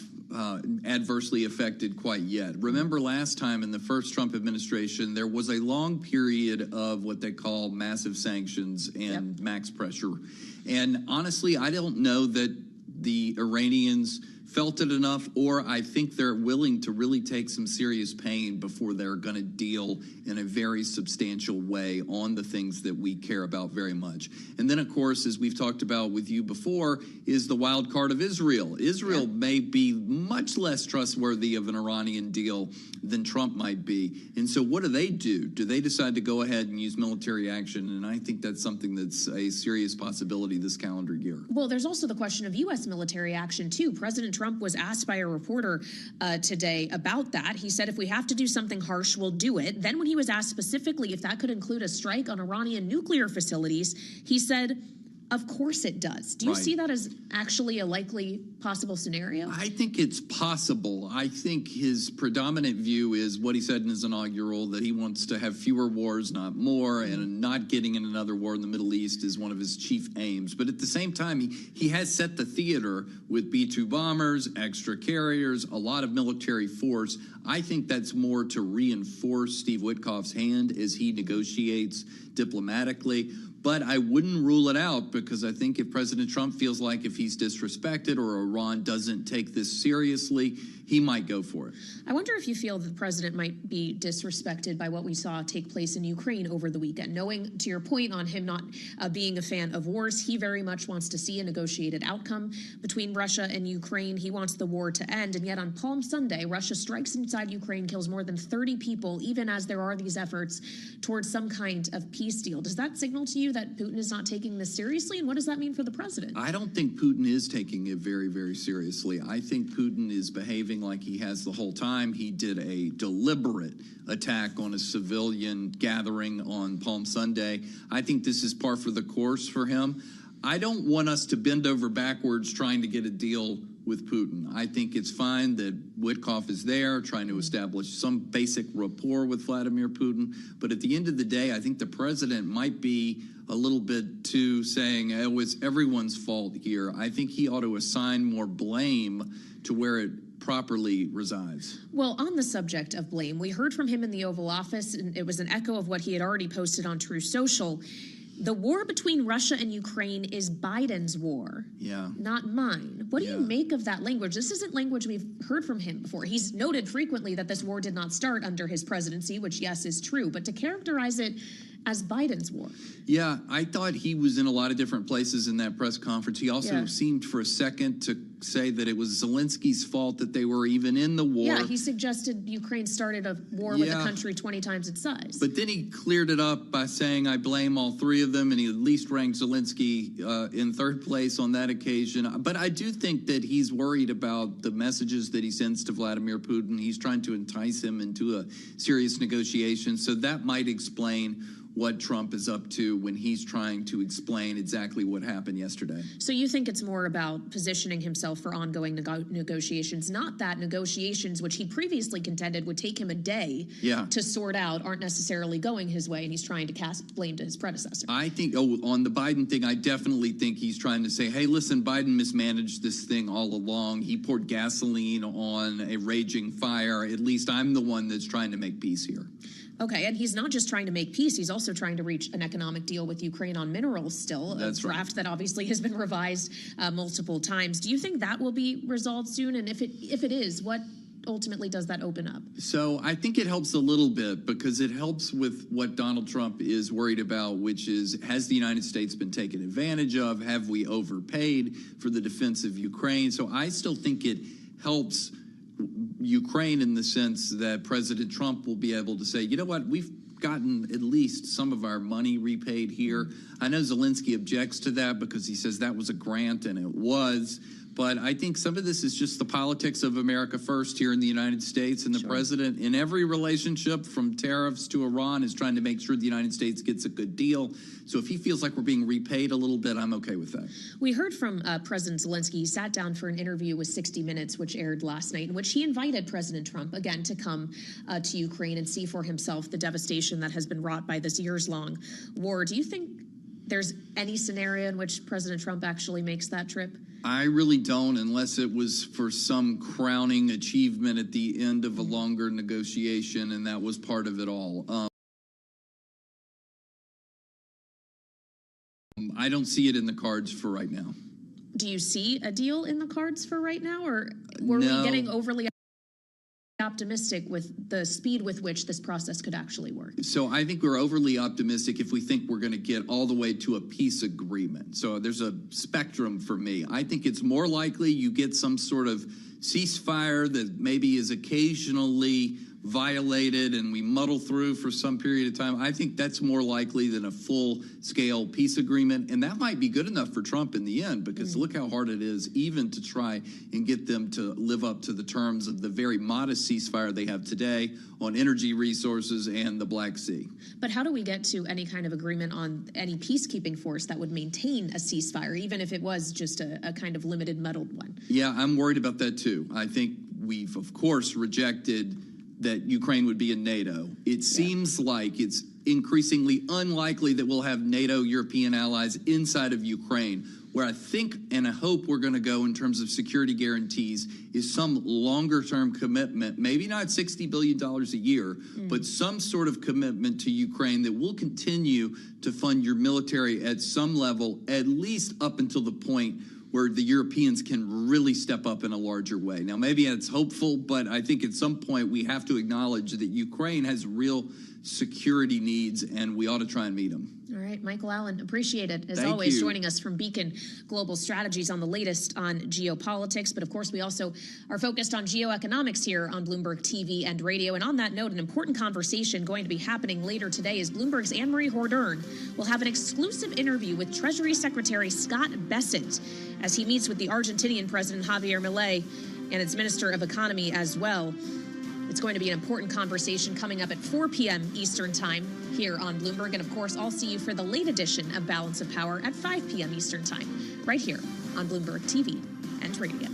adversely affected quite yet. Remember last time in the first Trump administration, there was a long period of what they call massive sanctions and max pressure. And honestly, I don't know that the Iranians felt it enough, or I think they're willing to really take some serious pain before they're going to deal in a very substantial way on the things that we care about very much. And then, of course, as we've talked about with you before, is the wild card of Israel. Israel may be much less trustworthy of an Iranian deal than Trump might be. And so what do? Do they decide to go ahead and use military action? And I think that's something that's a serious possibility this calendar year. Well, there's also the question of U.S. military action, too. President Trump was asked by a reporter today about that. He said, if we have to do something harsh, we'll do it. Then when he was asked specifically if that could include a strike on Iranian nuclear facilities, he said, of course it does. Do you see that as actually a likely possible scenario? I think it's possible. I think his predominant view is what he said in his inaugural, that he wants to have fewer wars, not more, and not getting in another war in the Middle East is one of his chief aims. But at the same time, he has set the theater with B-2 bombers, extra carriers, a lot of military force. I think that's more to reinforce Steve Witkoff's hand as he negotiates diplomatically. But I wouldn't rule it out, because I think if President Trump feels like if he's disrespected or Iran doesn't take this seriously, he might go for it. I wonder if you feel that the president might be disrespected by what we saw take place in Ukraine over the weekend. Knowing, to your point on him not being a fan of wars, he very much wants to see a negotiated outcome between Russia and Ukraine. He wants the war to end. And yet on Palm Sunday, Russia strikes inside Ukraine, kills more than 30 people, even as there are these efforts towards some kind of peace deal. Does that signal to you that Putin is not taking this seriously? And what does that mean for the president? I don't think Putin is taking it very, very seriously. I think Putin is behaving like he has the whole time. He did a deliberate attack on a civilian gathering on Palm Sunday. I think this is par for the course for him. I don't want us to bend over backwards trying to get a deal with Putin. I think it's fine that Witkoff is there trying to establish some basic rapport with Vladimir Putin. But at the end of the day, I think the president might be a little bit too saying it was everyone's fault here. I think he ought to assign more blame to where it properly resides. Well, on the subject of blame, we heard from him in the Oval Office, and it was an echo of what he had already posted on True Social. The war between Russia and Ukraine is Biden's war, not mine. What do you make of that language? This isn't language we've heard from him before. He's noted frequently that this war did not start under his presidency, which, yes, is true. But to characterize it as Biden's war. Yeah, I thought he was in a lot of different places in that press conference. He also seemed for a second to say that it was Zelensky's fault that they were even in the war. Yeah, he suggested Ukraine started a war with a country 20 times its size. But then he cleared it up by saying, I blame all three of them, and he at least ranked Zelensky in third place on that occasion. But I do think that he's worried about the messages that he sends to Vladimir Putin. He's trying to entice him into a serious negotiation, so that might explain what Trump is up to when he's trying to explain exactly what happened yesterday. So you think it's more about positioning himself for ongoing negotiations, not that negotiations, which he previously contended would take him a day to sort out, aren't necessarily going his way, and he's trying to cast blame to his predecessor. I think, on the Biden thing, I definitely think he's trying to say, hey, listen, Biden mismanaged this thing all along. He poured gasoline on a raging fire. At least I'm the one that's trying to make peace here. Okay, and he's not just trying to make peace, he's also trying to reach an economic deal with Ukraine on minerals still, That's a draft that obviously has been revised multiple times. Do you think that will be resolved soon? And if it is, what ultimately does that open up? So I think it helps a little bit, because it helps with what Donald Trump is worried about, which is, has the United States been taken advantage of? Have we overpaid for the defense of Ukraine? So I still think it helps Ukraine in the sense that President Trump will be able to say, you know what, we've gotten at least some of our money repaid here. I know Zelensky objects to that because he says that was a grant, and it was. But I think some of this is just the politics of America first here in the United States, and the president in every relationship from tariffs to Iran is trying to make sure the United States gets a good deal. So if he feels like we're being repaid a little bit, I'm okay with that. We heard from President Zelensky. He sat down for an interview with 60 Minutes, which aired last night, in which he invited President Trump again to come to Ukraine and see for himself the devastation that has been wrought by this years-long war. Do you think there's any scenario in which President Trump actually makes that trip? I really don't, unless it was for some crowning achievement at the end of a longer negotiation, and that was part of it all. I don't see it in the cards for right now. Do you see a deal in the cards for right now, or were we getting overly optimistic with the speed with which this process could actually work? So I think we're overly optimistic if we think we're going to get all the way to a peace agreement. So there's a spectrum for me. I think it's more likely you get some sort of ceasefire that maybe is occasionally violated and we muddle through for some period of time. I think that's more likely than a full-scale peace agreement, and that might be good enough for Trump in the end, because look how hard it is even to try and get them to live up to the terms of the very modest ceasefire they have today on energy resources and the Black Sea. But how do we get to any kind of agreement on any peacekeeping force that would maintain a ceasefire, even if it was just a kind of limited, muddled one? Yeah, I'm worried about that too. I think we've, of course, rejected that Ukraine would be in NATO. It seems like it's increasingly unlikely that we'll have NATO European allies inside of Ukraine. Where I think and I hope we're going to go in terms of security guarantees is some longer-term commitment, maybe not $60 billion a year, but some sort of commitment to Ukraine that will continue to fund your military at some level, at least up until the point where the Europeans can really step up in a larger way. Now, maybe it's hopeful, but I think at some point we have to acknowledge that Ukraine has real security needs, and we ought to try and meet them. All right, Michael Allen, appreciate it. As Thank always, you. joining us from Beacon Global Strategies on the latest on geopolitics. But of course, we also are focused on geoeconomics here on Bloomberg TV and radio. And on that note, an important conversation going to be happening later today is Bloomberg's Anne-Marie Hordern will have an exclusive interview with Treasury Secretary Scott Bessent as he meets with the Argentinian President Javier Milei and its Minister of Economy as well. It's going to be an important conversation coming up at 4 p.m. Eastern Time here on Bloomberg. And of course, I'll see you for the late edition of Balance of Power at 5 p.m. Eastern Time, right here on Bloomberg TV and radio.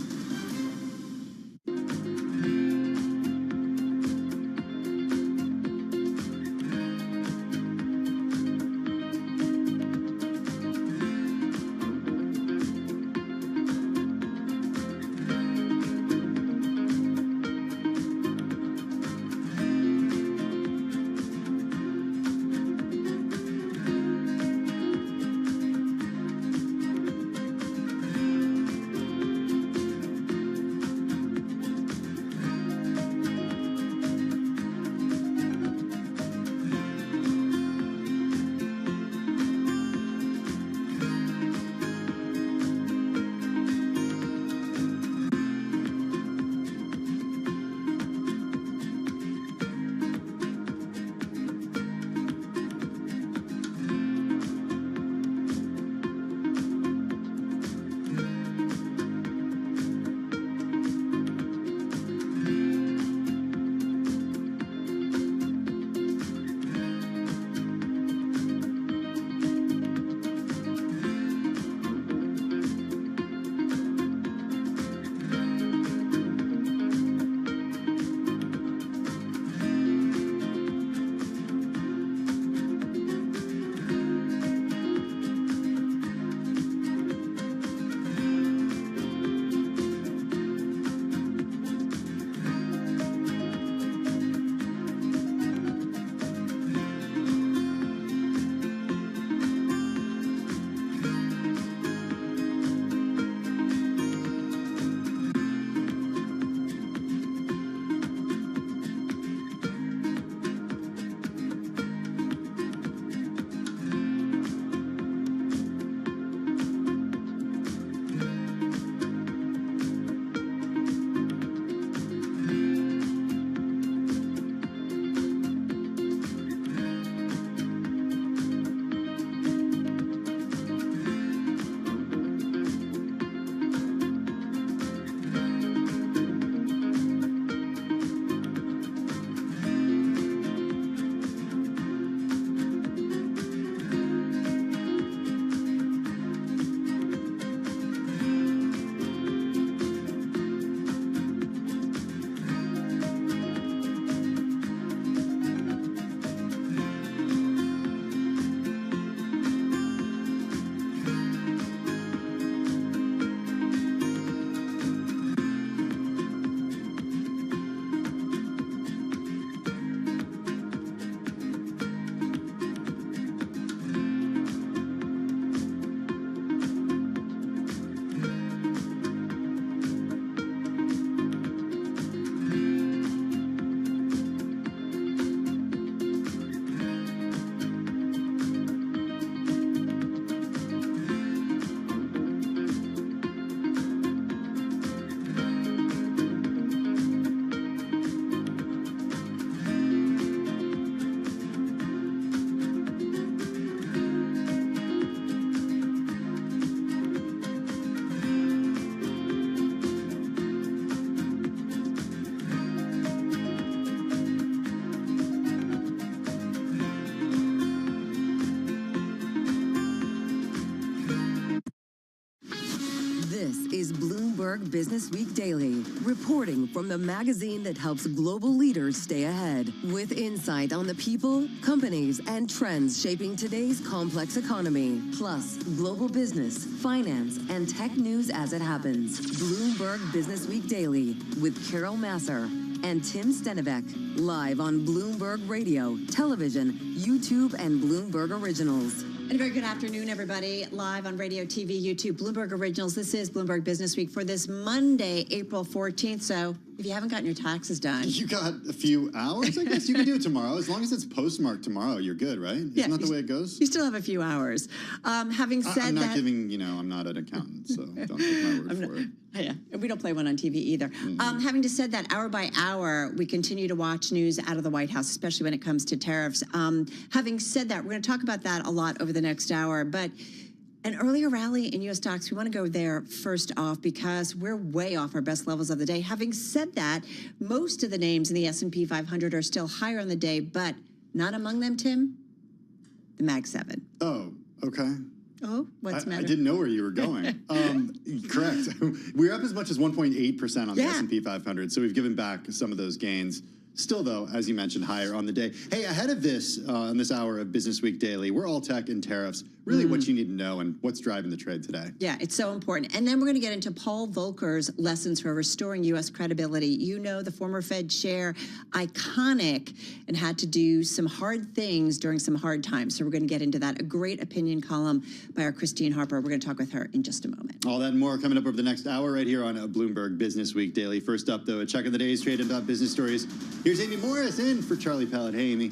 Bloomberg Business Week Daily, reporting from the magazine that helps global leaders stay ahead, with insight on the people, companies, and trends shaping today's complex economy, plus global business, finance, and tech news as it happens. Bloomberg Business Week Daily with Carol Masser and Tim Stenivek, live on Bloomberg Radio, television, YouTube, and Bloomberg Originals. And a very good afternoon, everybody. Live on radio, TV, YouTube, Bloomberg Originals. This is Bloomberg Business Week for this Monday, April 14th. So if you haven't gotten your taxes done. You got a few hours, I guess. You can do it tomorrow. As long as it's postmarked tomorrow, you're good, right? Isn't that the way it goes? You still have a few hours. Having said I'm not that. giving, I'm not an accountant, so don't take my word for it. Yeah, we don't play one on TV either. Having just said that, hour by hour, we continue to watch news out of the White House, especially when it comes to tariffs. Having said that, we're going to talk about that a lot over the next hour. But an earlier rally in U.S. stocks, we want to go there first off because we're way off our best levels of the day. Having said that, most of the names in the S&P 500 are still higher on the day, but not among them, Tim, the Mag 7. Oh, okay. Oh, what's the matter? I didn't know where you were going. Correct. We're up as much as 1.8% on the S&P 500, so we've given back some of those gains. Still, though, as you mentioned, higher on the day. Hey, ahead of this, on this hour of Business Week Daily, we're all tech and tariffs. Really what you need to know and what's driving the trade today. Yeah, it's so important. And then we're going to get into Paul Volcker's lessons for restoring U.S. credibility. You know, the former Fed chair, iconic, and had to do some hard things during some hard times. So we're going to get into that. A great opinion column by our Christine Harper. We're going to talk with her in just a moment. All that and more coming up over the next hour right here on Bloomberg Business Week Daily. First up, though, a check of the day's trade and business stories. Here's Amy Morris in for Charlie Pellet. Hey, Amy.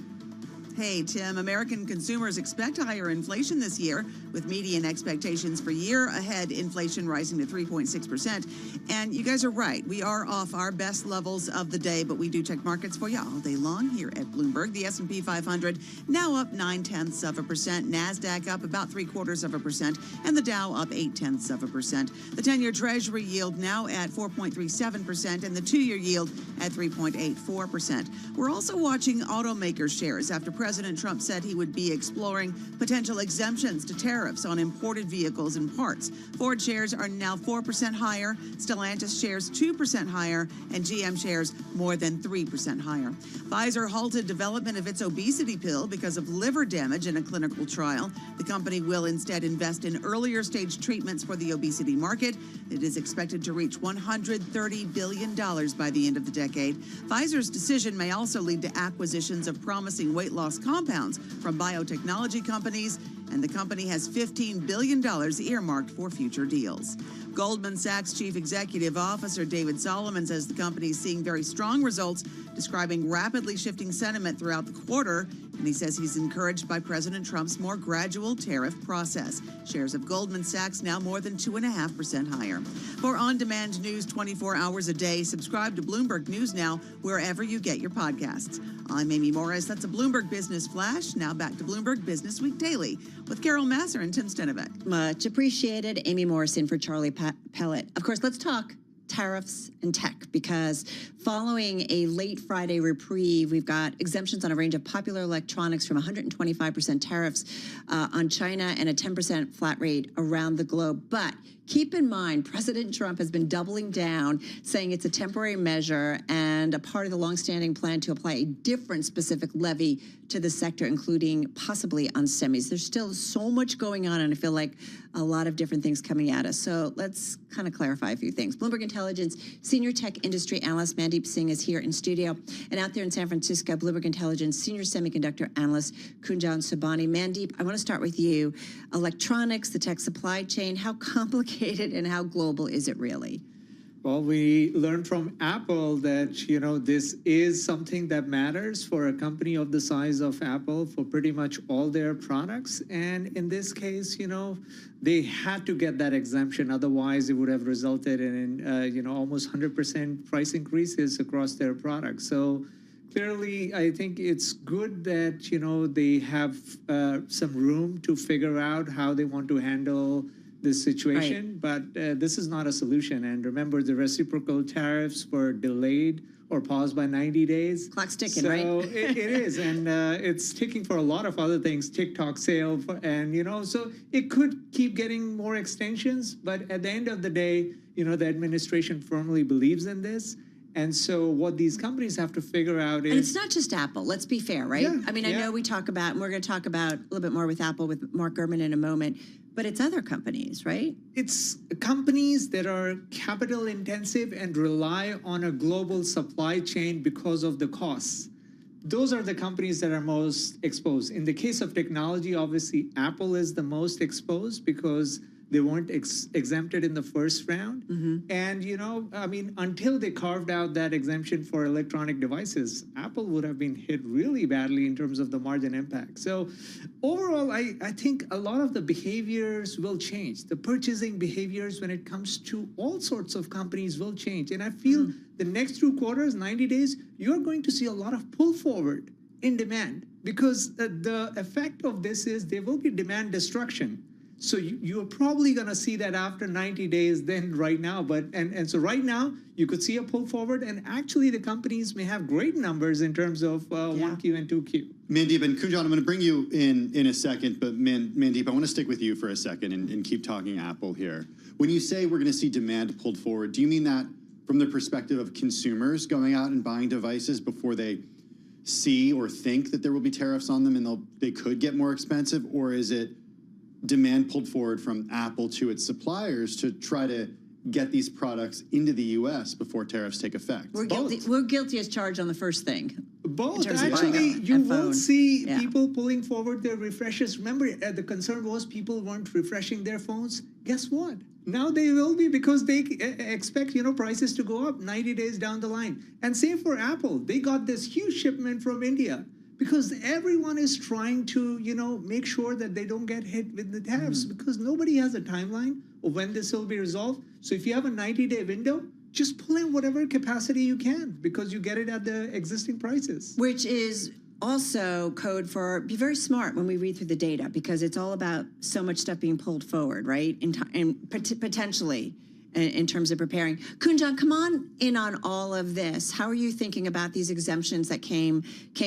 Hey, Tim. American consumers expect higher inflation this year, with median expectations for year-ahead inflation rising to 3.6%. And you guys are right. We are off our best levels of the day, but we do check markets for you all day long here at Bloomberg. The S&P 500 now up 0.9%. NASDAQ up about 0.75%, and the Dow up 0.8%. The 10-year Treasury yield now at 4.37%, and the 2-year yield at 3.84%. We're also watching automaker shares after President Trump said he would be exploring potential exemptions to tariffs on imported vehicles and parts. Ford shares are now 4% higher, Stellantis shares 2% higher, and GM shares more than 3% higher. Pfizer halted development of its obesity pill because of liver damage in a clinical trial. The company will instead invest in earlier stage treatments for the obesity market. It is expected to reach $130 billion by the end of the decade. Pfizer's decision may also lead to acquisitions of promising weight loss compounds from biotechnology companies, and the company has $15 billion earmarked for future deals. Goldman Sachs Chief Executive Officer David Solomon says the company is seeing very strong results, describing rapidly shifting sentiment throughout the quarter, and he says he's encouraged by President Trump's more gradual tariff process. Shares of Goldman Sachs now more than 2.5% higher. For on-demand news 24 hours a day, subscribe to Bloomberg News Now wherever you get your podcasts. I'm Amy Morris. That's a Bloomberg Business Flash. Now back to Bloomberg Business Week Daily with Carol Masser and Tim Stenivek. Much appreciated. Amy Morrison for Charlie Pellet. Of course, let's talk tariffs and tech, because following a late Friday reprieve, we've got exemptions on a range of popular electronics from 125% tariffs on China and a 10% flat rate around the globe. But keep in mind, President Trump has been doubling down, saying it's a temporary measure and a part of the longstanding plan to apply a different specific levy to the sector, including possibly on semis. There's still so much going on, and I feel like a lot of different things coming at us. So let's kind of clarify a few things. Bloomberg Intelligence senior tech industry analyst Mandeep Singh is here in studio, and out there in San Francisco, Bloomberg Intelligence senior semiconductor analyst Kunjan Subani. Mandeep, I want to start with you. Electronics, the tech supply chain, how complicated and how global is it really? Well, we learned from Apple that, this is something that matters for a company of the size of Apple for pretty much all their products. And in this case, they had to get that exemption. Otherwise, it would have resulted in, almost 100% price increases across their products. So clearly, I think it's good that, they have some room to figure out how they want to handle this situation, but this is not a solution. And remember, the reciprocal tariffs were delayed or paused by 90 days. Clock's ticking, so right? it is, and it's ticking for a lot of other things, TikTok sale, and so it could keep getting more extensions. But at the end of the day, the administration firmly believes in this. And so what these companies have to figure out is... And it's not just Apple, let's be fair, right? Yeah, I mean, I know we talk about, and we're going to talk about a little bit more with Apple with Mark Gurman in a moment, but it's other companies, right? It's companies that are capital intensive and rely on a global supply chain because of the costs. Those are the companies that are most exposed. In the case of technology, obviously, Apple is the most exposed because they weren't exempted in the first round. And, I mean, until they carved out that exemption for electronic devices, Apple would have been hit really badly in terms of the margin impact. So overall, I think a lot of the behaviors will change. The purchasing behaviors when it comes to all sorts of companies will change. And I feel the next 2 quarters, 90 days, you're going to see a lot of pull forward in demand because the effect of this is there will be demand destruction. So you're probably going to see that after 90 days than right now. But and so right now, you could see a pull forward. And actually, the companies may have great numbers in terms of 1Q and 2Q. Mandeep and Kunjan, I'm going to bring you in a second. But Mandeep, I want to stick with you for a second and keep talking Apple here. When you say we're going to see demand pulled forward, do you mean that from the perspective of consumers going out and buying devices before they see or think that there will be tariffs on them and they could get more expensive? Or is it demand pulled forward from Apple to its suppliers to try to get these products into the U.S. before tariffs take effect? We're guilty as charged on the first thing. Both. Actually, you will see people pulling forward their refreshes. Remember, the concern was people weren't refreshing their phones. Guess what? Now they will be because they expect, prices to go up 90 days down the line. And same for Apple. They got this huge shipment from India, because everyone is trying to, make sure that they don't get hit with the tariffs because nobody has a timeline of when this will be resolved. So if you have a 90-day window, just pull in whatever capacity you can because you get it at the existing prices. Which is also code for be very smart when we read through the data because it's all about so much stuff being pulled forward, right? And potentially in terms of preparing. Kunjan, come on in on all of this. How are you thinking about these exemptions that came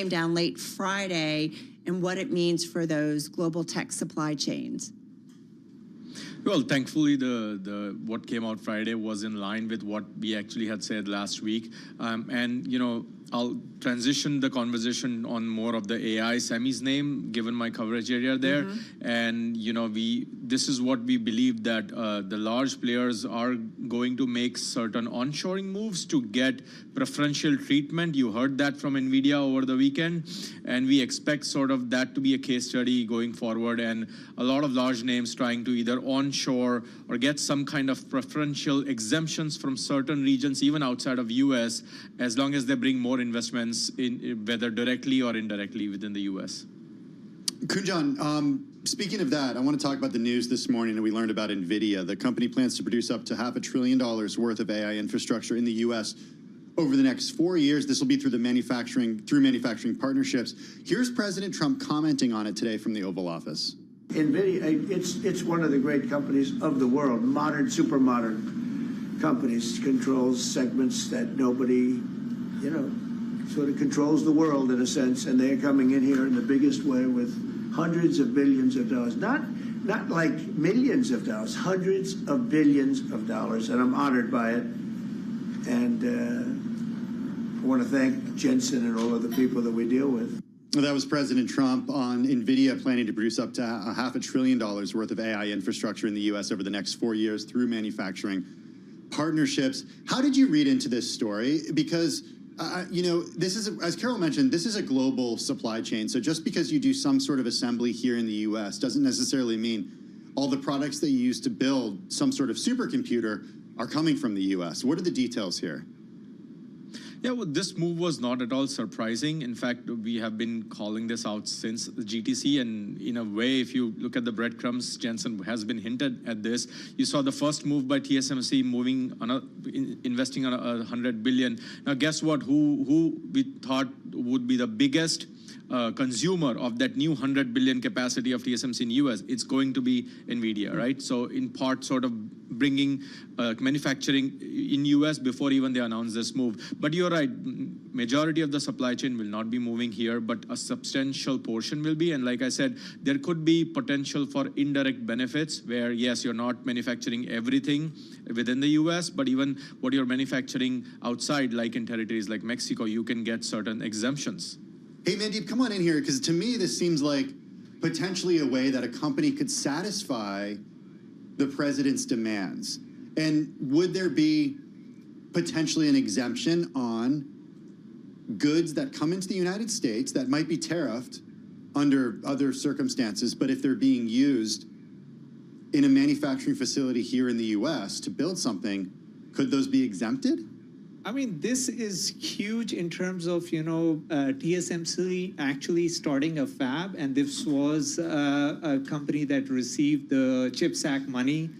down late Friday and what it means for those global tech supply chains? Well, thankfully, the what came out Friday was in line with what we actually had said last week. I'll transition the conversation on more of the AI semis name, given my coverage area there. And, this is what we believe that the large players are going to make certain onshoring moves to get preferential treatment. You heard that from NVIDIA over the weekend. And we expect sort of that to be a case study going forward. And a lot of large names trying to either onshore or get some kind of preferential exemptions from certain regions, even outside of US, as long as they bring more investments in whether directly or indirectly within the U.S. Kunjan, speaking of that, I want to talk about the news this morning that we learned about NVIDIA. The company plans to produce up to $500 billion worth of AI infrastructure in the U.S. over the next 4 years. This will be through manufacturing partnerships. Here's President Trump commenting on it today from the Oval Office. NVIDIA, it's one of the great companies of the world, modern, super modern companies, controls segments that nobody, sort of controls the world in a sense, and they're coming in here in the biggest way with hundreds of billions of dollars. Not like millions of dollars, hundreds of billions of dollars, and I'm honored by it. And I want to thank Jensen and all of the people that we deal with. That was President Trump on NVIDIA planning to produce up to $500 billion worth of AI infrastructure in the U.S. over the next 4 years through manufacturing partnerships. How did you read into this story? Because this is, as Carol mentioned, this is a global supply chain. So just because you do some sort of assembly here in the U.S. doesn't necessarily mean all the products that you use to build some sort of supercomputer are coming from the U.S. What are the details here? Yeah, well, this move was not at all surprising. In fact, we have been calling this out since the GTC. And in a way, if you look at the breadcrumbs, Jensen has been hinted at this. You saw the first move by TSMC investing on $100 billion. Now, guess what? Who we thought would be the biggest consumer of that new 100 billion capacity of TSMC in US, it's going to be NVIDIA, right? So in part, sort of bringing manufacturing in US before even they announce this move. But you're right, majority of the supply chain will not be moving here, but a substantial portion will be. And like I said, there could be potential for indirect benefits where, yes, you're not manufacturing everything within the US, but even what you're manufacturing outside, like in territories like Mexico, you can get certain exemptions. Hey, Mandeep, come on in here, because to me, this seems like potentially a way that a company could satisfy the president's demands. And would there be potentially an exemption on goods that come into the United States that might be tariffed under other circumstances, but if they're being used in a manufacturing facility here in the US to build something, could those be exempted? I mean, this is huge in terms of, TSMC actually starting a fab, and this was a company that received the CHIPS Act money,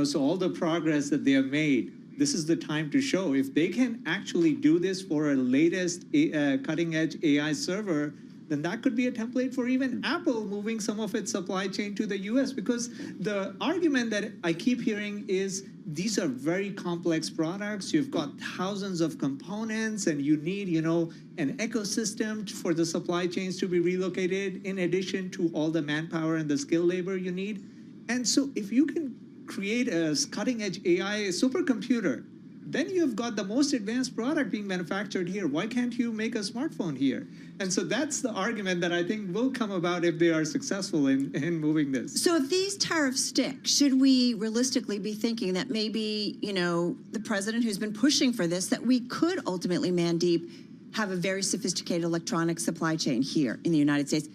so all the progress that they have made, this is the time to show. If they can actually do this for a latest cutting-edge AI server, then that could be a template for even Apple moving some of its supply chain to the US, because the argument that I keep hearing is these are very complex products. You've got thousands of components and you need, an ecosystem for the supply chains to be relocated in addition to all the manpower and the skilled labor you need. And so if you can create a cutting-edge AI supercomputer, then you've got the most advanced product being manufactured here. Why can't you make a smartphone here? And so that's the argument that I think will come about if they are successful in moving this. So if these tariffs stick, should we realistically be thinking that maybe, the president who's been pushing for this, that we could ultimately, Mandeep, have a very sophisticated electronic supply chain here in the United States?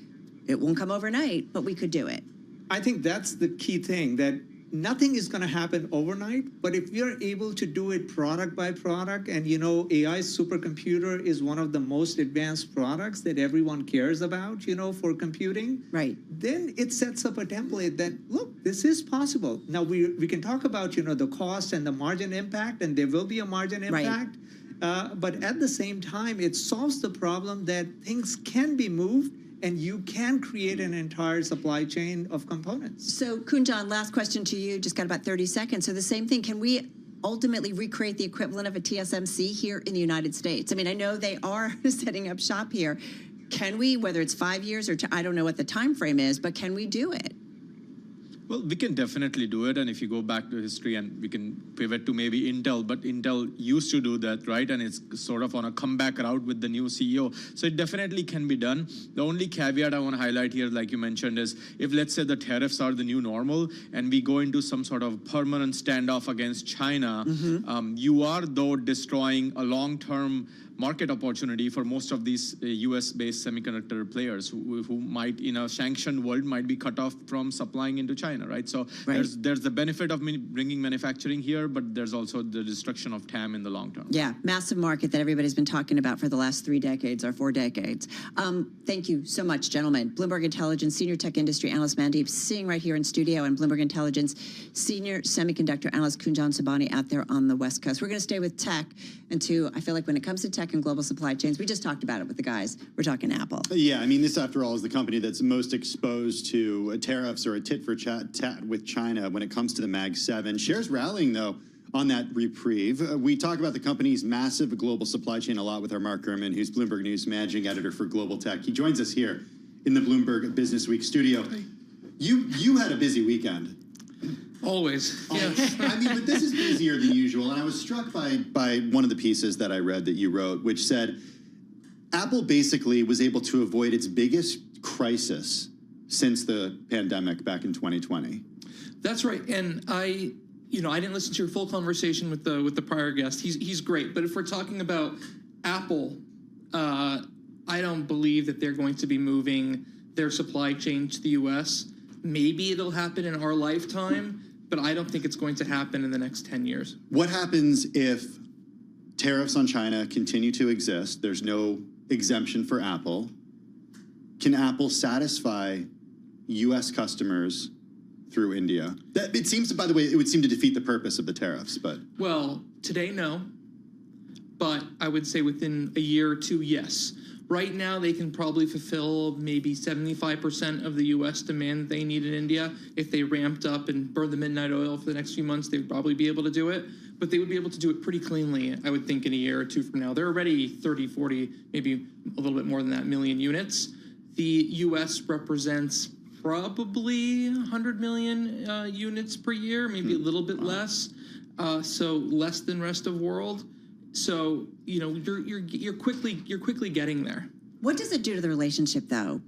It won't come overnight, but we could do it. I think that's the key thing, that nothing is going to happen overnight, but if you're able to do it product by product, and AI supercomputer is one of the most advanced products that everyone cares about, for computing, right? Then it sets up a template that, look, this is possible. Now we can talk about, the cost and the margin impact, and there will be a margin impact, but at the same time, it solves the problem that things can be moved, and you can create an entire supply chain of components. So, Kunjan, last question to you. Just got about 30 seconds. So the same thing, can we ultimately recreate the equivalent of a TSMC here in the United States? I mean, I know they are setting up shop here. Can we, whether it's 5 years or I don't know what the time frame is, but can we do it? Well, we can definitely do it. And if you go back to history, and we can pivot to maybe Intel, but Intel used to do that, right? And it's sort of on a comeback route with the new CEO. So it definitely can be done. The only caveat I want to highlight here, like you mentioned, is if, let's say, the tariffs are the new normal and we go into some sort of permanent standoff against China, you are, though, destroying a long-term market opportunity for most of these US-based semiconductor players who might, in a sanctioned world, might be cut off from supplying into China, right? So there's the benefit of bringing manufacturing here, but there's also the destruction of TAM in the long term. Yeah, massive market that everybody's been talking about for the last 3 decades or 4 decades. Thank you so much, gentlemen. Bloomberg Intelligence Senior Tech Industry Analyst Mandeep Singh right here in studio, and Bloomberg Intelligence Senior Semiconductor Analyst Kunjan Sobhani out there on the West Coast. We're going to stay with tech, and I feel like when it comes to tech and global supply chains, we just talked about it with the guys. We're talking Apple. Yeah, I mean, this, after all, is the company that's most exposed to tariffs or a tit-for-tat with China when it comes to the Mag 7. Shares rallying, though, on that reprieve. We talk about the company's massive global supply chain a lot with our Mark Gurman, who's Bloomberg News Managing Editor for Global Tech. He joins us here in the Bloomberg Business Week studio. You had a busy weekend. Always. Yeah. I mean, but this is busier than usual, and I was struck by one of the pieces that I read that you wrote, which said Apple basically was able to avoid its biggest crisis since the pandemic back in 2020. That's right, and I didn't listen to your full conversation with the prior guest. He's great, but if we're talking about Apple, I don't believe that they're going to be moving their supply chain to the U.S. Maybe it'll happen in our lifetime, but I don't think it's going to happen in the next 10 years. What happens if tariffs on China continue to exist? There's no exemption for Apple. Can Apple satisfy U.S. customers through India? It seems, by the way, it would seem to defeat the purpose of the tariffs, but... Well, today, no. But I would say within a year or two, yes. Right now, they can probably fulfill maybe 75% of the U.S. demand they need in India. If they ramped up and burned the midnight oil for the next few months, they would probably be able to do it. But they would be able to do it pretty cleanly, I would think, in a year or two from now. They're already 30, 40, maybe a little bit more than that, million units. The U.S. represents probably 100 million units per year, maybe a little bit less. So less than rest of world. So, you know, you're quickly getting there. What does it do to the relationship, though,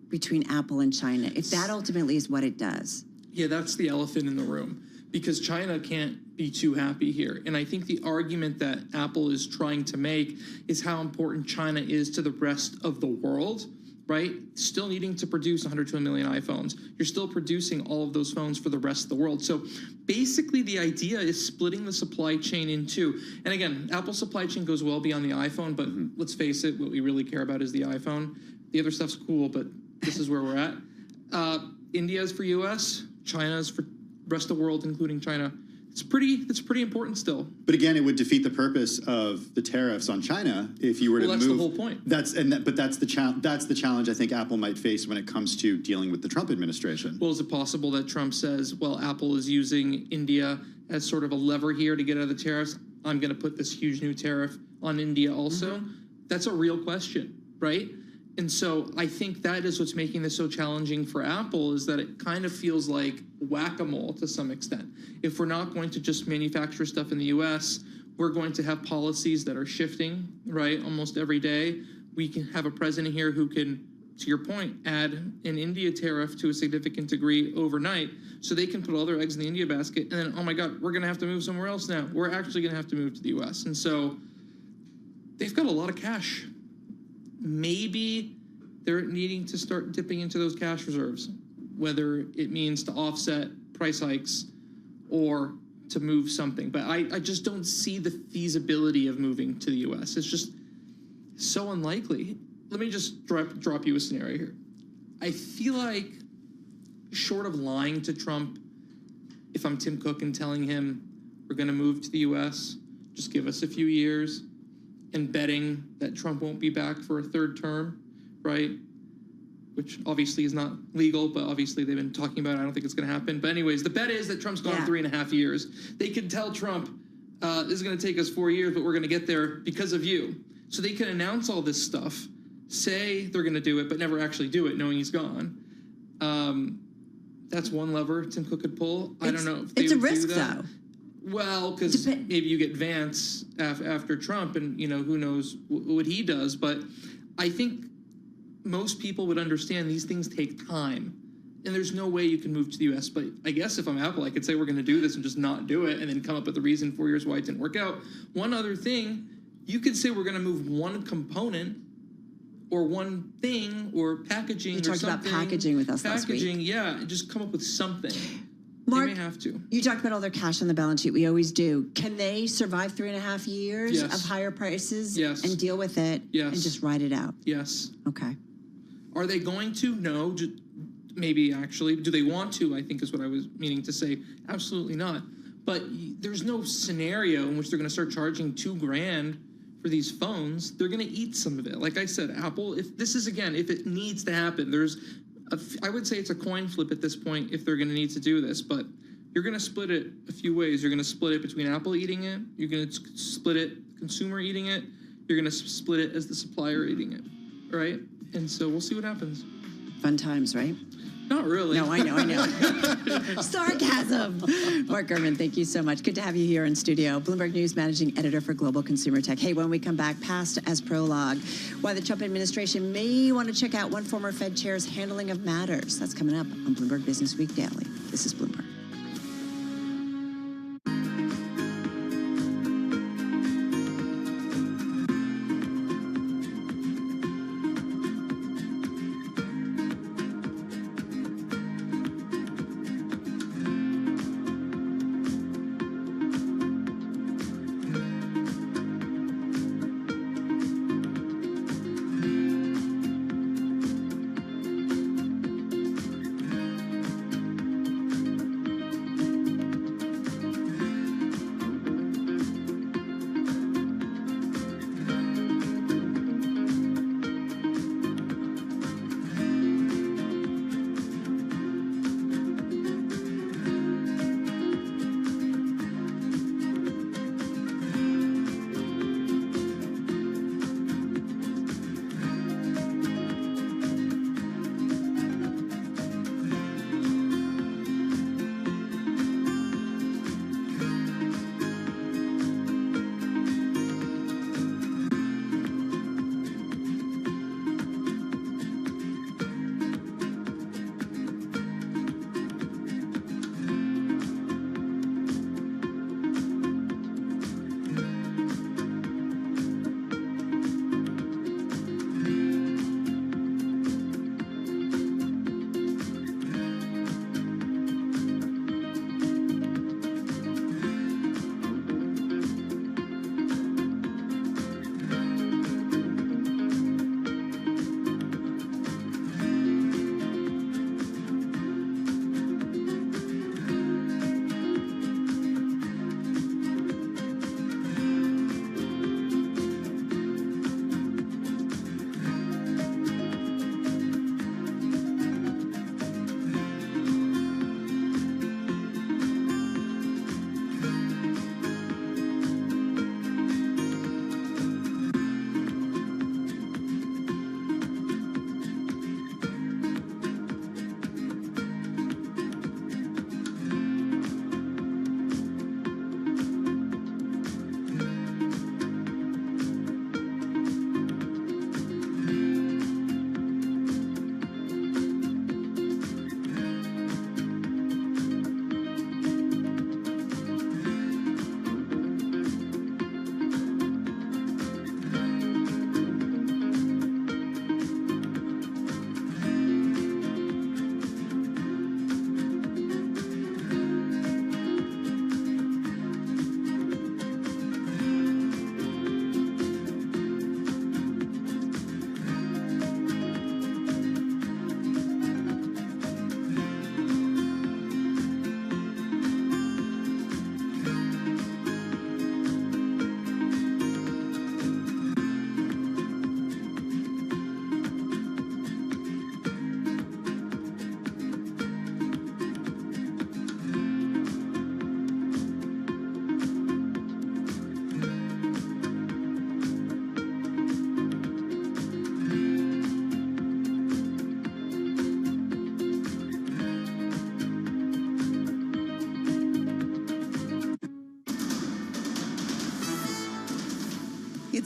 between Apple and China, if that ultimately is what it does? Yeah, that's the elephant in the room, because China can't be too happy here. And I think the argument that Apple is trying to make is how important China is to the rest of the world, right? Still needing to produce 102 million iPhones. You're still producing all of those phones for the rest of the world. So basically the idea is splitting the supply chain in two. And again, Apple's supply chain goes well beyond the iPhone, but let's face it, what we really care about is the iPhone. The other stuff's cool, but this is where we're at. India's for US, China's for rest of the world, including China. It's pretty important still. But again, it would defeat the purpose of the tariffs on China if you were to move. That's the whole point. That's the challenge I think Apple might face when it comes to dealing with the Trump administration. Well, is it possible that Trump says, well, Apple is using India as sort of a lever here to get out of the tariffs? I'm going to put this huge new tariff on India also. That's a real question, right? And so I think that is what's making this so challenging for Apple, is that it kind of feels like whack-a-mole to some extent. If we're not going to just manufacture stuff in the US, we're going to have policies that are shifting, right, almost every day. We can have a president here who can, to your point, add an India tariff to a significant degree overnight, so they can put all their eggs in the India basket, and then, oh my God, we're going to have to move somewhere else now. We're actually going to have to move to the US. And so they've got a lot of cash. Maybe they're needing to start dipping into those cash reserves, whether it means to offset price hikes or to move something. But I just don't see the feasibility of moving to the US. It's just so unlikely. Let me just drop you a scenario here. I feel like, short of lying to Trump, if I'm Tim Cook and telling him we're going to move to the US, just give us a few years, and betting that Trump won't be back for a third term, right? Which obviously is not legal, but obviously they've been talking about it. I don't think it's going to happen. But anyways, the bet is that Trump's gone 3.5 years. They can tell Trump, this is going to take us 4 years, but we're going to get there because of you. So they can announce all this stuff, say they're going to do it, but never actually do it, knowing he's gone. That's one lever Tim Cook could pull. I don't know if they would do that. Well, because maybe you get Vance after Trump, and who knows what he does. But I think most people would understand these things take time, and there's no way you can move to the U.S. But I guess if I'm Apple, I could say we're going to do this and just not do it, and then come up with a reason 4 years why it didn't work out. One other thing, you could say we're going to move one component or one thing or packaging. You talked about packaging with us last week. Packaging, yeah, just come up with something. Mark, they may have to. You talked about all their cash on the balance sheet. We always do. Can they survive 3.5 years Yes. of higher prices Yes. and deal with it Yes. and just ride it out? Yes. Okay. Are they going to? No. Maybe actually. Do they want to? I think is what I was meaning to say. Absolutely not. But there's no scenario in which they're going to start charging $2,000 for these phones. They're going to eat some of it. Like I said, Apple, if it needs to happen, I would say it's a coin flip at this point if they're going to need to do this, but you're going to split it a few ways. You're going to split it between Apple eating it. You're going to split it consumer eating it. You're going to split it as the supplier eating it, right? And so we'll see what happens. Fun times, right? Not really. No, I know. Sarcasm. Mark Gurman, thank you so much. Good to have you here in studio. Bloomberg News Managing Editor for Global Consumer Tech. Hey, when we come back, past as prologue, why the Trump administration may want to check out one former Fed chair's handling of matters. That's coming up on Bloomberg Business Week Daily. This is Bloomberg.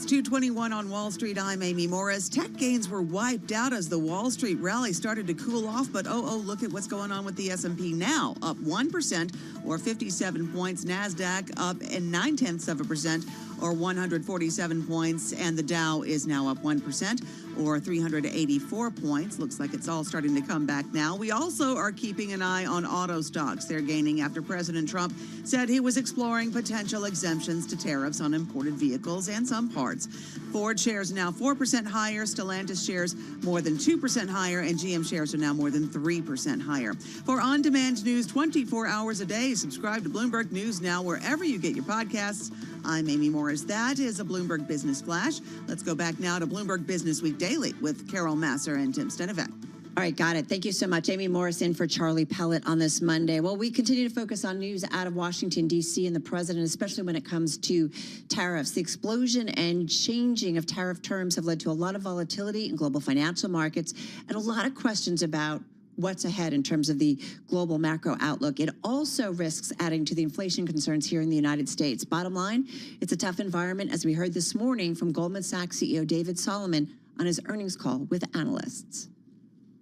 It's 2:21 on Wall Street. I'm Amy Morris. Tech gains were wiped out as the Wall Street rally started to cool off, but look at what's going on with the S&P now, up 1% or 57 points. NASDAQ up 0.9% or 147 points, and the Dow is now up 1% or 384 points. Looks like it's all starting to come back now. We also are keeping an eye on auto stocks. They're gaining after President Trump said he was exploring potential exemptions to tariffs on imported vehicles and some parts. Ford shares now 4% higher, Stellantis shares more than 2% higher, and GM shares are now more than 3% higher. For on-demand news 24 hours a day, subscribe to Bloomberg News Now wherever you get your podcasts. I'm Amy Morris. That is a Bloomberg Business Flash. Let's go back now to Bloomberg Business Week Daily with Carol Masser and Tim Stenivek. All right, got it. Thank you so much. Amy Morris in for Charlie Pellet on this Monday. Well, we continue to focus on news out of Washington, D.C. and the president, especially when it comes to tariffs. The explosion and changing of tariff terms have led to a lot of volatility in global financial markets and a lot of questions about what's ahead in terms of the global macro outlook. It also risks adding to the inflation concerns here in the United States. Bottom line, it's a tough environment, as we heard this morning from Goldman Sachs CEO David Solomon on his earnings call with analysts.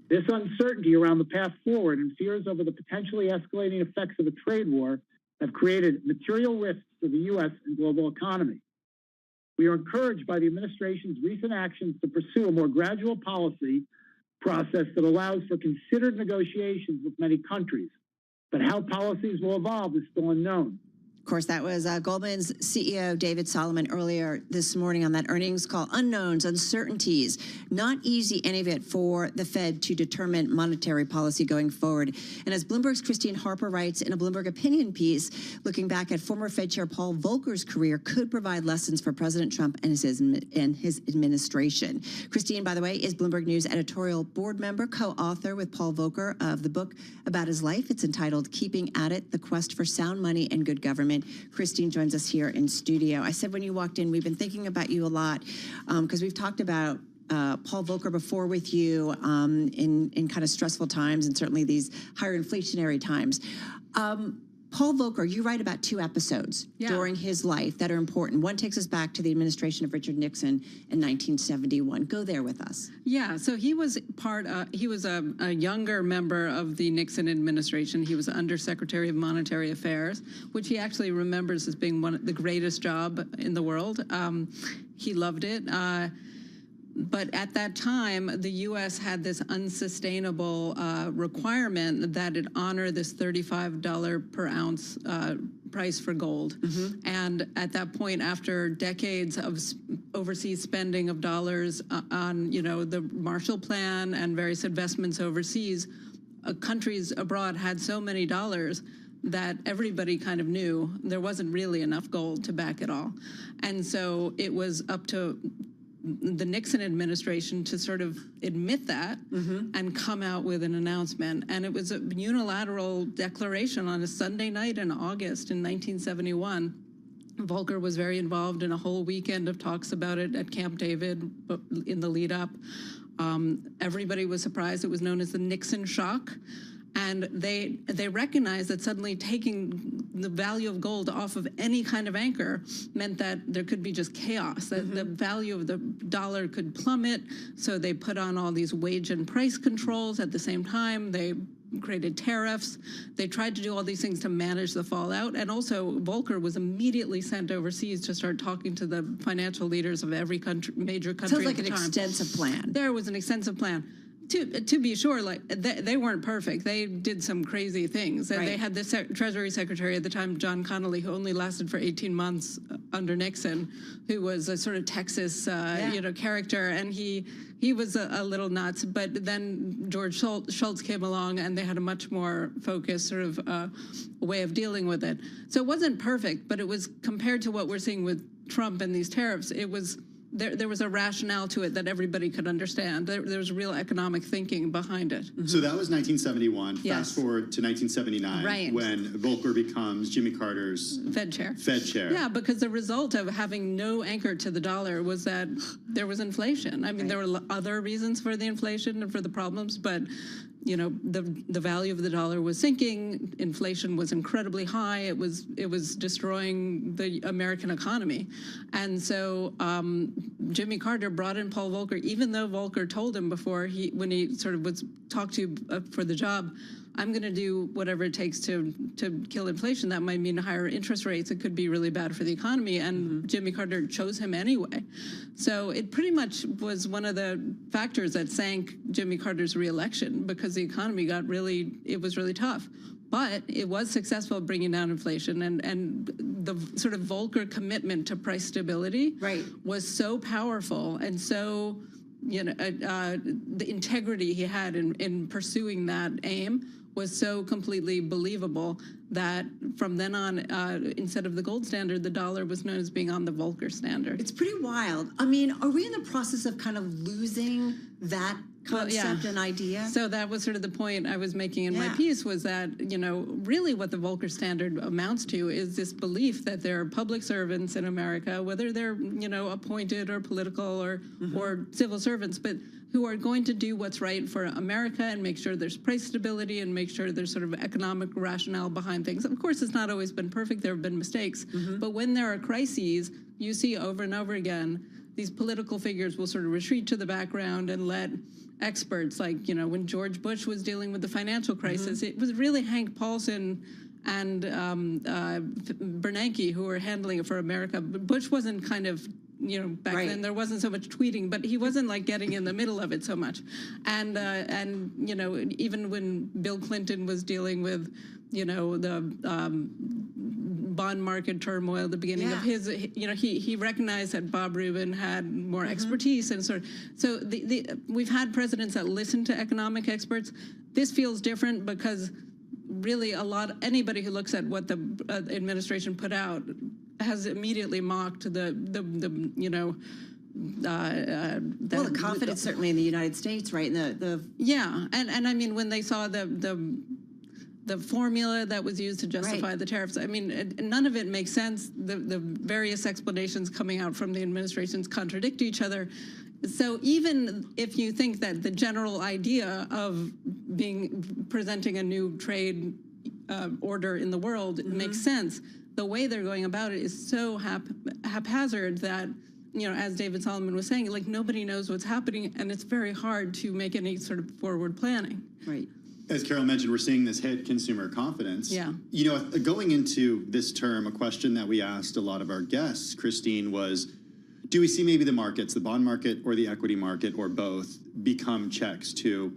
This uncertainty around the path forward and fears over the potentially escalating effects of a trade war have created material risks for the U.S. and global economy. We are encouraged by the administration's recent actions to pursue a more gradual policy process that allows for considered negotiations with many countries. But how policies will evolve is still unknown. Of course, that was Goldman's CEO David Solomon earlier this morning on that earnings call. Unknowns, uncertainties, not easy, any of it, for the Fed to determine monetary policy going forward. And as Bloomberg's Christine Harper writes in a Bloomberg opinion piece, looking back at former Fed Chair Paul Volcker's career could provide lessons for President Trump and his administration. Christine, by the way, is Bloomberg News editorial board member, co-author with Paul Volcker of the book about his life. It's entitled Keeping at It, The Quest for Sound Money and Good Government. Christine joins us here in studio. I said when you walked in, we've been thinking about you a lot because we've talked about Paul Volcker before with you in kind of stressful times and certainly these higher inflationary times. Paul Volcker, you write about 2 episodes during his life that are important. One takes us back to the administration of Richard Nixon in 1971. Go there with us. Yeah, so he was a younger member of the Nixon administration. He was Undersecretary of Monetary Affairs, which he actually remembers as being the greatest job in the world. He loved it. But at that time, the U.S. had this unsustainable requirement that it honor this $35 per ounce price for gold. And at that point, after decades of overseas spending of dollars on, the Marshall Plan and various investments overseas, countries abroad had so many dollars that everybody kind of knew there wasn't really enough gold to back it all. And so it was up to the Nixon administration to sort of admit that and come out with an announcement. And it was a unilateral declaration on a Sunday night in August in 1971. Volcker was very involved in a whole weekend of talks about it at Camp David in the lead up. Everybody was surprised. It was known as the Nixon shock. And they recognized that suddenly taking the value of gold off of any kind of anchor meant that there could be just chaos, that the value of the dollar could plummet. So they put on all these wage and price controls at the same time. They created tariffs. They tried to do all these things to manage the fallout. And also, Volcker was immediately sent overseas to start talking to the financial leaders of every country, major country Sounds like at the an time. extensive plan. There was an extensive plan. To be sure, like they weren't perfect. They did some crazy things. And they had the Treasury Secretary at the time, John Connolly, who only lasted for 18 months under Nixon, who was a sort of Texas, character, and he was a little nuts. But then George Shultz came along, and they had a much more focused sort of way of dealing with it. So it wasn't perfect, but it was, compared to what we're seeing with Trump and these tariffs, it was. There was a rationale to it that everybody could understand. There was real economic thinking behind it. So that was 1971. Yes. Fast forward to 1979, when Volcker becomes Jimmy Carter's Fed chair. Yeah, because the result of having no anchor to the dollar was that there was inflation. I mean, there were other reasons for the inflation and for the problems, but the value of the dollar was sinking, inflation was incredibly high, it was destroying the American economy. And so Jimmy Carter brought in Paul Volcker, even though Volcker told him before, when he sort of was talked to for the job, I'm going to do whatever it takes to kill inflation. That might mean higher interest rates. It could be really bad for the economy. And Jimmy Carter chose him anyway. So it pretty much was one of the factors that sank Jimmy Carter's reelection, because the economy it was really tough. But it was successful at bringing down inflation, and the sort of Volcker commitment to price stability was so powerful, and so the integrity he had in pursuing that aim was so completely believable that from then on, instead of the gold standard, the dollar was known as being on the Volcker standard. It's pretty wild. I mean, are we in the process of kind of losing that concept and idea? So that was sort of the point I was making in my piece, was that, really what the Volcker standard amounts to is this belief that there are public servants in America, whether they're, appointed or political or civil servants, but who are going to do what's right for America and make sure there's price stability and make sure there's sort of economic rationale behind things. Of course, it's not always been perfect. There have been mistakes. But when there are crises, you see over and over again, these political figures will sort of retreat to the background and let experts, like, when George Bush was dealing with the financial crisis, it was really Hank Paulson and Bernanke who were handling it for America. But Bush wasn't kind of, back then there wasn't so much tweeting, but he wasn't like getting in the middle of it so much. And even when Bill Clinton was dealing with, the bond market turmoil, the beginning of his, he recognized that Bob Rubin had more expertise, and so we've had presidents that listen to economic experts. This feels different because really anybody who looks at what the administration put out has immediately mocked the confidence certainly in the United States, right? And I mean, when they saw the formula that was used to justify the tariffs, I mean, none of it makes sense. The various explanations coming out from the administrations contradict each other. So even if you think that the general idea of presenting a new trade order in the world makes sense, the way they're going about it is so haphazard that, as David Solomon was saying, like, nobody knows what's happening, and it's very hard to make any sort of forward planning. Right. As Carol mentioned, we're seeing this hit consumer confidence. Yeah. Going into this term, a question that we asked a lot of our guests, Christine, was, do we see maybe the markets, the bond market or the equity market or both, become checks to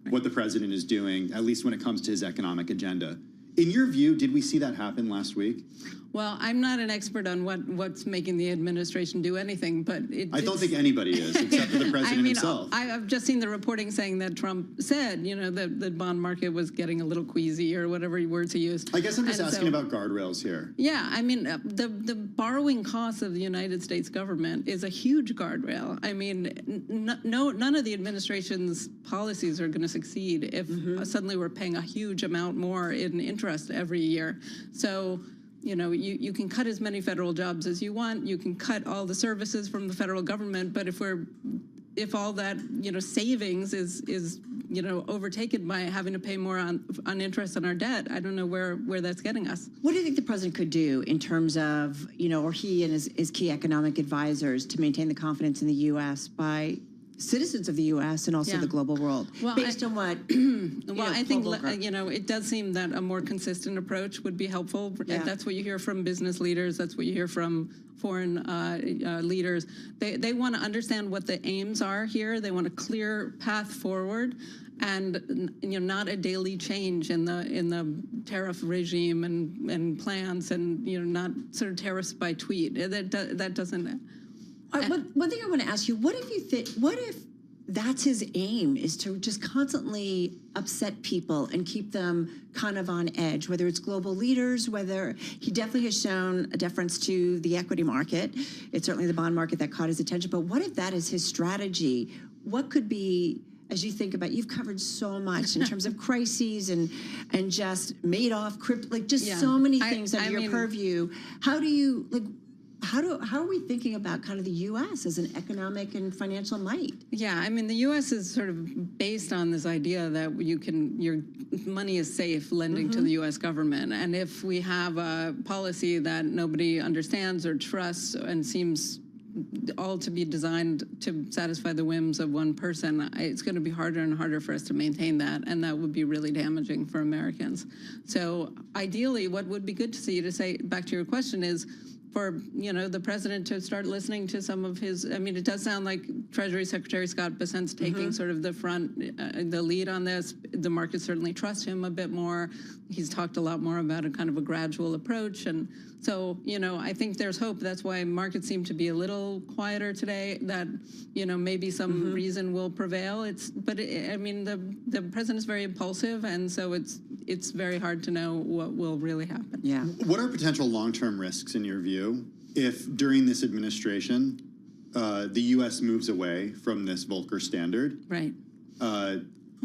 what the president is doing, at least when it comes to his economic agenda? In your view, did we see that happen last week? Well, I'm not an expert on what's making the administration do anything, but I don't think anybody is, except for the president himself. I've just seen the reporting saying that Trump said, that the bond market was getting a little queasy, or whatever words he used. I guess I'm just asking about guardrails here. Yeah, I mean, the borrowing costs of the United States government is a huge guardrail. I mean, none of the administration's policies are going to succeed if suddenly we're paying a huge amount more in interest every year. So, you can cut as many federal jobs as you want. You can cut all the services from the federal government. But if all that, savings is overtaken by having to pay more on interest on our debt, I don't know where that's getting us. What do you think the president could do in terms of, or he and his key economic advisors, to maintain the confidence in the U.S. by citizens of the U.S. and also the global world, based on what? I think it does seem that a more consistent approach would be helpful. Yeah. That's what you hear from business leaders. That's what you hear from foreign leaders. They want to understand what the aims are here. They want a clear path forward, and not a daily change in the tariff regime and plans, and not sort of tariffs by tweet. That doesn't. One thing I want to ask you, what if that's his aim, is to just constantly upset people and keep them kind of on edge, whether it's global leaders, whether he definitely has shown a deference to the equity market. It's certainly the bond market that caught his attention. But what if that is his strategy? What could be, as you think about, you've covered so much in terms of crises and just Madoff, crypto, so many things under your purview. How do you, How are we thinking about kind of the U.S. as an economic and financial might? Yeah, I mean, the U.S. is sort of based on this idea that your money is safe lending to the U.S. government. And if we have a policy that nobody understands or trusts and seems all to be designed to satisfy the whims of one person, it's going to be harder and harder for us to maintain that, and that would be really damaging for Americans. So ideally, what would be good to see, to say back to your question, is for the president to start listening to some of his. I mean, it does sound like Treasury Secretary Scott Bessent's taking sort of the lead on this. The markets certainly trust him a bit more. He's talked a lot more about a kind of a gradual approach, and so I think there's hope. That's why markets seem to be a little quieter today. That maybe some reason will prevail. I mean, the president is very impulsive, and so it's very hard to know what will really happen. Yeah. What are potential long-term risks in your view if during this administration the U.S. moves away from this Volcker standard? Right.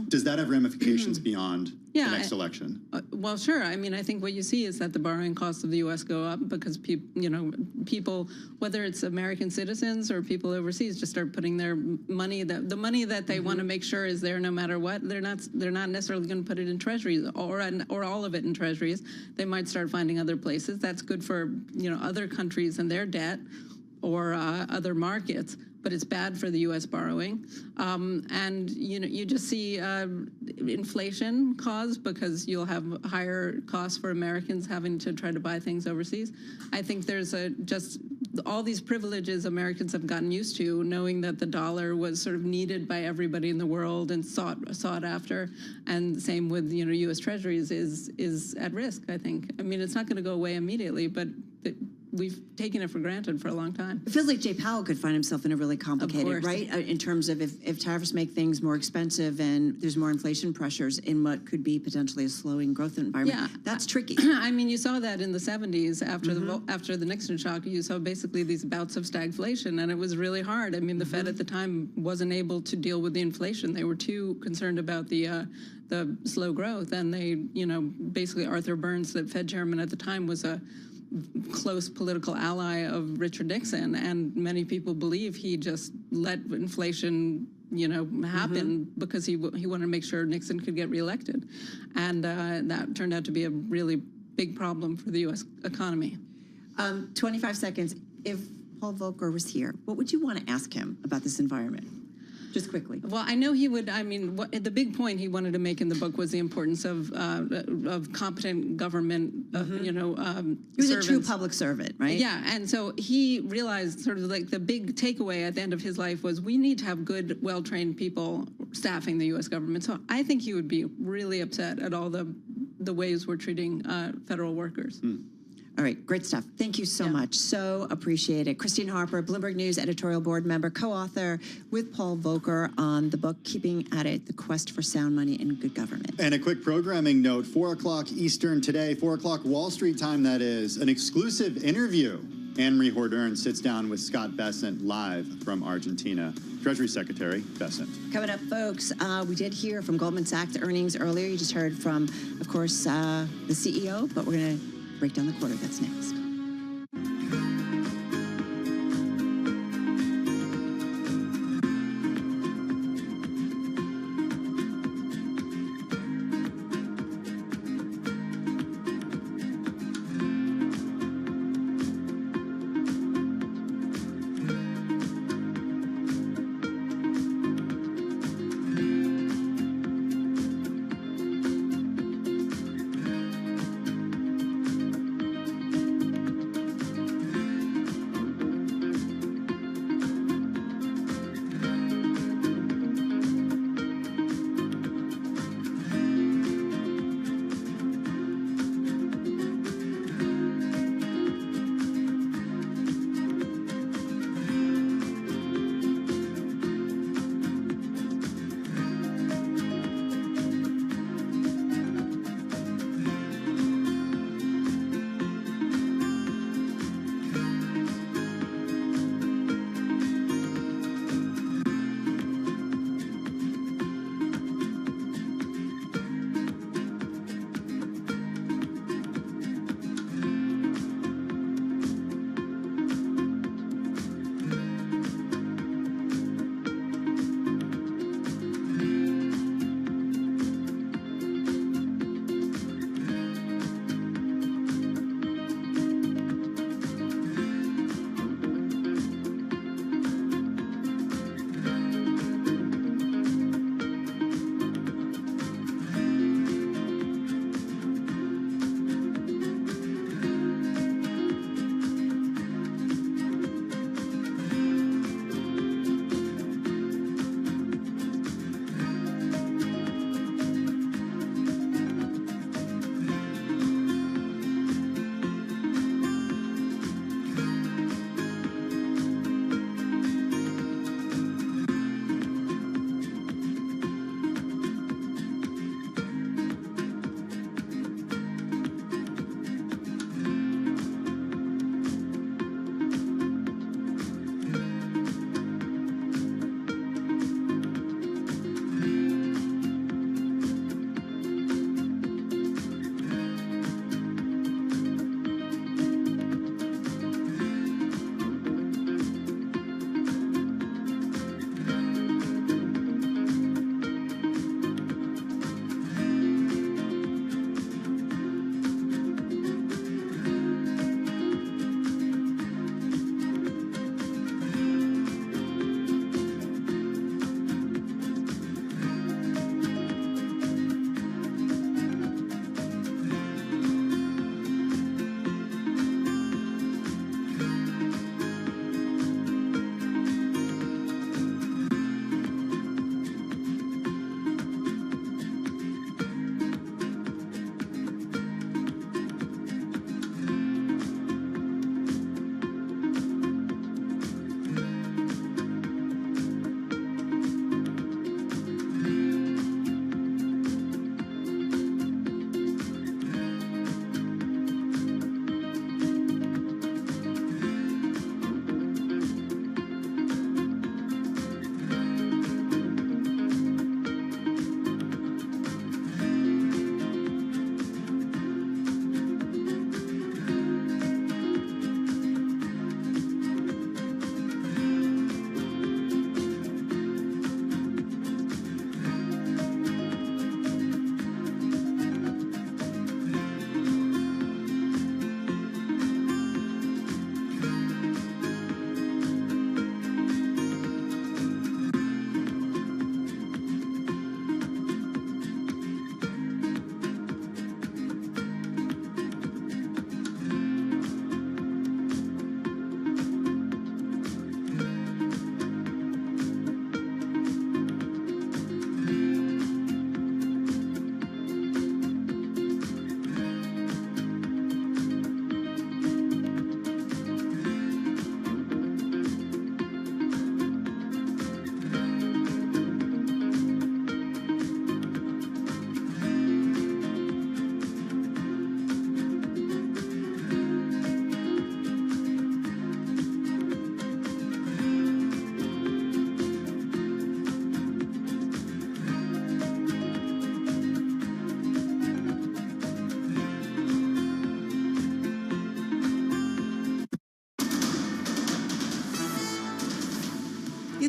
Does that have ramifications beyond the next election? Well, sure. I mean, I think what you see is that the borrowing costs of the U.S. go up because people, whether it's American citizens or people overseas, just start putting their money, the money that they want to make sure is there no matter what. They're not necessarily going to put it in treasuries or all of it in treasuries. They might start finding other places. That's good for other countries and their debt or other markets. But it's bad for the U.S. borrowing, and you just see inflation caused because you'll have higher costs for Americans having to try to buy things overseas. I think there's just all these privileges Americans have gotten used to, knowing that the dollar was sort of needed by everybody in the world and sought after, and same with U.S. Treasuries is at risk. I think. I mean, it's not going to go away immediately, but we've taken it for granted for a long time. It feels like Jay Powell could find himself in a really complicated, right? In terms of if tariffs make things more expensive and there's more inflation pressures in what could be potentially a slowing growth environment. Yeah. That's tricky. I mean, you saw that in the 70s after the Nixon shock. You saw basically these bouts of stagflation, and it was really hard. I mean, the Fed at the time wasn't able to deal with the inflation. They were too concerned about the slow growth, and they, basically Arthur Burns, the Fed chairman at the time, was a close political ally of Richard Nixon, and many people believe he just let inflation happen because he wanted to make sure Nixon could get reelected, and that turned out to be a really big problem for the U.S. economy. 25 seconds. If Paul Volcker was here, what would you want to ask him about this environment? Just quickly. Well, I know he would. I mean, the big point he wanted to make in the book was the importance of competent government. He was a true public servant, right? Yeah, and so he realized sort of like the big takeaway at the end of his life was we need to have good, well-trained people staffing the U.S. government. So I think he would be really upset at all the ways we're treating federal workers. All right, great stuff. Thank you so much. So appreciate it. Christine Harper, Bloomberg News editorial board member, co-author with Paul Volcker on the book, Keeping at It, The Quest for Sound Money and Good Government. And a quick programming note, 4 o'clock Eastern today, 4 o'clock Wall Street time, that is, an exclusive interview. Anne-Marie Hordern sits down with Scott Bessent live from Argentina. Treasury Secretary Bessent. Coming up, folks, we did hear from Goldman Sachs earnings earlier. You just heard from, of course, the CEO, but we're going to break down the quarter. That's next.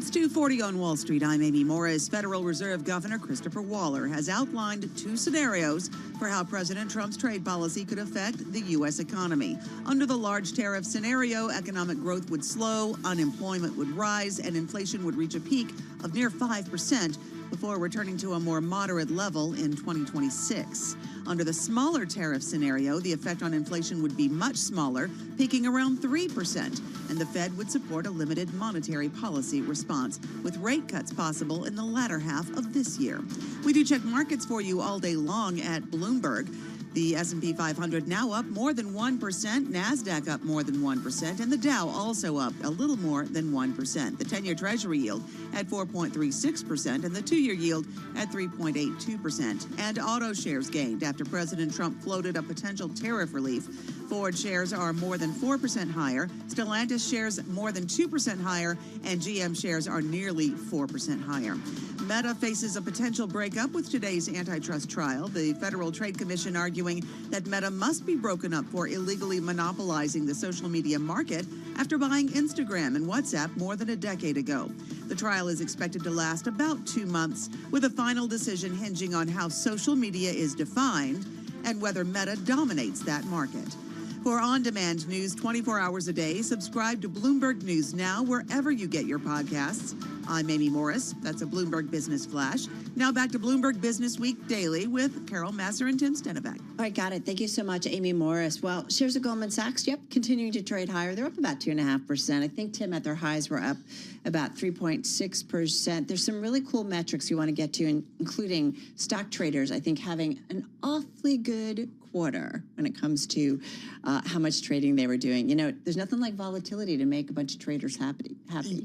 It's 2:40 on Wall Street. I'm Amy Morris. Federal Reserve Governor Christopher Waller has outlined two scenarios for how President Trump's trade policy could affect the U.S. economy. Under the large tariff scenario, economic growth would slow, unemployment would rise, and inflation would reach a peak of near 5% before returning to a more moderate level in 2026. Under the smaller tariff scenario, the effect on inflation would be much smaller, peaking around 3%, and the Fed would support a limited monetary policy response, with rate cuts possible in the latter half of this year. We do check markets for you all day long at Bloomberg. The S&P 500 now up more than 1%, NASDAQ up more than 1%, and the Dow also up a little more than 1%. The 10-year Treasury yield at 4.36% and the 2-year yield at 3.82%. And auto shares gained after President Trump floated a potential tariff relief. Ford shares are more than 4% higher, Stellantis shares more than 2% higher, and GM shares are nearly 4% higher. Meta faces a potential breakup with today's antitrust trial. The Federal Trade Commission arguing that Meta must be broken up for illegally monopolizing the social media market after buying Instagram and WhatsApp more than a decade ago. The trial is expected to last about 2 months, with a final decision hinging on how social media is defined and whether Meta dominates that market. For on-demand news 24 hours a day, subscribe to Bloomberg News Now wherever you get your podcasts. I'm Amy Morris. That's a Bloomberg Business Flash. Now back to Bloomberg Business Week Daily with Carol Masser and Tim Stenevec. All right, got it. Thank you so much, Amy Morris. Well, shares of Goldman Sachs, continuing to trade higher. They're up about 2.5%. I think, Tim, at their highs were up about 3.6%. There's some really cool metrics you want to get to, including stock traders, I think, having an awfully good quarter when it comes to how much trading they were doing. You know, there's nothing like volatility to make a bunch of traders happy.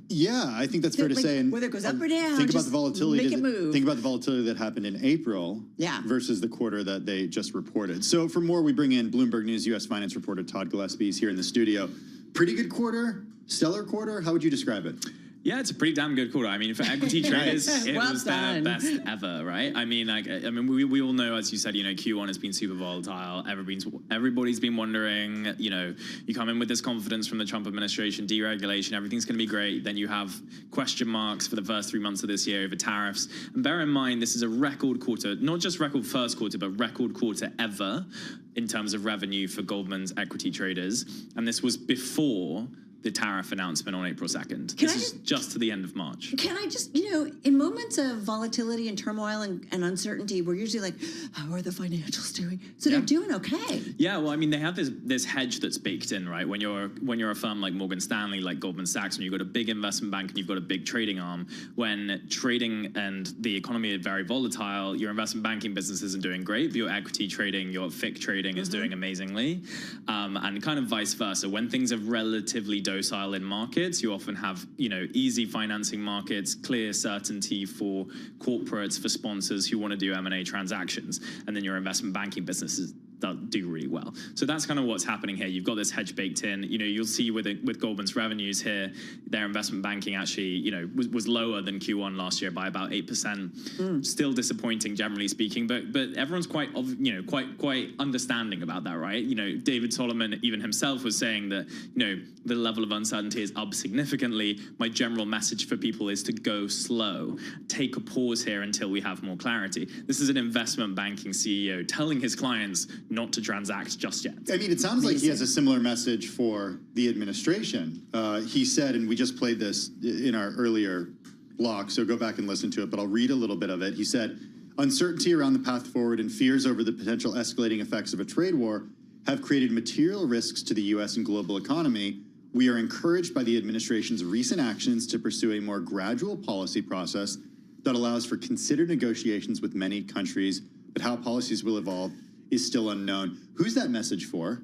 Yeah, I think that's fair to say. And whether it goes up or down, think about the volatility. Make it move. Think about the volatility that happened in April versus the quarter that they just reported. So for more, we bring in Bloomberg News U.S. finance reporter Todd Gillespie. He's here in the studio. Pretty good quarter, stellar quarter. How would you describe it? Yeah, it's a pretty damn good quarter. I mean, for equity traders, it Well was done. their best ever, right? I mean, we all know, as you said, you know, Q1 has been super volatile. Everybody's been wondering, you know, you come in with this confidence from the Trump administration, deregulation, everything's going to be great. Then you have question marks for the first 3 months of this year over tariffs. And bear in mind, this is a record quarter, not just record first quarter, but record quarter ever in terms of revenue for Goldman's equity traders. And this was before the tariff announcement on April 2nd. This is just to the end of March. Can I just, you know, in moments of volatility and turmoil and uncertainty, we're usually like, how are the financials doing? So they're doing okay. Yeah, well, I mean, they have this hedge that's baked in, right? When you're a firm like Morgan Stanley, like Goldman Sachs, when you've got a big investment bank and you've got a big trading arm, when trading and the economy are very volatile, your investment banking business isn't doing great, but your equity trading, your FIC trading is doing amazingly, and kind of vice versa. When things are relatively docile in markets, you often have, you know, easy financing markets, clear certainty for corporates, for sponsors who want to do M&A transactions, and then your investment banking businesses do really well. So that's kind of what's happening here. You've got this hedge baked in. You know, you'll see with Goldman's revenues here, their investment banking actually, you know, was lower than Q1 last year by about 8%. Still disappointing, generally speaking, but everyone's quite understanding about that, right? You know, David Solomon, even himself, was saying that, you know, the level of uncertainty is up significantly. My general message for people is to go slow. Take a pause here until we have more clarity. This is an investment banking CEO telling his clients not to transact just yet. I mean, it sounds like he has a similar message for the administration. He said, and we just played this in our earlier block, so go back and listen to it, but I'll read a little bit of it. He said, uncertainty around the path forward and fears over the potential escalating effects of a trade war have created material risks to the U.S. and global economy. We are encouraged by the administration's recent actions to pursue a more gradual policy process that allows for considered negotiations with many countries, but how policies will evolve is still unknown. Who's that message for?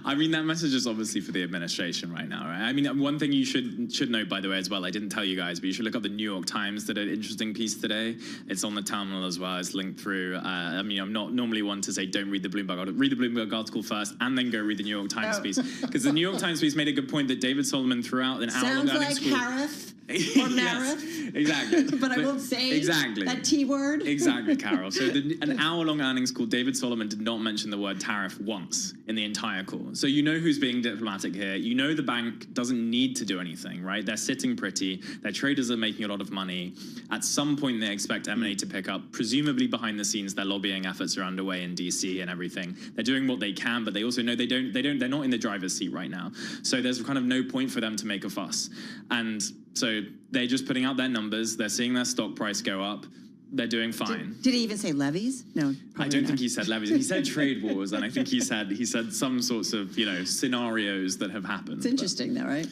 I mean, that message is obviously for the administration right now, right? I mean, one thing you should note, by the way, as well, I didn't tell you guys, but you should look up the New York Times, did an interesting piece today. It's on the terminal as well. It's linked through. I mean, I'm not normally one to say don't read the Bloomberg article. Read the Bloomberg article first and then go read the New York Times piece. Because the New York Times piece made a good point that David Solomon throughout an hour-long earnings call. Sounds like Harif. or Marif. Yes, exactly. But I won't say exactly that T word. Exactly, Carol. So an hour-long earnings call, David Solomon did not mention the word tariff once in the entire call. So you know who's being diplomatic here. You know the bank doesn't need to do anything, right? They're sitting pretty. Their traders are making a lot of money. At some point, they expect M&A to pick up. Presumably behind the scenes, their lobbying efforts are underway in DC and everything. They're doing what they can, but they also know they're not in the driver's seat right now. So there's kind of no point for them to make a fuss. And so they're just putting out their numbers. They're seeing their stock price go up. They're doing fine. Did he even say levies? No, I don't think he said levies. He said trade wars, and I think he said some sorts of scenarios that have happened. It's interesting, though, right?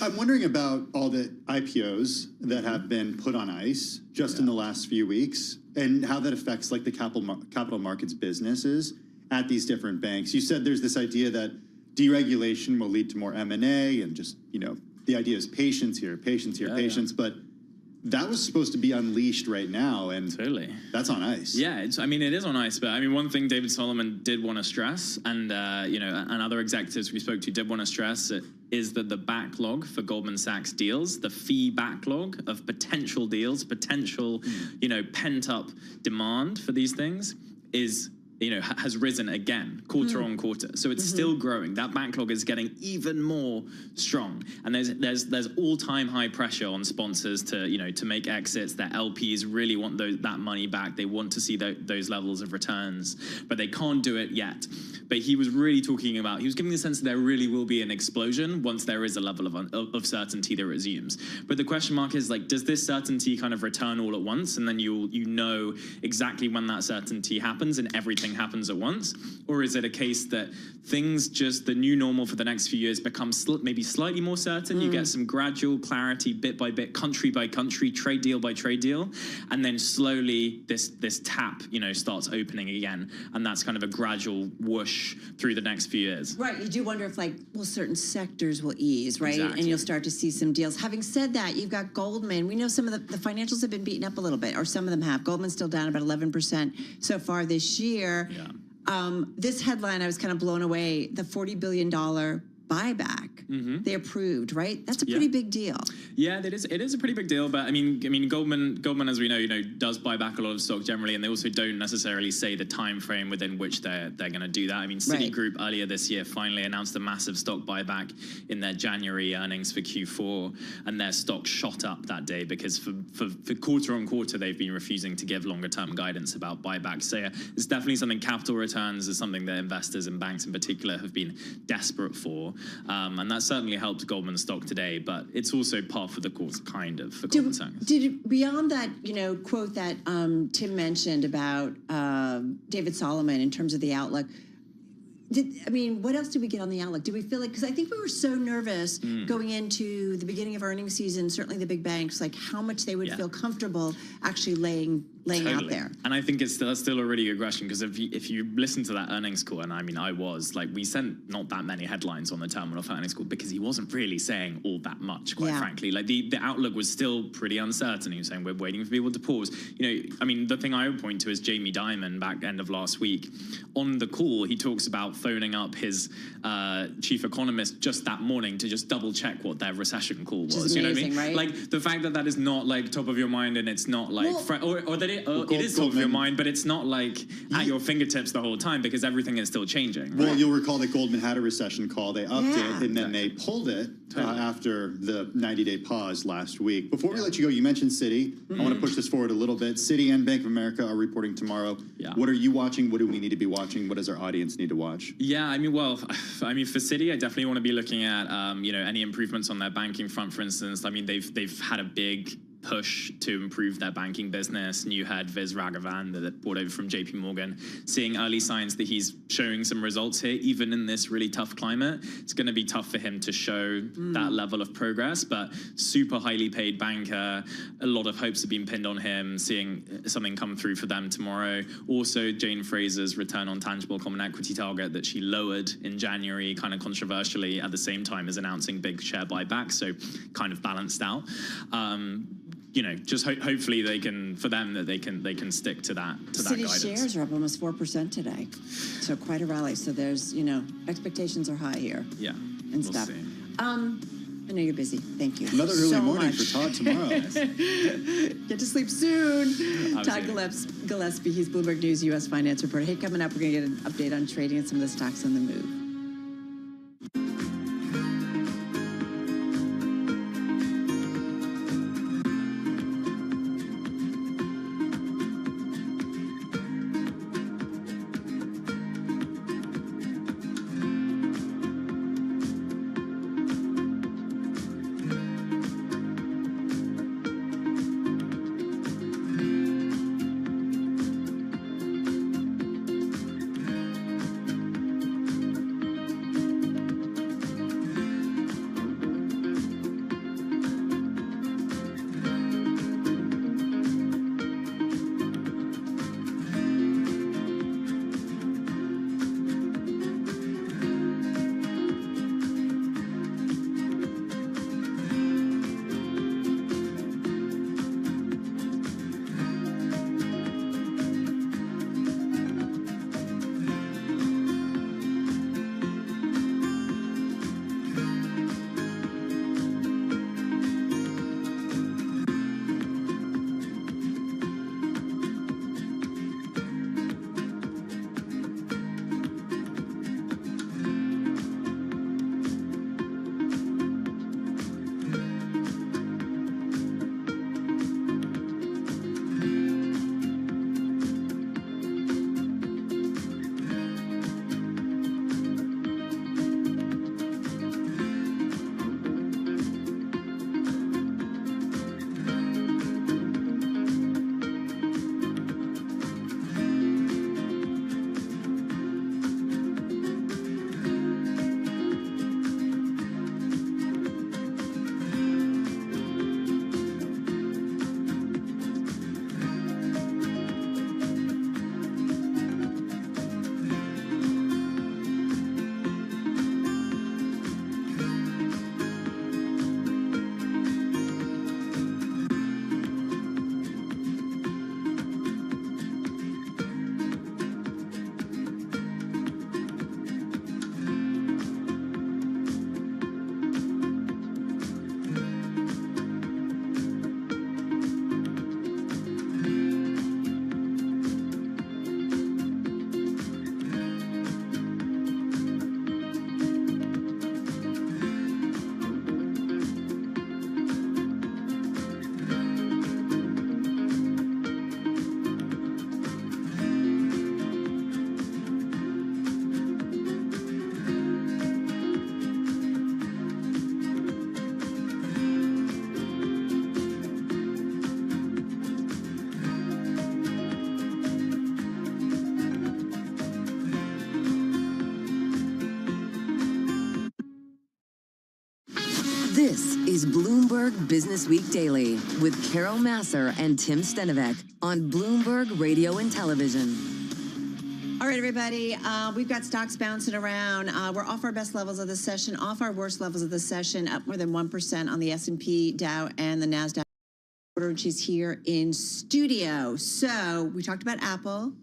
I'm wondering about all the IPOs that have been put on ice just in the last few weeks, and how that affects like the capital markets businesses at these different banks. You said there's this idea that deregulation will lead to more M&A, and just the idea is patience here, patience. But that was supposed to be unleashed right now, and totally that's on ice. Yeah, it is on ice. But I mean, one thing David Solomon did want to stress, and and other executives we spoke to did want to stress, is that the backlog for Goldman Sachs deals, the fee backlog of potential deals, potential, pent up demand for these things is has risen again quarter on quarter. So it's still growing. That backlog is getting even more strong. And there's all-time high pressure on sponsors to make exits. Their LPs really want that money back. They want to see those levels of returns, but they can't do it yet. But he was really talking about, he was giving the sense that there really will be an explosion once there is a level of certainty that resumes. But the question mark is, like, does this certainty kind of return all at once, and then you know exactly when that certainty happens and everything happens at once? Or is it a case that things just, the new normal for the next few years becomes maybe slightly more certain? You get some gradual clarity, bit by bit, country by country, trade deal by trade deal, and then slowly this tap, starts opening again, and that's kind of a gradual whoosh through the next few years. Right. You do wonder if, certain sectors will ease, right? Exactly. And you'll start to see some deals. Having said that, you've got Goldman. We know some of the financials have been beaten up a little bit, or some of them have. Goldman's still down about 11% so far this year. Yeah. This headline, I was kind of blown away. The $40 billion buyback they approved, right? That's a pretty big deal. Yeah, it is a pretty big deal. But I mean, Goldman, as we know, does buy back a lot of stock generally, and they also don't necessarily say the time frame within which they're going to do that. I mean, Citigroup earlier this year finally announced a massive stock buyback in their January earnings for Q4, and their stock shot up that day because for quarter on quarter they've been refusing to give longer term guidance about buybacks. So yeah, it's definitely something. Capital returns is something that investors and banks in particular have been desperate for. And that certainly helped Goldman's stock today, but it's also par for the course, kind of, for Goldman Sachs. Beyond that, quote that Tim mentioned about David Solomon in terms of the outlook, what else did we get on the outlook? Do we feel like, because I think we were so nervous going into the beginning of earnings season, certainly the big banks, like how much they would feel comfortable actually laying out there. And I think that's still a really good question, because if you listen to that earnings call, and I mean, we sent not that many headlines on the terminal for earnings call because he wasn't really saying all that much, quite frankly. Like the outlook was still pretty uncertain. He was saying, we're waiting for people to pause. The thing I would point to is Jamie Dimon back end of last week. On the call, he talks about phoning up his chief economist just that morning to just double check what their recession call was. Amazing, you know what I mean? right? Like the fact that is not like top of your mind, and it's not like, or that it is top of your mind, but it's not like at your fingertips the whole time, because everything is still changing. Well, you'll recall that Goldman had a recession call. They upped it, and then they pulled it after the 90-day pause last week. Before we let you go, you mentioned Citi. I want to push this forward a little bit. Citi and Bank of America are reporting tomorrow. What are you watching? What do we need to be watching? What does our audience need to watch? Yeah, for Citi, I definitely want to be looking at any improvements on their banking front, for instance. I mean, they've had a big push to improve their banking business. And you had Viz Raghavan that brought over from JP Morgan, seeing early signs that he's showing some results here, even in this really tough climate. It's going to be tough for him to show that level of progress, but super highly paid banker. A lot of hopes have been pinned on him, seeing something come through for them tomorrow. Also, Jane Fraser's return on tangible common equity target that she lowered in January, kind of controversially, at the same time as announcing big share buybacks, so kind of balanced out. Just hopefully they can stick to that guidance. Shares are up almost 4% today, so quite a rally. So there's expectations are high here. Yeah, and stuff. See. I know you're busy. Thank you. Another early so morning much. for Todd tomorrow. Get to sleep soon. Todd Gillespie, he's Bloomberg News U.S. finance reporter. Hey, coming up, we're going to get an update on trading and some of the stocks on the move. This is Bloomberg Business Week Daily with Carol Masser and Tim Stenovec on Bloomberg Radio and Television. All right, everybody, we've got stocks bouncing around. We're off our best levels of the session, off our worst levels of the session, up more than 1% on the S&P, Dow, and the NASDAQ. She's here in studio. So we talked about Apple.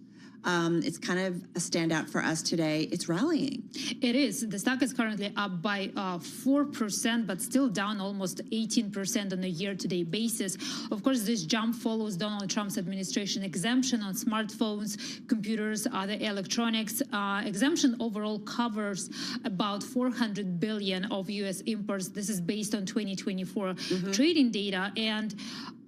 It's kind of a standout for us today. It's rallying. It is. The stock is currently up by 4%, but still down almost 18% on a year-to-date basis. Of course, this jump follows Donald Trump's administration exemption on smartphones, computers, other electronics. Exemption overall covers about $400 billion of U.S. imports. This is based on 2024 trading data, and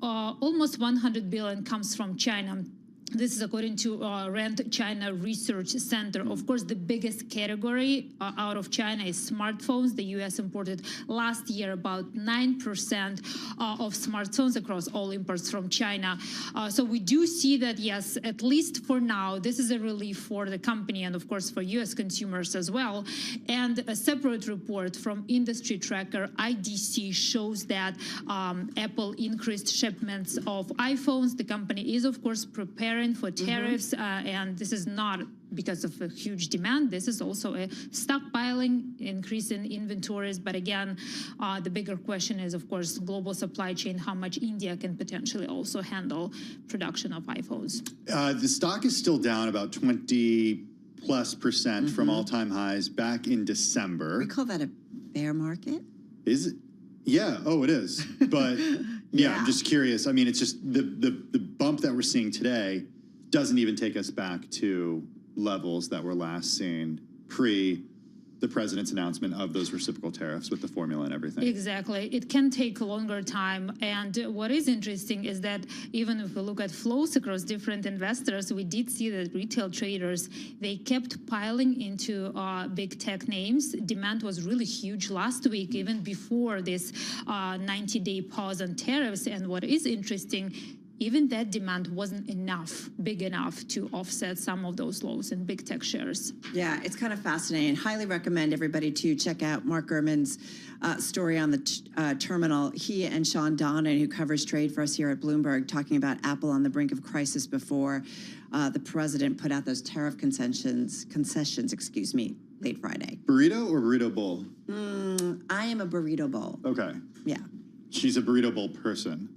almost $100 billion comes from China. This is according to Rand China Research Center. Of course, the biggest category out of China is smartphones. The U.S. imported last year about 9% of smartphones across all imports from China. So we do see that, yes, at least for now, this is a relief for the company and, of course, for U.S. consumers as well. And a separate report from industry tracker IDC shows that Apple increased shipments of iPhones. The company is, of course, preparing for tariffs, and this is not because of a huge demand. This is also a stockpiling, increase in inventories. But again, the bigger question is, of course, global supply chain, how much India can potentially also handle production of iPhones. The stock is still down about 20+% from all-time highs back in December. We call that a bear market. Is it? Yeah. Oh, it is. But yeah, I'm just curious. I mean, it's just the bump that we're seeing today doesn't even take us back to levels that were last seen pre the president's announcement of those reciprocal tariffs with the formula and everything. Exactly. It can take a longer time. And what is interesting is that even if we look at flows across different investors, we did see that retail traders, they kept piling into big tech names. Demand was really huge last week, even before this 90-day pause on tariffs. And what is interesting, even that demand wasn't big enough to offset some of those lows in big tech shares. Yeah, it's kind of fascinating. Highly recommend everybody to check out Mark Gurman's story on the terminal. He and Sean Donnan, who covers trade for us here at Bloomberg, talking about Apple on the brink of crisis before the president put out those tariff concessions, late Friday. Burrito or burrito bowl? I am a burrito bowl. Okay. Yeah. She's a burrito bowl person.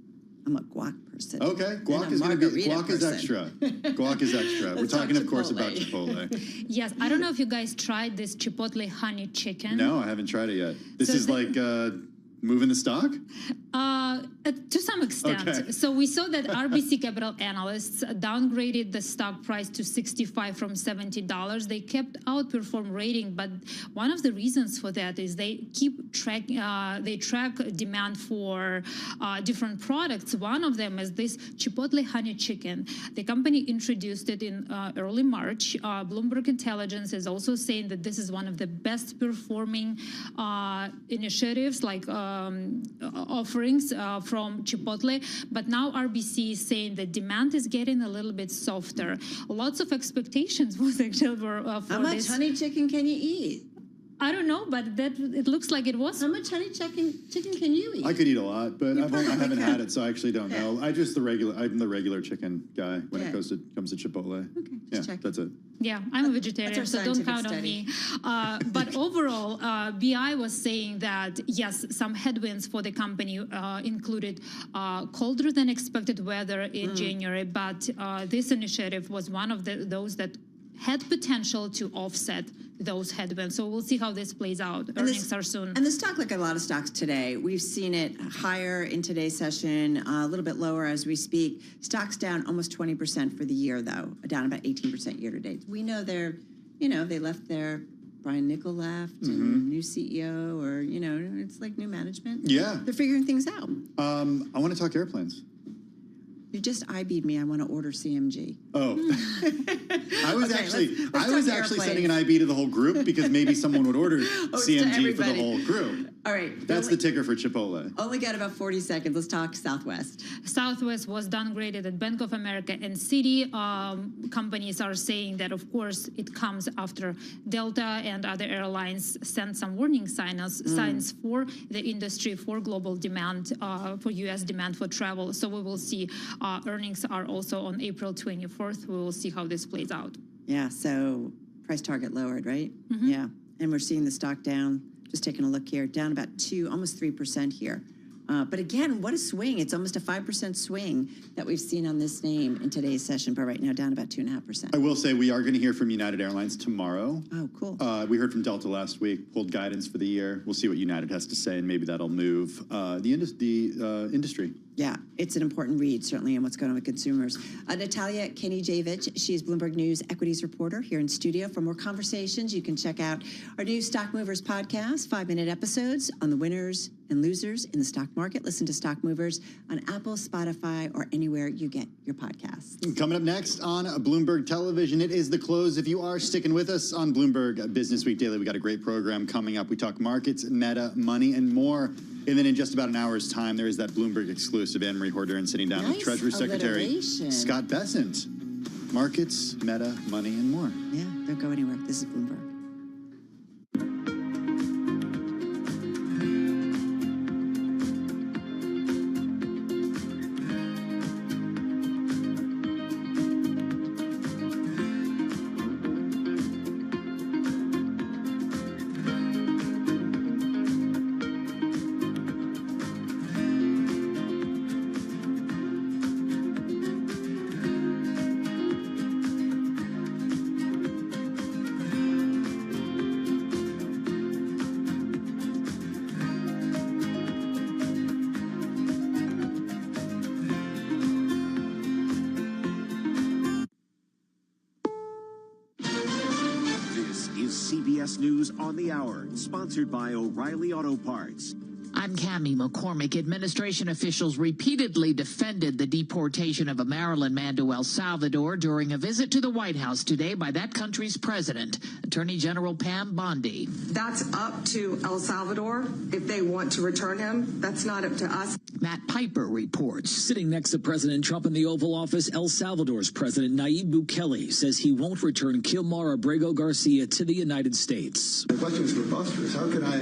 I'm a guac person. Okay, guac is going to be guac is extra. Guac is extra. We're talking, of course, about Chipotle. Yes, I don't know if you guys tried this Chipotle honey chicken. No, I haven't tried it yet. This is like moving the stock? To some extent. Okay. So we saw that RBC Capital analysts downgraded the stock price to $65 from $70. They kept outperform rating, but one of the reasons for that is they keep track demand for different products. One of them is this Chipotle honey chicken. The company introduced it in early March. Bloomberg Intelligence is also saying that this is one of the best performing initiatives, like offerings from Chipotle, but now RBC is saying that demand is getting a little bit softer. Lots of expectations was actually for How much honey chicken can you eat? I don't know, but that it looks like it was. How much honey chicken can you eat? I could eat a lot, but I haven't had it, so I actually don't know. I'm the regular chicken guy when it comes to Chipotle. Okay, yeah, that's it. Yeah, I'm a vegetarian, so don't count on me. But overall, BI was saying that, yes, some headwinds for the company included colder than expected weather in January, but this initiative was one of those that had potential to offset those headwinds. So we'll see how this plays out. Earnings are soon. And the stock, like a lot of stocks today, we've seen it higher in today's session, a little bit lower as we speak. Stocks down almost 20% for the year, though, down about 18% year to date. We know they left their Brian Nickel left, and new CEO, or, it's like new management. Yeah. They're figuring things out. I want to talk airplanes. You just IB'd me. I want to order CMG. Oh, I was let's actually sending an IB to the whole group because maybe someone would order CMG for the whole group. All right. That's the ticker for Chipotle. Only got about 40 seconds. Let's talk Southwest. Southwest was downgraded at Bank of America and Citi. Companies are saying that, of course, it comes after Delta and other airlines sent some warning signs for the industry, for global demand, for U.S. demand for travel. So we will see. Earnings are also on April 24th. We will see how this plays out. Yeah, so price target lowered, right? Yeah, and we're seeing the stock down. Just taking a look here, down about almost 3% here. But again, what a swing. It's almost a 5% swing that we've seen on this name in today's session, but right now down about 2.5%. I will say we are going to hear from United Airlines tomorrow. Oh, cool. We heard from Delta last week, pulled guidance for the year. We'll see what United has to say, and maybe that'll move the industry. Yeah, it's an important read, certainly, on what's going on with consumers. Natalia Kenijevich, she's Bloomberg News equities reporter here in studio. For more conversations, you can check out our new Stock Movers podcast, 5-minute episodes on the winners and losers in the stock market. Listen to Stock Movers on Apple, Spotify, or anywhere you get your podcasts. Coming up next on Bloomberg Television, it is The Close. If you are sticking with us on Bloomberg Business Week Daily, we got a great program coming up. We talk markets, meta, money, and more. And then in just about an hour's time, there is that Bloomberg exclusive. Anne-Marie Horder sitting down with Treasury Secretary Scott Bessent. Markets, meta, money, and more. Yeah, don't go anywhere. This is Bloomberg. is CBS News on the Hour, sponsored by O'Reilly Auto Parts. I'm Cammie McCormick. Administration officials repeatedly defended the deportation of a Maryland man to El Salvador during a visit to the White House today by that country's president, Attorney General Pam Bondi. That's up to El Salvador if they want to return him. That's not up to us. Matt Piper reports. Sitting next to President Trump in the Oval Office, El Salvador's President Nayib Bukele says he won't return Kilmar Abrego Garcia to the United States. The question is preposterous. How can I,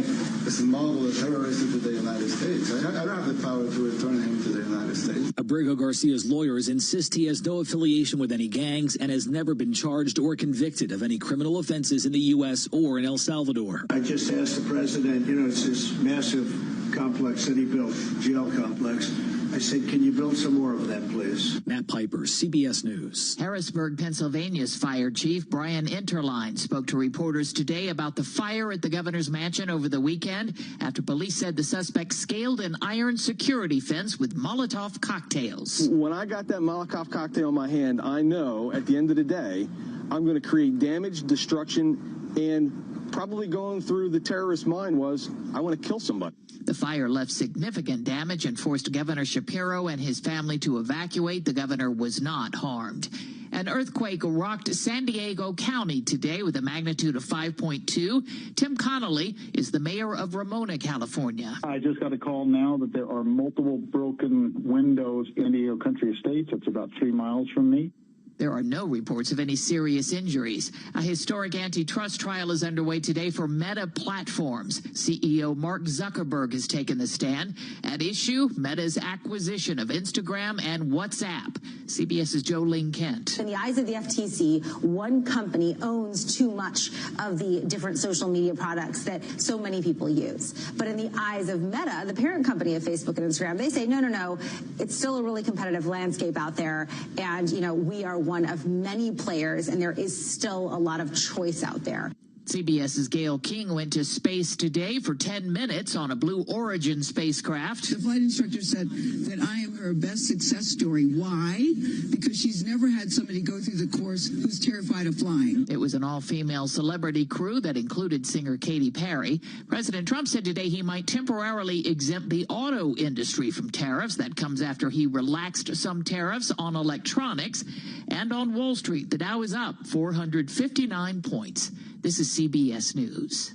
as a model of terrorism to the United States, I don't have the power to return him to the United States. Abrego Garcia's lawyers insist he has no affiliation with any gangs and has never been charged or convicted of any criminal offenses in the U.S. or in El Salvador. I just asked the president, it's this massive complex that he built, jail complex. I said, can you build some more of that, please? Matt Piper, CBS News. Harrisburg, Pennsylvania's fire chief, Brian Interline, spoke to reporters today about the fire at the governor's mansion over the weekend after police said the suspect scaled an iron security fence with Molotov cocktails. When I got that Molotov cocktail in my hand, I know at the end of the day, I'm going to create damage, destruction, and probably going through the terrorist's mind was, I want to kill somebody. The fire left significant damage and forced Governor Shapiro and his family to evacuate. The governor was not harmed. An earthquake rocked San Diego County today with a magnitude of 5.2. Tim Connolly is the mayor of Ramona, California. I just got a call now that there are multiple broken windows in San Diego Country Estates. It's about 3 miles from me. There are no reports of any serious injuries. A historic antitrust trial is underway today for Meta Platforms. CEO Mark Zuckerberg has taken the stand. At issue, Meta's acquisition of Instagram and WhatsApp. CBS's Jolene Kent. In the eyes of the FTC, one company owns too much of the different social media products that so many people use. But in the eyes of Meta, the parent company of Facebook and Instagram, they say, no, it's still a really competitive landscape out there. And, we are one of many players, and there is still a lot of choice out there. CBS's Gail King went to space today for 10 minutes on a Blue Origin spacecraft. The flight instructor said that I am her best success story. Why? Because she's never had somebody go through the course who's terrified of flying. It was an all-female celebrity crew that included singer Katy Perry. President Trump said today he might temporarily exempt the auto industry from tariffs. That comes after he relaxed some tariffs on electronics. And on Wall Street, the Dow is up 459 points. This is CBS News.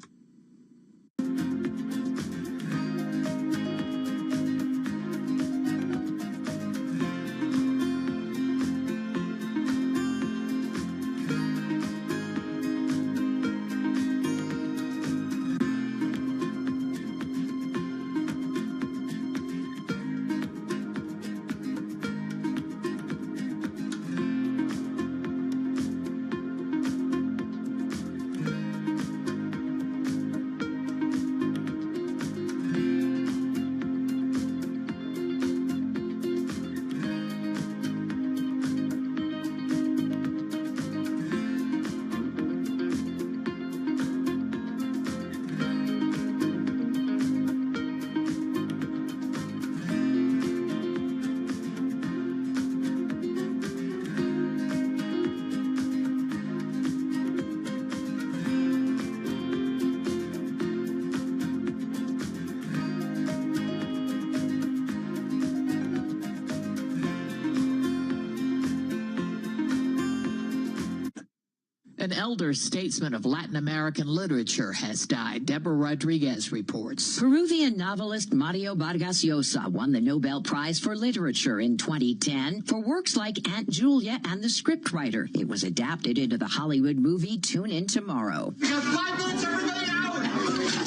An elder statesman of Latin American literature has died. Deborah Rodriguez reports. Peruvian novelist Mario Vargas Llosa won the Nobel Prize for Literature in 2010 for works like Aunt Julia and the Scriptwriter. It was adapted into the Hollywood movie Tune In Tomorrow. We got 5 minutes, everybody out!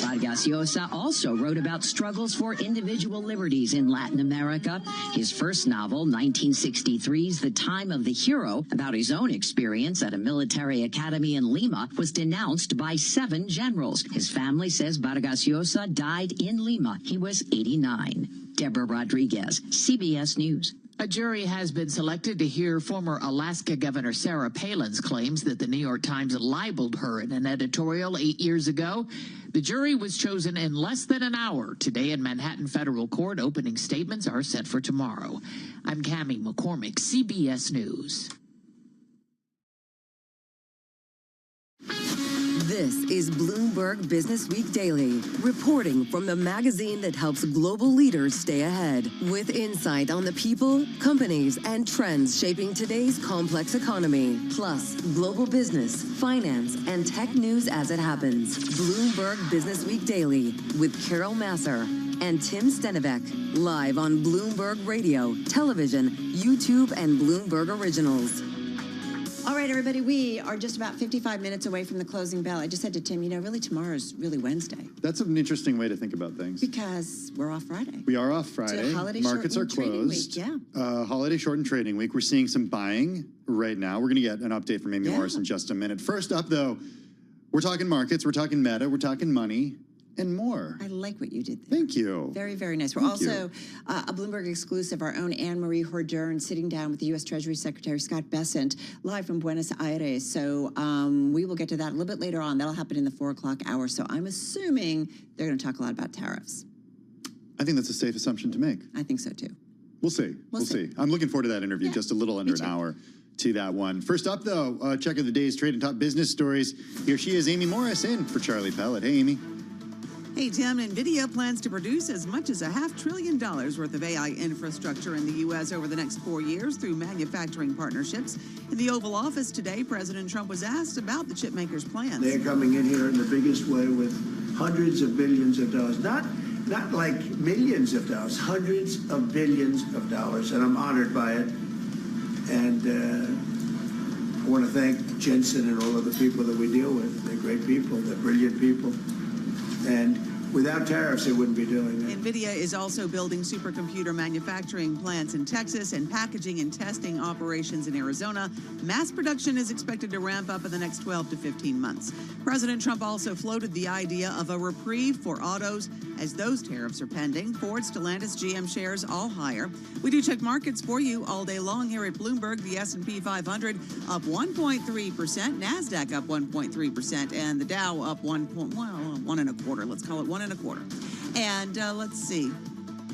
Vargas Llosa also wrote about struggles for individual liberties in Latin America. His first novel, 1963's The Time of the Hero, about his own experience at a military academy in Lima, was denounced by 7 generals. His family says Vargas Llosa died in Lima. He was 89. Deborah Rodriguez, CBS News. A jury has been selected to hear former Alaska Governor Sarah Palin's claims that the New York Times libeled her in an editorial 8 years ago. The jury was chosen in less than an hour. Today in Manhattan Federal Court, opening statements are set for tomorrow. I'm Cammie McCormick, CBS News. This is Bloomberg Business Week Daily, reporting from the magazine that helps global leaders stay ahead, with insight on the people, companies, and trends shaping today's complex economy, plus global business, finance, and tech news as it happens. Bloomberg Business Week Daily with Carol Masser and Tim Stenivek, live on Bloomberg Radio, television, YouTube, and Bloomberg Originals. All right, everybody, we are just about 55 minutes away from the closing bell. I just said to Tim, really tomorrow's really Wednesday. That's an interesting way to think about things. Because we're off Friday. We are off Friday. Markets are closed. Week, yeah. Holiday shortened trading week. We're seeing some buying right now. We're going to get an update from Amy Morris in just a minute. First up, though, we're talking markets, we're talking Meta, we're talking money, and more. I like what you did there. Thank you. Very, very nice. We're also a Bloomberg exclusive, our own Anne-Marie Hordern sitting down with the U.S. Treasury Secretary Scott Bessent live from Buenos Aires. So we will get to that a little bit later on. That'll happen in the 4 o'clock hour. So I'm assuming they're going to talk a lot about tariffs. I think that's a safe assumption to make. I think so, too. We'll see. We'll see. I'm looking forward to that interview, just a little under an hour to that one. First up, though, check of the day's trade and top business stories. Here she is, Amy Morris, in for Charlie Pellet. Hey, Amy. Hey, Tim, NVIDIA plans to produce as much as $500 billion worth of AI infrastructure in the U.S. over the next 4 years through manufacturing partnerships. In the Oval Office today, President Trump was asked about the chipmakers' plans. They're coming in here in the biggest way with hundreds of billions of dollars. Not like millions of dollars, hundreds of billions of dollars. And I'm honored by it. And I want to thank Jensen and all of the people that we deal with. They're great people. They're brilliant people. And without tariffs, they wouldn't be doing it. NVIDIA is also building supercomputer manufacturing plants in Texas and packaging and testing operations in Arizona. Mass production is expected to ramp up in the next 12 to 15 months. President Trump also floated the idea of a reprieve for autos as those tariffs are pending. Ford, Stellantis, GM shares all higher. We do check markets for you all day long here at Bloomberg. The S&P 500 up 1.3%, NASDAQ up 1.3%, and the Dow up 1 and a quarter. Let's call it 1 and a quarter. And let's see.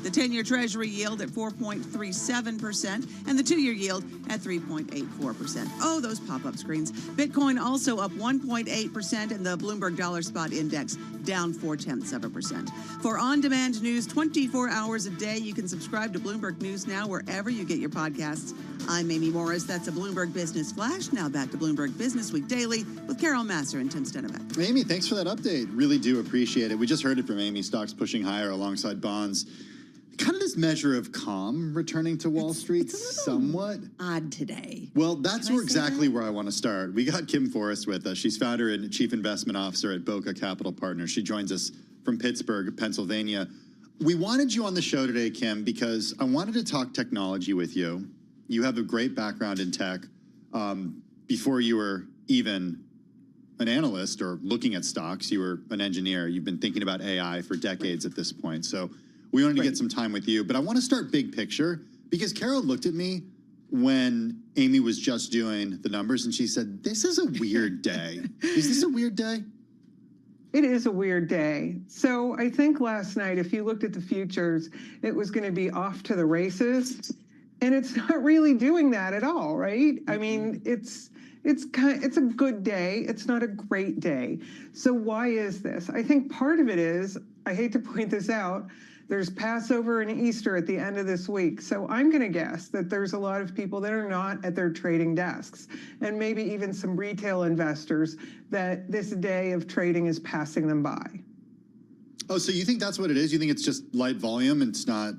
The 10-year Treasury yield at 4.37% and the 2-year yield at 3.84%. Oh, those pop-up screens. Bitcoin also up 1.8% and the Bloomberg Dollar Spot Index down 0.4%. For on-demand news 24 hours a day, you can subscribe to Bloomberg News Now wherever you get your podcasts. I'm Amy Morris. That's a Bloomberg Business Flash. Now back to Bloomberg Business Week Daily with Carol Masser and Tim Stenivek. Amy, thanks for that update. Really do appreciate it. We just heard it from Amy. Stocks pushing higher alongside bonds. Kind of this measure of calm returning to Wall Street, somewhat odd today. Well, that's exactly where I want to start. We got Kim Forrest with us. She's founder and chief investment officer at Boca Capital Partners. She joins us from Pittsburgh, Pennsylvania. We wanted you on the show today, Kim, because I wanted to talk technology with you. You have a great background in tech. Before you were even an analyst or looking at stocks, you were an engineer. You've been thinking about AI for decades at this point. So we wanted to get some time with you, but I want to start big picture because Carol looked at me when Amy was just doing the numbers and she said, "This is a weird day." Is this a weird day? It is a weird day. So I think last night, if you looked at the futures, it was going to be off to the races, and it's not really doing that at all, right? I mean, it's a good day. It's not a great day. So why is this? I think part of it is, I hate to point this out, there's Passover and Easter at the end of this week. So I'm going to guess that there's a lot of people that are not at their trading desks, and maybe even some retail investors that this day of trading is passing them by. Oh, so you think that's what it is? You think it's just light volume and it's not?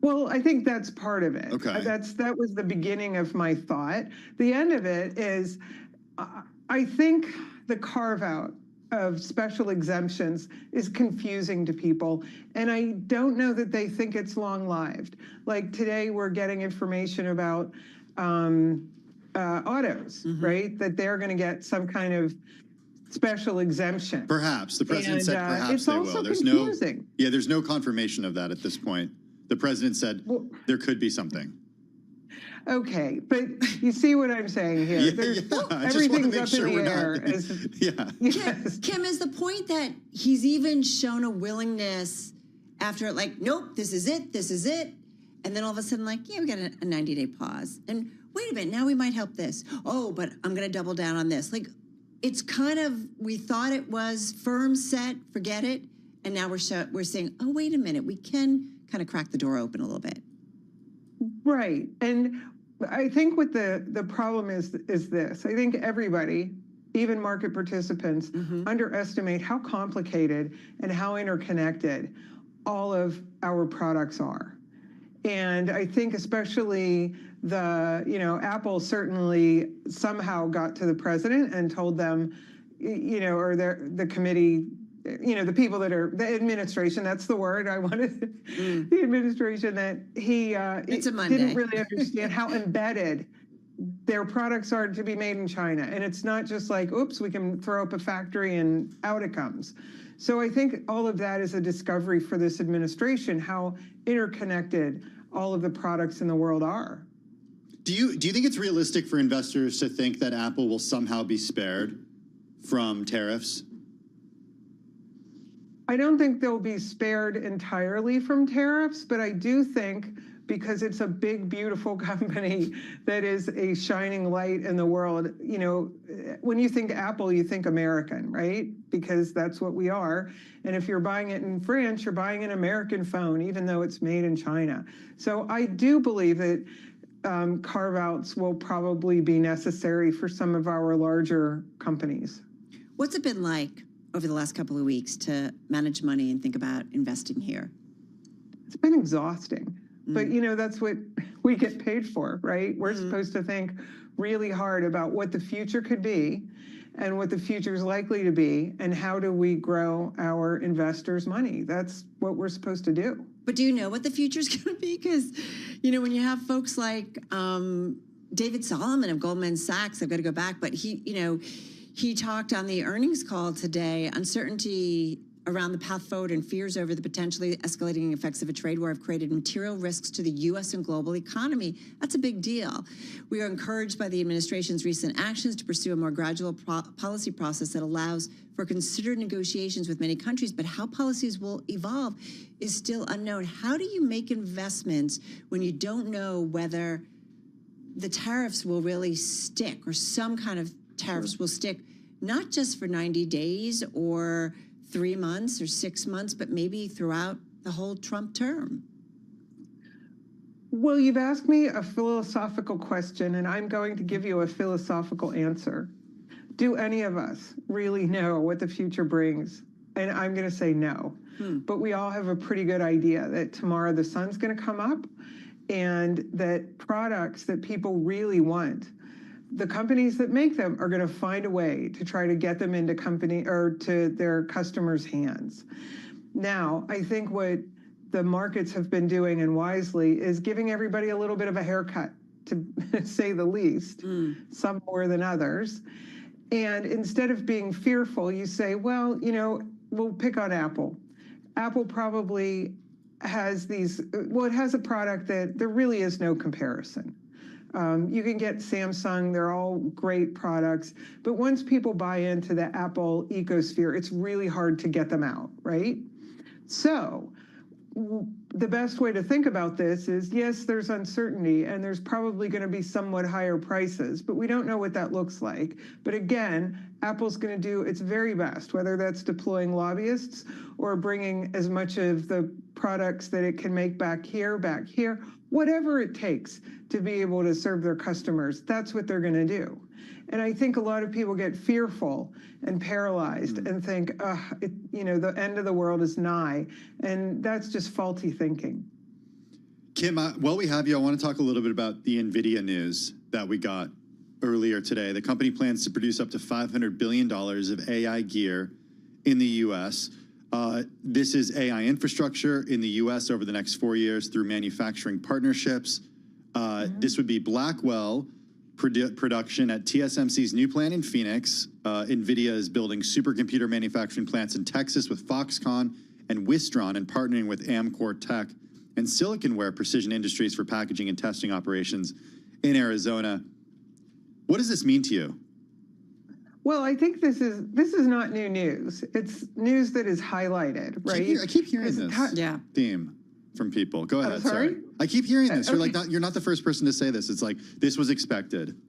Well, I think that's part of it. Okay. That was the beginning of my thought. The end of it is, I think the carve out of special exemptions is confusing to people, and I don't know that they think it's long-lived. Like today, we're getting information about autos, right? That they're going to get some kind of special exemption. Perhaps the president said perhaps they will. There's confusing. there's no confirmation of that at this point. The president said there could be something. Okay, but you see what I'm saying here. Everything's up in the air. Kim, is the point that he's even shown a willingness after, like, nope, this is it, and then all of a sudden, like, yeah, we got a 90-day pause, and wait a minute, now we might help this. Oh, but I'm going to double down on this. Like, it's kind of, we thought it was firm, set, forget it. And now we're saying, oh, wait a minute, we can kind of crack the door open a little bit. Right. And I think what the problem is this. I think everybody, even market participants, underestimate how complicated and how interconnected all of our products are. And I think especially Apple certainly somehow got to the president and told them, or the committee, the people that are the administration, that's the word I wanted, the administration, that he didn't really understand how embedded their products are to be made in China. And it's not just like, oops, we can throw up a factory and out it comes. So I think all of that is a discovery for this administration, how interconnected all of the products in the world are. Do you think it's realistic for investors to think that Apple will somehow be spared from tariffs? I don't think they'll be spared entirely from tariffs, but I do think, because it's a big, beautiful company that is a shining light in the world, when you think Apple, you think American, right? Because that's what we are. And if you're buying it in France, you're buying an American phone, even though it's made in China. So I do believe that carve-outs will probably be necessary for some of our larger companies. What's it been like over the last couple of weeks to manage money and think about investing here? It's been exhausting, but that's what we get paid for, right? We're supposed to think really hard about what the future could be and what the future is likely to be, and how do we grow our investors' money. That's what we're supposed to do. But do you know what the future is going to be? Because, when you have folks like David Solomon of Goldman Sachs, I've got to go back, but he talked on the earnings call today, uncertainty around the path forward and fears over the potentially escalating effects of a trade war have created material risks to the U.S. and global economy. That's a big deal. We are encouraged by the administration's recent actions to pursue a more gradual policy process that allows for considered negotiations with many countries, but how policies will evolve is still unknown. How do you make investments when you don't know whether the tariffs will really stick, or some kind of tariffs will stick, not just for 90 days or 3 months or 6 months, but maybe throughout the whole Trump term? Well, you've asked me a philosophical question, and I'm going to give you a philosophical answer. Do any of us really know what the future brings? And I'm going to say no. But we all have a pretty good idea that tomorrow the sun's going to come up, and that products that people really want, the companies that make them are going to find a way to try to get them into to their customers' hands. Now, I think what the markets have been doing, and wisely, is giving everybody a little bit of a haircut, to say the least, some more than others. And instead of being fearful, you say, well, we'll pick on Apple. Apple probably has it has a product that there really is no comparison. You can get Samsung, they're all great products, but once people buy into the Apple ecosphere, it's really hard to get them out, right? So the best way to think about this is, yes, there's uncertainty, and there's probably going to be somewhat higher prices, but we don't know what that looks like. But again, Apple's going to do its very best, whether that's deploying lobbyists or bringing as much of the products that it can make back here, whatever it takes to be able to serve their customers. That's what they're going to do. And I think a lot of people get fearful and paralyzed and think, the end of the world is nigh. And that's just faulty thinking. Kim, while we have you, I want to talk a little bit about the NVIDIA news that we got earlier today. The company plans to produce up to $500 billion of AI gear in the U.S. This is AI infrastructure in the U.S. over the next 4 years through manufacturing partnerships. This would be Blackwell production at TSMC's new plant in Phoenix. NVIDIA is building supercomputer manufacturing plants in Texas with Foxconn and Wistron, and partnering with Amkor Tech and Siliconware Precision Industries for packaging and testing operations in Arizona. What does this mean to you? Well, I think this is not new news. It's news that is highlighted, right? I keep hearing this theme from people. Go ahead. I'm sorry? I keep hearing this. You're not the first person to say this. It's like, this was expected.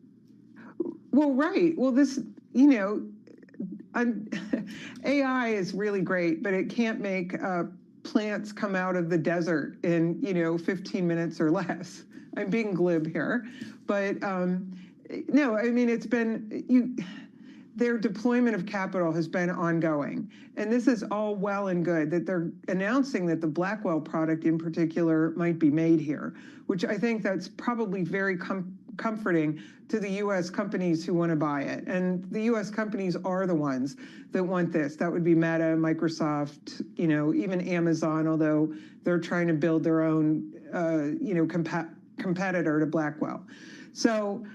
Well, right. Well, this, AI is really great, but it can't make plants come out of the desert in 15 minutes or less. I'm being glib here, but no, I mean it's been their deployment of capital has been ongoing, and this is all well and good that they're announcing that the Blackwell product in particular might be made here, which I think that's probably very comforting to the U.S. companies who want to buy it. And the U.S. companies are the ones that want this. That would be Meta, Microsoft, even Amazon, although they're trying to build their own, competitor to Blackwell. So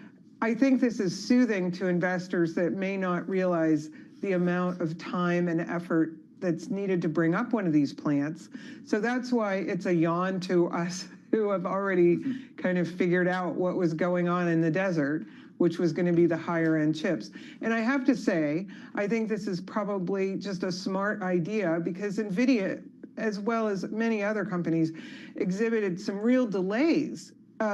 I think this is soothing to investors that may not realize the amount of time and effort that's needed to bring up one of these plants. So that's why it's a yawn to us who have already kind of figured out what was going on in the desert, which was going to be the higher end chips. And I have to say, I think this is probably just a smart idea because NVIDIA, as well as many other companies, exhibited some real delays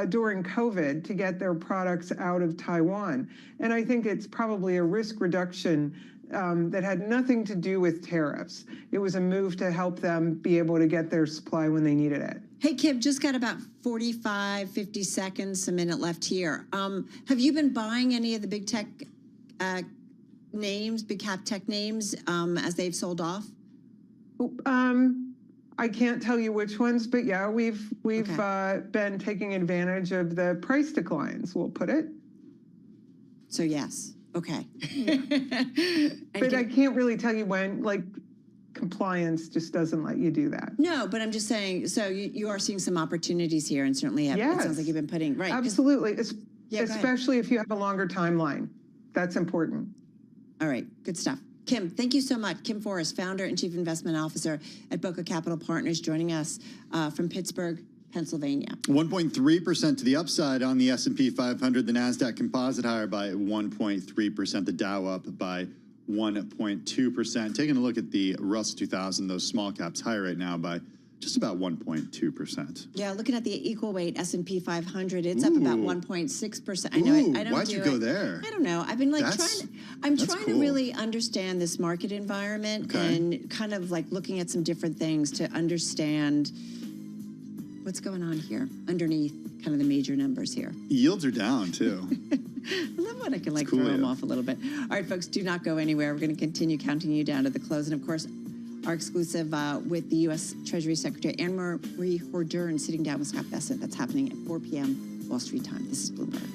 during COVID to get their products out of Taiwan. And I think it's probably a risk reduction that had nothing to do with tariffs. It was a move to help them be able to get their supply when they needed it. Hey, Kim, just got about 45, 50 seconds, a minute left here. Have you been buying any of the big tech names, big cap tech names, as they've sold off? I can't tell you which ones, but yeah, we've been taking advantage of the price declines, we'll put it. So yes, okay. But I can't really tell you when, like compliance just doesn't let you do that. No, but I'm just saying, so you are seeing some opportunities here and certainly have, it sounds like you've been putting, right. Absolutely, especially if you have a longer timeline. That's important. All right, good stuff. Kim, thank you so much. Kim Forrest, founder and chief investment officer at Boca Capital Partners, joining us from Pittsburgh, Pennsylvania. 1.3% to the upside on the S&P 500, the NASDAQ composite higher by 1.3%, the Dow up by 1.2%. Taking a look at the Russell 2000, those small caps higher right now by just about 1.2%. Yeah, looking at the equal weight S&P 500, it's up about 1.6%. I know I don't why'd you go there? I don't know. I've been trying to really understand this market environment and kind of like looking at some different things to understand what's going on here underneath kind of the major numbers here. Yields are down too. I love when I can throw them off a little bit. All right, folks, do not go anywhere. We're going to continue counting you down to the close. And of course, our exclusive with the U.S. Treasury Secretary Anne-Marie Horduran sitting down with Scott Bessent. That's happening at 4 p.m. Wall Street time. This is Bloomberg.